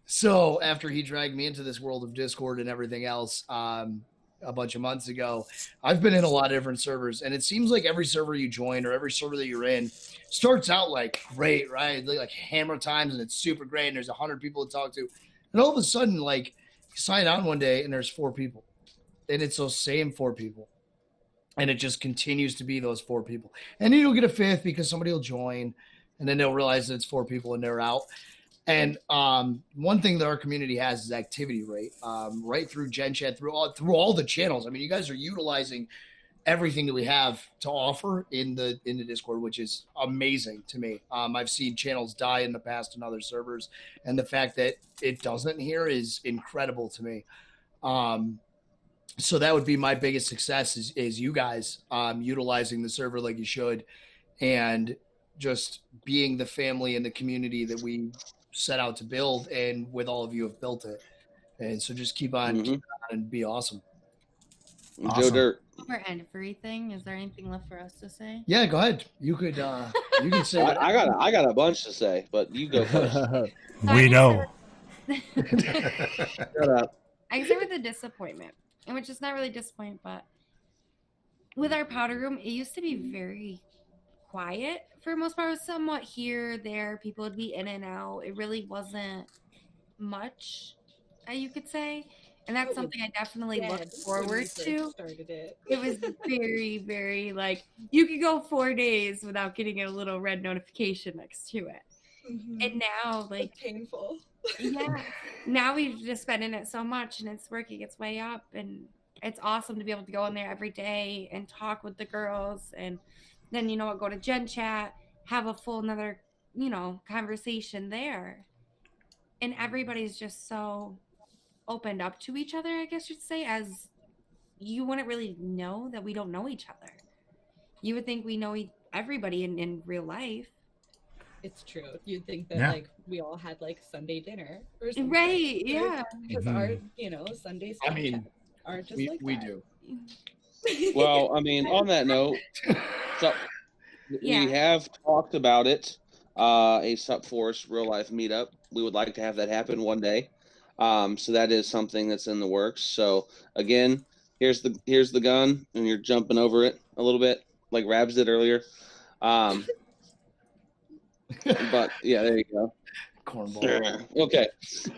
So after he dragged me into this world of Discord and everything else, a bunch of months ago, I've been in a lot of different servers, and it seems like every server you join or every server that you're in starts out like great, right? Like hammer times, and it's super great, and there's 100 people to talk to, and all of a sudden, like, you sign on one day and there's 4 people, and it's those same 4 people, and it just continues to be those 4 people, and then you'll get a 5th because somebody will join, and then they'll realize that it's 4 people and they're out. And one thing that our community has is activity rate, right through Gen Chat, through all the channels. I mean, you guys are utilizing everything that we have to offer in the Discord, which is amazing to me. I've seen channels die in the past in other servers, and the fact that it doesn't here is incredible to me. So that would be my biggest success is you guys utilizing the server like you should, and just being the family and the community that we set out to build, and with all of you have built it. And so just keep on and be awesome. Joe Dirt. For everything, is there anything left for us to say? Yeah, go ahead. You could say that. I got a bunch to say, but you go first. We know. Shut up. I can start with a disappointment, and which is not really disappointment, but with our powder room, it used to be very quiet for the most part. It was somewhat here, there. People would be in and out. It really wasn't much, you could say. And that's something I definitely looked forward to. It was very, very like, you could go 4 days without getting a little red notification next to it. Mm-hmm. And now, like, it's painful. Yeah. Now we've just been in it so much, and it's working its way up. And it's awesome to be able to go in there every day and talk with the girls, and then, you know what, go to Gen Chat, have a full another, you know, conversation there. And everybody's just so opened up to each other, I guess you'd say, as you wouldn't really know that we don't know each other. You would think we know everybody in real life. It's true. You'd think that like we all had like Sunday dinner or something. Right, yeah. Because our, you know, Sunday Snapchats are just like we that. do. Well, I mean, on that note, so we have talked about it, a SUPForce real life meetup. We would like to have that happen one day. So that is something that's in the works. So again, here's the gun, and you're jumping over it a little bit, like Rabs did earlier. But yeah, there you go. Cornball. Okay,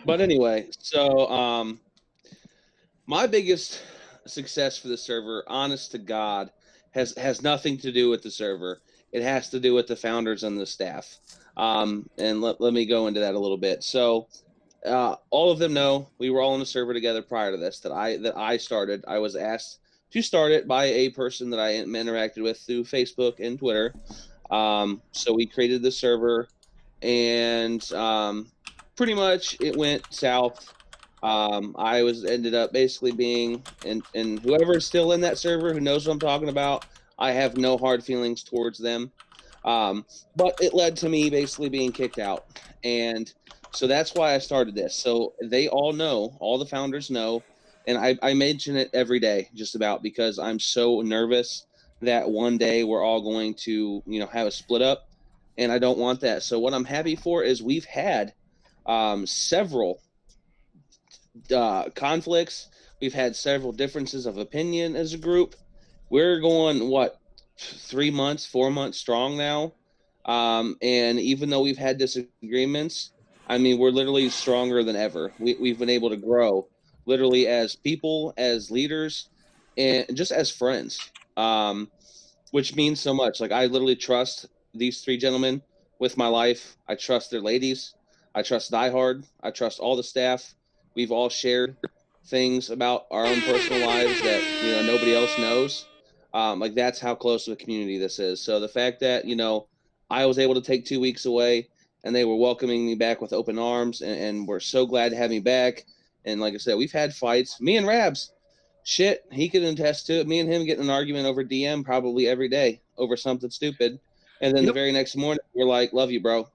but anyway, so my biggest success for the server, honest to God, has nothing to do with the server. It has to do with the founders and the staff. And let me go into that a little bit. So all of them know we were all on a server together prior to this that I started. I was asked to start it by a person that I interacted with through Facebook and Twitter. So we created the server, and pretty much it went south I was ended up basically being, and whoever's still in that server who knows what I'm talking about, I have no hard feelings towards them. But it led to me basically being kicked out. And so that's why I started this. So they all know, all the founders know, and I mention it every day just about because I'm so nervous that one day we're all going to, have a split up, and I don't want that. So what I'm happy for is we've had several conflicts. We've had several differences of opinion as a group. We're going, 3 months, 4 months strong now. And even though we've had disagreements, I mean, we're literally stronger than ever. We've been able to grow literally as people, as leaders, and just as friends, which means so much. Like, I literally trust these three gentlemen with my life. I trust their ladies. I trust Diehard. I trust all the staff. We've all shared things about our own personal lives that, nobody else knows. Like, that's how close of a community this is. So the fact that, I was able to take 2 weeks away and they were welcoming me back with open arms, and we're so glad to have me back. And like I said, we've had fights. Me and Rabs, shit, he can attest to it. Me and him getting an argument over DM probably every day over something stupid. And then the very next morning, we're like, love you, bro.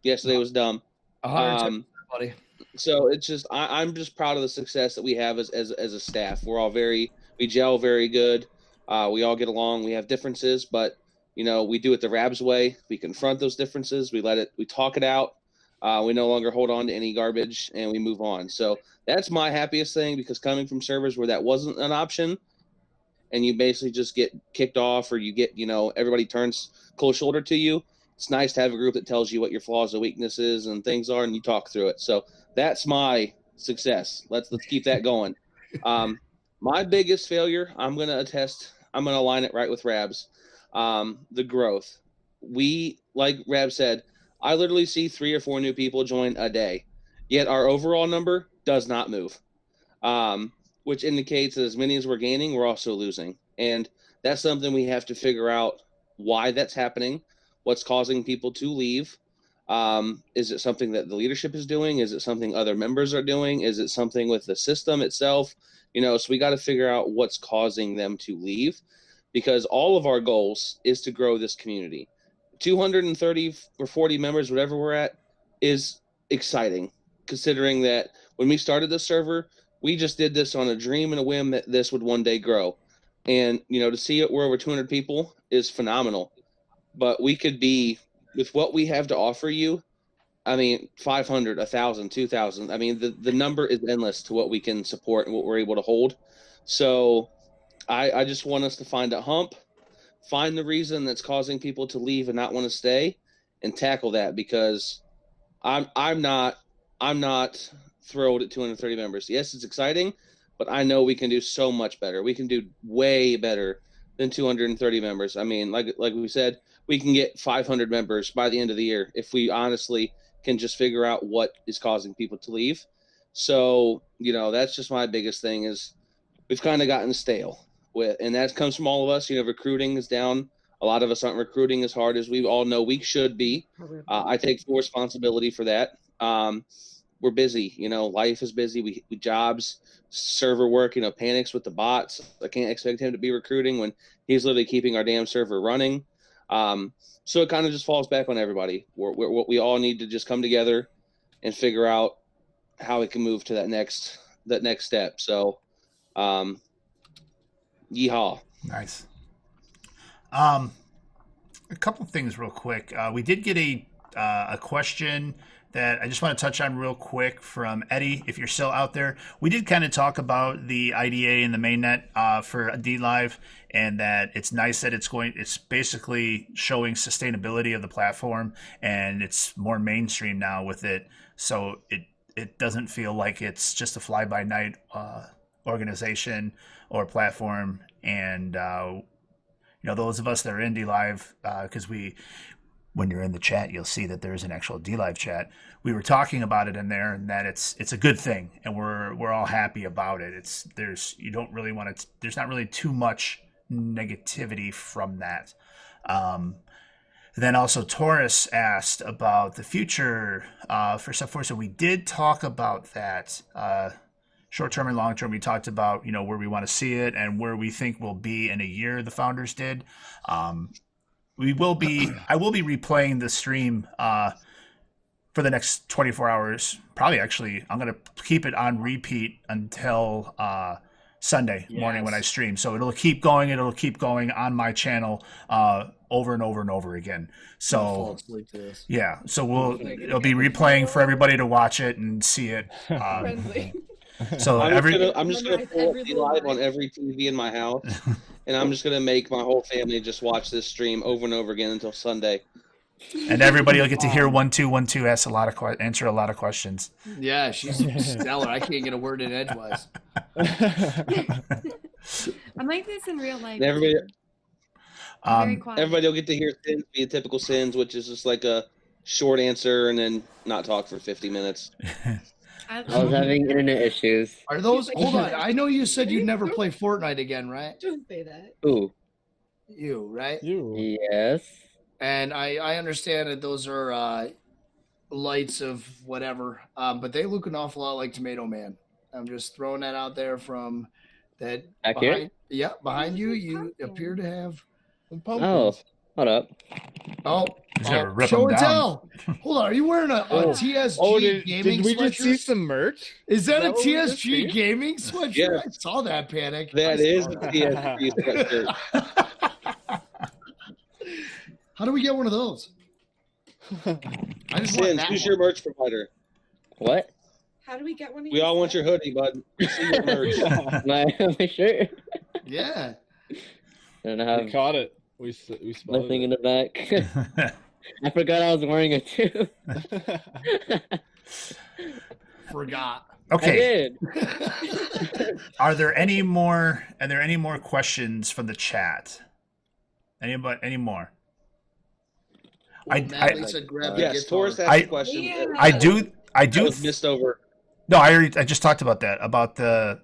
Yesterday was dumb. Buddy. So it's just, I'm just proud of the success that we have as a staff. We're all we gel very good. We all get along. We have differences, but we do it the Rabs way. We confront those differences. We talk it out. We no longer hold on to any garbage, and we move on. So that's my happiest thing, because coming from servers where that wasn't an option, and you basically just get kicked off, or you get, everybody turns cold shoulder to you. It's nice to have a group that tells you what your flaws and weaknesses and things are, and you talk through it. So that's my success. Let's keep that going. My biggest failure, I'm going to align it right with Rabs. The growth. We, like Rab said, I literally see 3 or 4 new people join a day, yet our overall number does not move, which indicates that as many as we're gaining, we're also losing. And that's something we have to figure out why that's happening, what's causing people to leave. Is it something that the leadership is doing? Is it something other members are doing? Is it something with the system itself? So we got to figure out what's causing them to leave, because all of our goals is to grow this community. 230 or 40 members, whatever we're at, is exciting, considering that when we started this server, we just did this on a dream and a whim that this would one day grow. And, to see it, we're over 200 people is phenomenal. But we could be, with what we have to offer you, 500, 1,000, 2,000. The number is endless to what we can support and what we're able to hold. So I just want us to find a hump, find the reason that's causing people to leave and not want to stay, and tackle that, because I'm not thrilled at 230 members. Yes, it's exciting, but I know we can do so much better. We can do way better than 230 members. Like we said, we can get 500 members by the end of the year if we honestly can just figure out what is causing people to leave. So, that's just my biggest thing, is we've kind of gotten stale and that comes from all of us. Recruiting is down. A lot of us aren't recruiting as hard as we all know we should be. I take full responsibility for that. We're busy, life is busy. We jobs, server work, Panic's with the bots. I can't expect him to be recruiting when he's literally keeping our damn server running. So it kind of just falls back on everybody. We all need to just come together and figure out how we can move to that next step. So, yeehaw. Nice. A couple things real quick. We did get a question that I just want to touch on real quick from Eddie, if you're still out there. We did kind of talk about the IDA and the mainnet for DLive, and that it's nice that it's basically showing sustainability of the platform, and it's more mainstream now with it. So it doesn't feel like it's just a fly-by-night organization or platform. And those of us that are in DLive, because when you're in the chat, you'll see that there's an actual DLive chat. We were talking about it in there, and that it's a good thing, and we're all happy about it. There's not really too much negativity from that. Then also Taurus asked about the future for SUPForce, and we did talk about that. short term and long term. We talked about, where we want to see it and where we think we'll be in a year. The founders did. I will be replaying the stream for the next 24 hours. Probably, actually, I'm going to keep it on repeat until Sunday morning when I stream. So it'll keep going. It'll keep going on my channel over and over and over again. So yeah, so it'll be replaying for everybody to watch it and see it. So I'm just gonna pull it live on every TV in my house, and I'm just gonna make my whole family just watch this stream over and over again until Sunday. And everybody will get to hear 1-2-1-2 answer a lot of questions. Yeah, she's stellar. I can't get a word in edgewise. I'm like this in real life. Everybody will get to hear Sins be a typical Sins, which is just like a short answer and then not talk for 50 minutes. I was having internet issues. Are those? Hold on. I know you said you'd never play Fortnite again, right? Don't say that. Ooh. You, right? You. Yes. And I understand that those are lights of whatever, but they look an awful lot like Tomato Man. I'm just throwing that out there from that. Back here? Yeah, behind you. You appear to have. Oh, hold up. Oh, rip show them and down. tell. Hold on. Are you wearing a TSG gaming did we sweatshirt? just see some merch? Is that a what we just TSG see? gaming sweatshirt? Yeah. I saw that, Panic. That is the TSG sweatshirt. How do we get one of those? I just want Sins, that who's one. your merch provider? What? How do we get one of We all want your hoodie, bud. We see your merch. my shirt. Yeah. I don't know how. We caught it. We My spotted thing in it. the back. I forgot I was wearing it too. Forgot. Okay. I did. Are there any more questions from the chat? Any more? Natalie said grab the Yes, guitar. Taurus asked a question. Yeah. I do. That was missed over. No, I just talked about that, about the,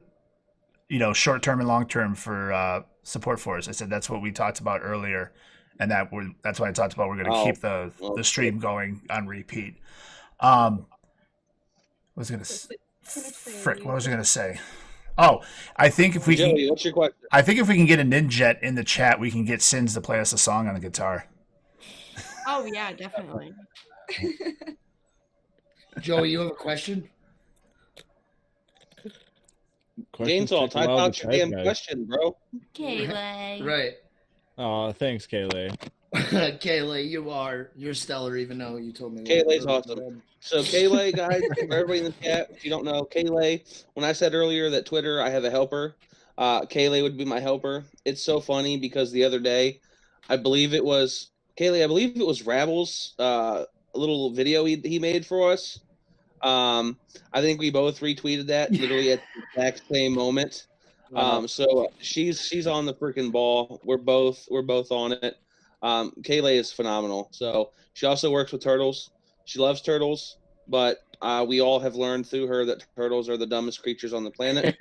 short term and long term for support force. I said that's what we talked about earlier, and that's why I talked about we're going to keep the stream going on repeat. What was I going to say? Oh, I think if we Joey, what's your question? I think if we can get a Ninjet in the chat, we can get Sins to play us a song on the guitar. Oh yeah, definitely. Joey, you have a question? Gainesall, type out your damn question, bro. Kayla. Right. Oh, thanks, Kaylee. Kaylee, you're stellar, even though you told me. Kaylee's awesome. So Kaylee, guys, for everybody in the chat, if you don't know, Kaylee, when I said earlier that Twitter, I have a helper, Kaylee would be my helper. It's so funny because the other day, I believe it was Rabbles, a little video he made for us. I think we both retweeted that literally at the exact same moment. So she's on the freaking ball. We're both on it. Kaylee is phenomenal. So she also works with turtles. She loves turtles, but we all have learned through her that turtles are the dumbest creatures on the planet.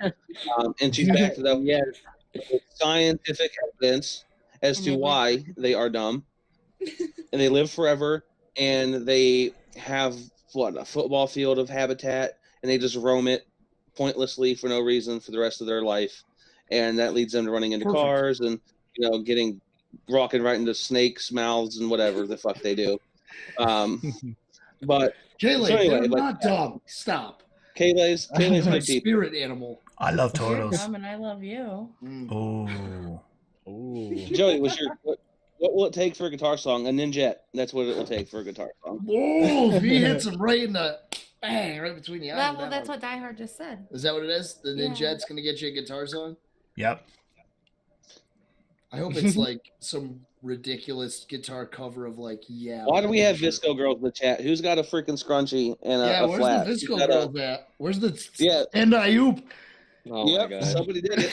And she's backed it up with scientific evidence as to why they are dumb. And they live forever, and they have a football field of habitat, and they just roam it pointlessly for no reason for the rest of their life, and that leads them to running into cars and walking right into snakes' mouths and whatever the fuck they do. But Kaylee, so anyway, they're not dumb. Stop. Kaylee's My good people. spirit animal. I love You're turtles. dumb and I love you. Oh. Joey, what will it take for a guitar song? A Ninjet. That's what it will take for a guitar song. Oh, he hits him right in the bang, right between the eyes. That's what Diehard just said. Is that what it is? The Yeah. Ninjet's gonna get you a guitar song? Yep. I hope it's like some ridiculous guitar cover of Why do we have Visco girls in the chat? Who's got a freaking scrunchie and a where's flat? the Visco girls at? Where's the Yeah. and Ayup? Oh my Yep, god. somebody did it.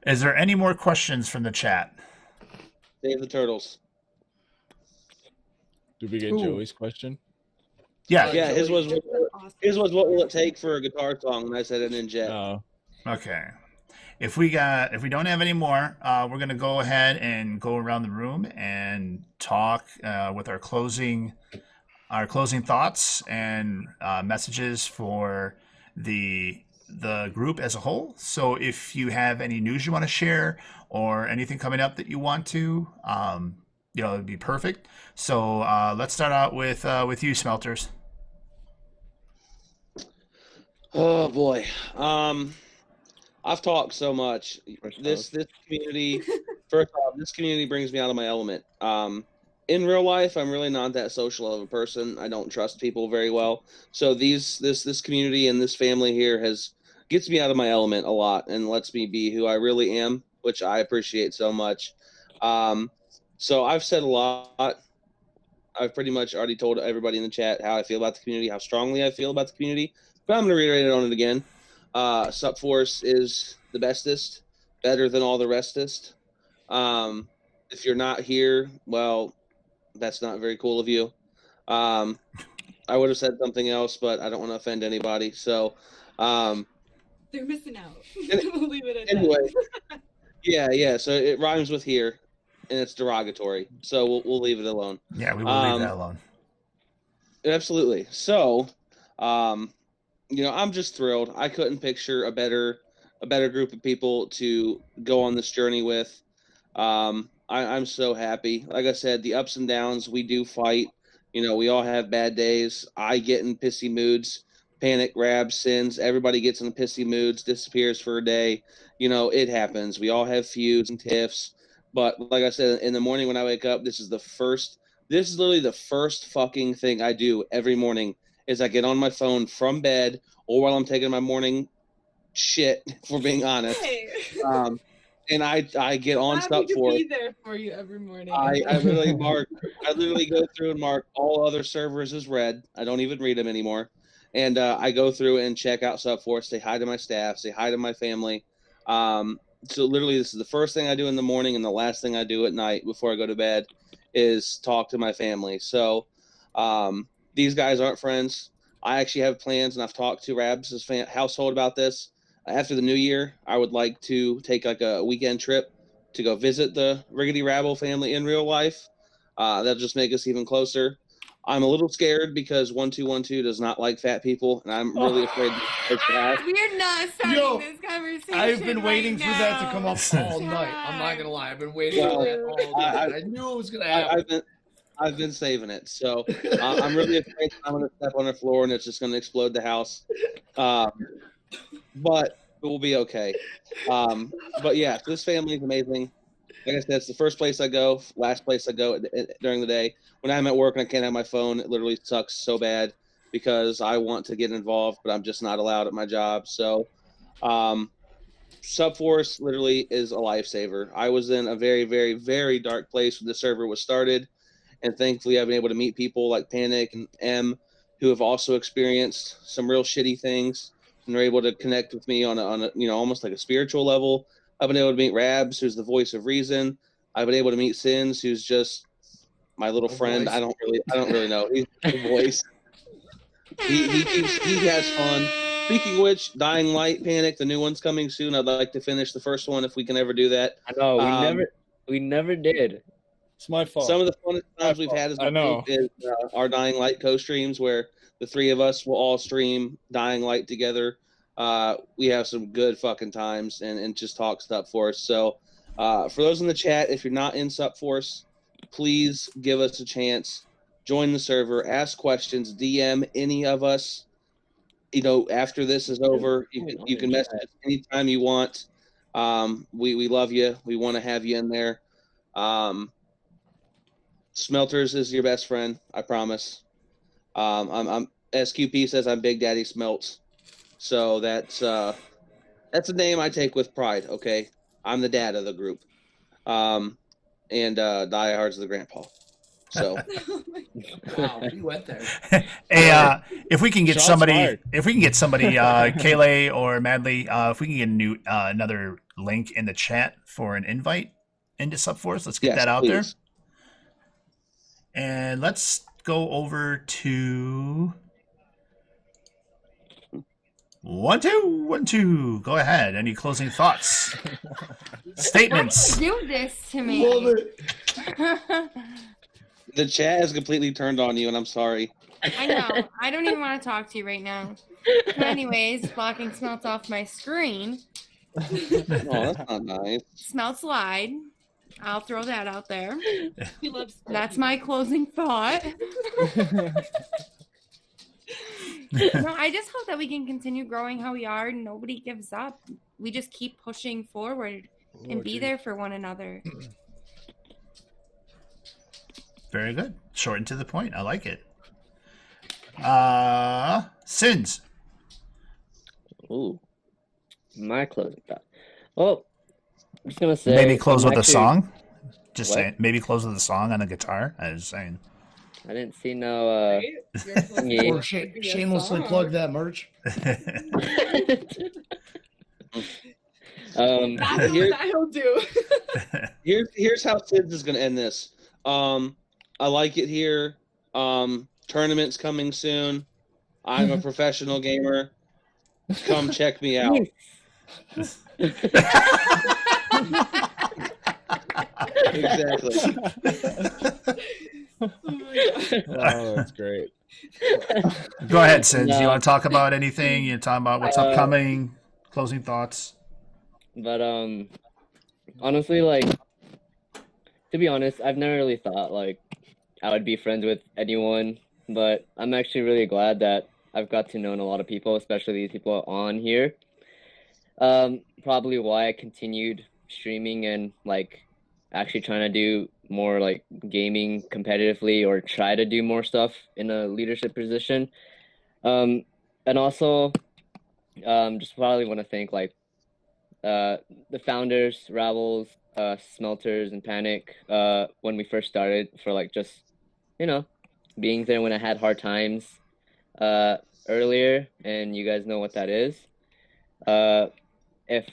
Is there any more questions from the chat? Save the turtles. Did we get Ooh. Joey's question? Yeah. Yeah, his was Awesome. what will it take for a guitar song? And I said a Ninjet. Oh, Okay. If we don't have any more, we're gonna go ahead and go around the room and talk with our closing our closing thoughts and messages for the group as a whole. So if you have any news you want to share or anything coming up that you want to, it'd be perfect. So let's start out with you, Smelters. Oh boy. I've talked so much. This community, first off, this community brings me out of my element. In real life, I'm really not that social of a person. I don't trust people very well. So this community and this family here gets me out of my element a lot and lets me be who I really am, which I appreciate so much. So I've said a lot. I've pretty much already told everybody in the chat how I feel about the community, how strongly I feel about the community. But I'm going to reiterate it on it again. SUPForce is the bestest, better than all the restest. If you're not here, well, that's not very cool of you. I would have said something else, but I don't want to offend anybody. So they're missing out. We'll leave it at anyway, that. yeah. So it rhymes with here, and it's derogatory. So we'll leave it alone. Yeah, we will leave that alone. Absolutely. So, I'm just thrilled. I couldn't picture a better group of people to go on this journey with. I'm so happy. Like I said, the ups and downs, we do fight. We all have bad days. I get in pissy moods. Panic, Rab, Sins. Everybody gets in pissy moods, disappears for a day. It happens. We all have feuds and tiffs. But like I said, in the morning when I wake up, this is literally the first fucking thing I do every morning is I get on my phone from bed or while I'm taking my morning shit, if we're being honest. Hey. And I get on SUPForce. Be there for you every morning. I literally go through and mark all other servers as red. I don't even read them anymore. And I go through and check out SUPForce, say hi to my staff, say hi to my family. So literally this is the first thing I do in the morning and the last thing I do at night before I go to bed is talk to my family. So these guys aren't friends. I actually have plans, and I've talked to Rabs' household about this. After the new year, I would like to take like a weekend trip to go visit the Riggedy Rabble family in real life. That'll just make us even closer. I'm a little scared because 1212 does not like fat people, and I'm really afraid that. We're not starting this conversation. I've been waiting right for that to come up all night. I'm not gonna lie. I've been waiting for that all night. I knew it was gonna happen. I've been saving it, so I'm really afraid I'm going to step on the floor and it's just going to explode the house. But it will be okay. But yeah, this family is amazing. Like I said, it's the first place I go, last place I go during the day. When I'm at work and I can't have my phone, it literally sucks so bad because I want to get involved, but I'm just not allowed at my job. So SUPForce literally is a lifesaver. I was in a very, very, very dark place when the server was started. And thankfully, I've been able to meet people like Panic and M who have also experienced some real shitty things. And they're able to connect with me on a almost like a spiritual level. I've been able to meet Rabs, who's the voice of reason. I've been able to meet Sins, who's just my little friend. I don't really know. He's the voice. He has fun. Speaking of which, Dying Light, Panic, the new one's coming soon. I'd like to finish the first one if we can ever do that. I know we never did. It's my fault. Some of the funnest times we've had is our Dying Light co-streams where the three of us will all stream Dying Light together. We have some good fucking times and just talk SUPForce. So for those in the chat, if you're not in SUPForce, please give us a chance. Join the server, ask questions, DM any of us. After this is over, you can message us anytime you want. We love you. We want to have you in there. Smelters is your best friend, I promise. I'm SQP says I'm Big Daddy Smelts, so that's a name I take with pride. Okay, I'm the dad of the group, and Diehard's the grandpa. So, wow, you went there. Hey, if we can get Shots somebody, fired. Kaylee or Madly, if we can get another link in the chat for an invite into SUPForce, let's get that out there. And let's go over to 1212. Go ahead. Any closing thoughts? Statements. Do this to me. Love it. The chat has completely turned on you, and I'm sorry. I know. I don't even want to talk to you right now. But anyways, blocking Smelts off my screen. Oh, that's not nice. Smelts lied. I'll throw that out there. He loves. That's my closing thought. No, I just hope that we can continue growing how we are and nobody gives up. We just keep pushing forward and be there for one another. Very good. Short and to the point. I like it. Sins. Ooh, my closing thought. Well, I'm just gonna say Maybe close I'm with a actually- song. Just What? saying. Maybe close with a song on a guitar. I was saying. I didn't see no. thingy. Or shamelessly plug that merch. That's Here- what I'll do. Here's how Sid's is gonna end this. I like it here. Tournaments coming soon. I'm a professional gamer. Come check me out. Exactly. Oh, that's great. Go ahead, Sins. Do you No. want to talk about anything? You're talking about what's upcoming, closing thoughts. But honestly, like, to be honest, I've never really thought like I would be friends with anyone. But I'm actually really glad that I've got to know a lot of people, especially these people on here. Probably why I continued streaming and like actually trying to do more like gaming competitively or try to do more stuff in a leadership position. And also, just probably want to thank like the founders, Ravels, Smelters, and Panic when we first started for like just, you know, being there when I had hard times earlier, and you guys know what that is. If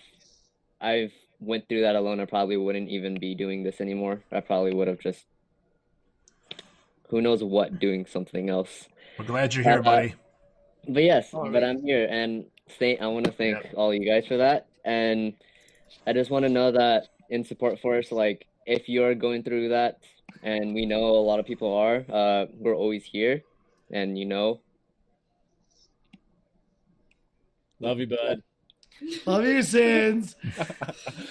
I've went through that alone, I probably wouldn't even be doing this anymore. I probably would have just, who knows what, doing something else. We're glad you're here, buddy. But yes, but I'm here, and I want to thank all you guys for that. And I just want to know that in SUPForce, like, if you're going through that, and we know a lot of people are, we're always here, and you know. Love you, bud. Love you, Sins.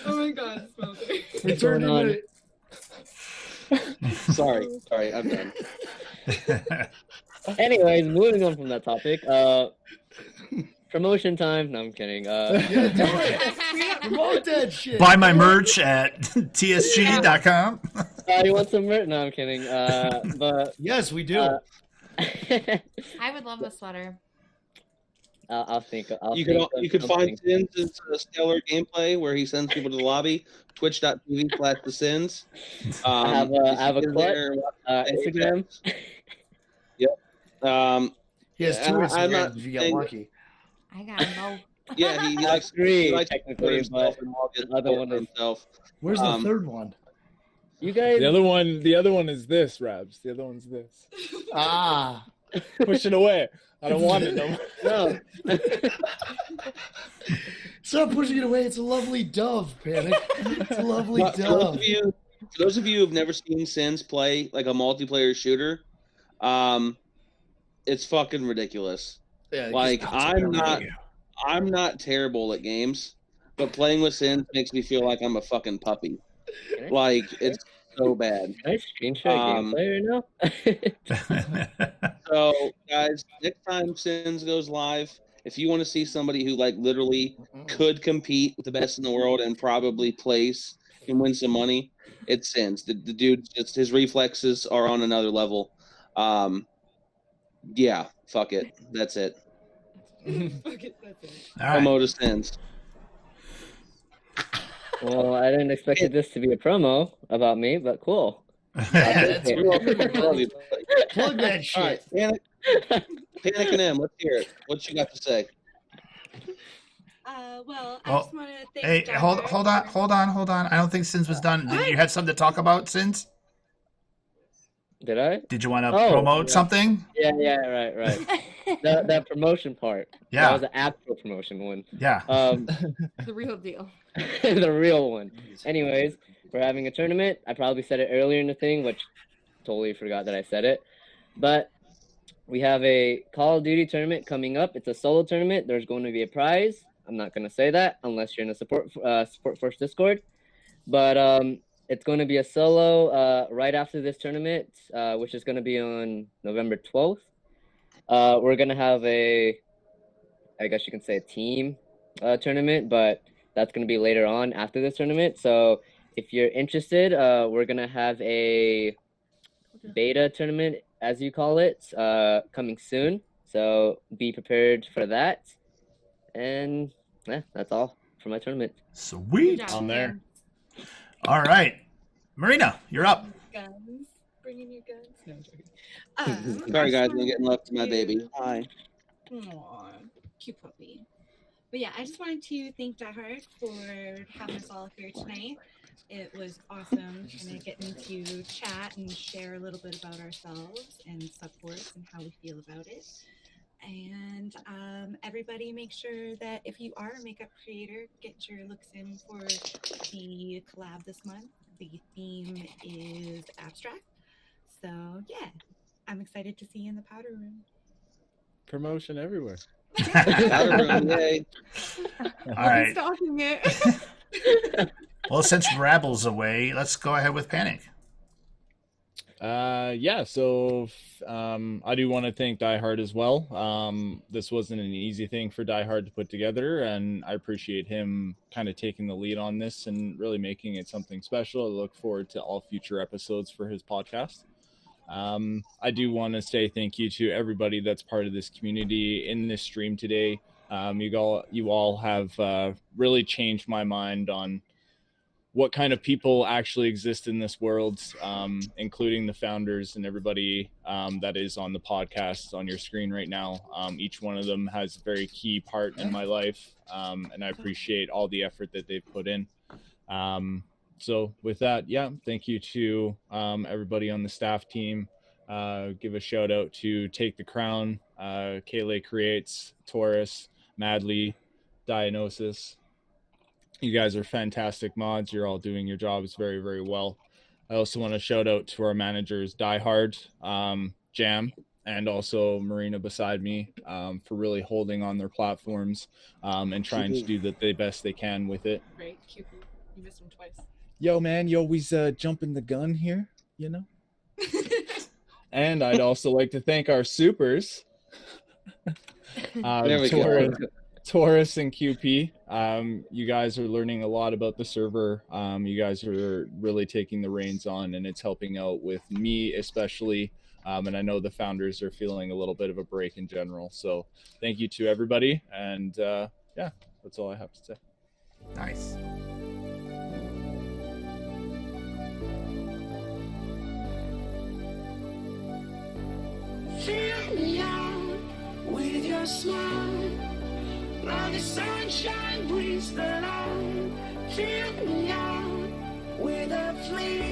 Oh my God, Smelter. Return going to Sorry, I'm done. Anyways, moving on from that topic, promotion time. No, I'm kidding. promote that shit. Buy my merch at tsg.com. You want some merch? No, I'm kidding. But yes, we do. I would love a sweater. I'll think. You think can of you can find something. Sins' stellar gameplay where he sends people to the lobby. Twitch.tv/thesins. I have a clip. Instagram. Yep. He has two I'm Instagrams not if you get saying- lucky. I gotta know. Yeah, he likes Three, he likes technically, to himself but and log his the other support one for is- himself. Where's the third one? You guys. The other one is this, Rabs. The other one's this. Ah. Push it away. I don't want it no more. No. Stop pushing it away. It's a lovely dove, Panic. It's a lovely But dove. for those of you who've never seen Sins play like a multiplayer shooter, it's fucking ridiculous. Yeah, Like I'm not terrible at games, but playing with Sins makes me feel like I'm a fucking puppy. Like it's so bad. Can I screenshot gameplay right now? So guys, next time Sins goes live, if you want to see somebody who like literally could compete with the best in the world and probably place and win some money, it's Sins. The dude, just his reflexes are on another level. Yeah, fuck it. That's it. Fuck it, that's it. All right. Promo to Sins. Well, I didn't expect this to be a promo about me, but cool. That's You're welcome. I love you. Plug that All right, shit. Panic and M, let's hear it. What you got to say? Well, I Oh, just want to thank. Hey, hold on. I don't think Sins was done. Did you have something to talk about, Sins? Did I? Did you want to Oh, promote yeah. something? Yeah, right. that promotion part. Yeah. That was the actual promotion one. Yeah. The real deal. The real one. Anyways, we're having a tournament. I probably said it earlier in the thing, which totally forgot that I said it. But we have a Call of Duty tournament coming up. It's a solo tournament. There's going to be a prize. I'm not going to say that unless you're in a support force Discord. But it's going to be a solo right after this tournament, which is going to be on November 12th. We're going to have I guess you can say a team tournament, but that's going to be later on after this tournament. So if you're interested, we're going to have a beta tournament, as you call it, coming soon. So be prepared for that. And that's all for my tournament. Sweet. Job, On there. All right. Marina, you're up. Guns. Bringing your guns. No, I'm joking. Sorry, I guys, just I'm getting love to my wanted baby. to- Hi. Aw, cute puppy. But yeah, I just wanted to thank Diehard for having us all here tonight. It was awesome kind of getting to chat and share a little bit about ourselves and SUPForce and how we feel about it. And everybody make sure that if you are a makeup creator, get your looks in for the collab this month. The theme is abstract. So yeah, I'm excited to see you in the powder room. Promotion everywhere. Powder room, yay. All right. Stalking it. Well, since Rabble's away, let's go ahead with Panic. Yeah, so I do want to thank Diehard as well. This wasn't an easy thing for Diehard to put together, and I appreciate him kind of taking the lead on this and really making it something special. I look forward to all future episodes for his podcast. I do want to say thank you to everybody that's part of this community in this stream today. You all have really changed my mind on what kind of people actually exist in this world, including the founders and everybody that is on the podcast on your screen right now. Each one of them has a very key part in my life, and I appreciate all the effort that they've put in. So with that, yeah, thank you to everybody on the staff team. Give a shout out to Take the Crown, Kaylee Creates, Taurus, Madly, Diagnosis. You guys are fantastic mods. You're all doing your jobs very, very well. I also want to shout out to our managers, Diehard, Jam, and also Marina beside me for really holding on their platforms and trying to do the best they can with it. Great, cute. You missed him twice. Yo, man, you always jumping the gun here, you know? And I'd also like to thank our supers. There we go. Taurus and QP. You guys are learning a lot about the server. You guys are really taking the reins on, and it's helping out with me especially. And I know the founders are feeling a little bit of a break in general. So thank you to everybody. And yeah, that's all I have to say. Nice. Fill me out with your smile. Like the sunshine brings the light. Fill me out with a flame.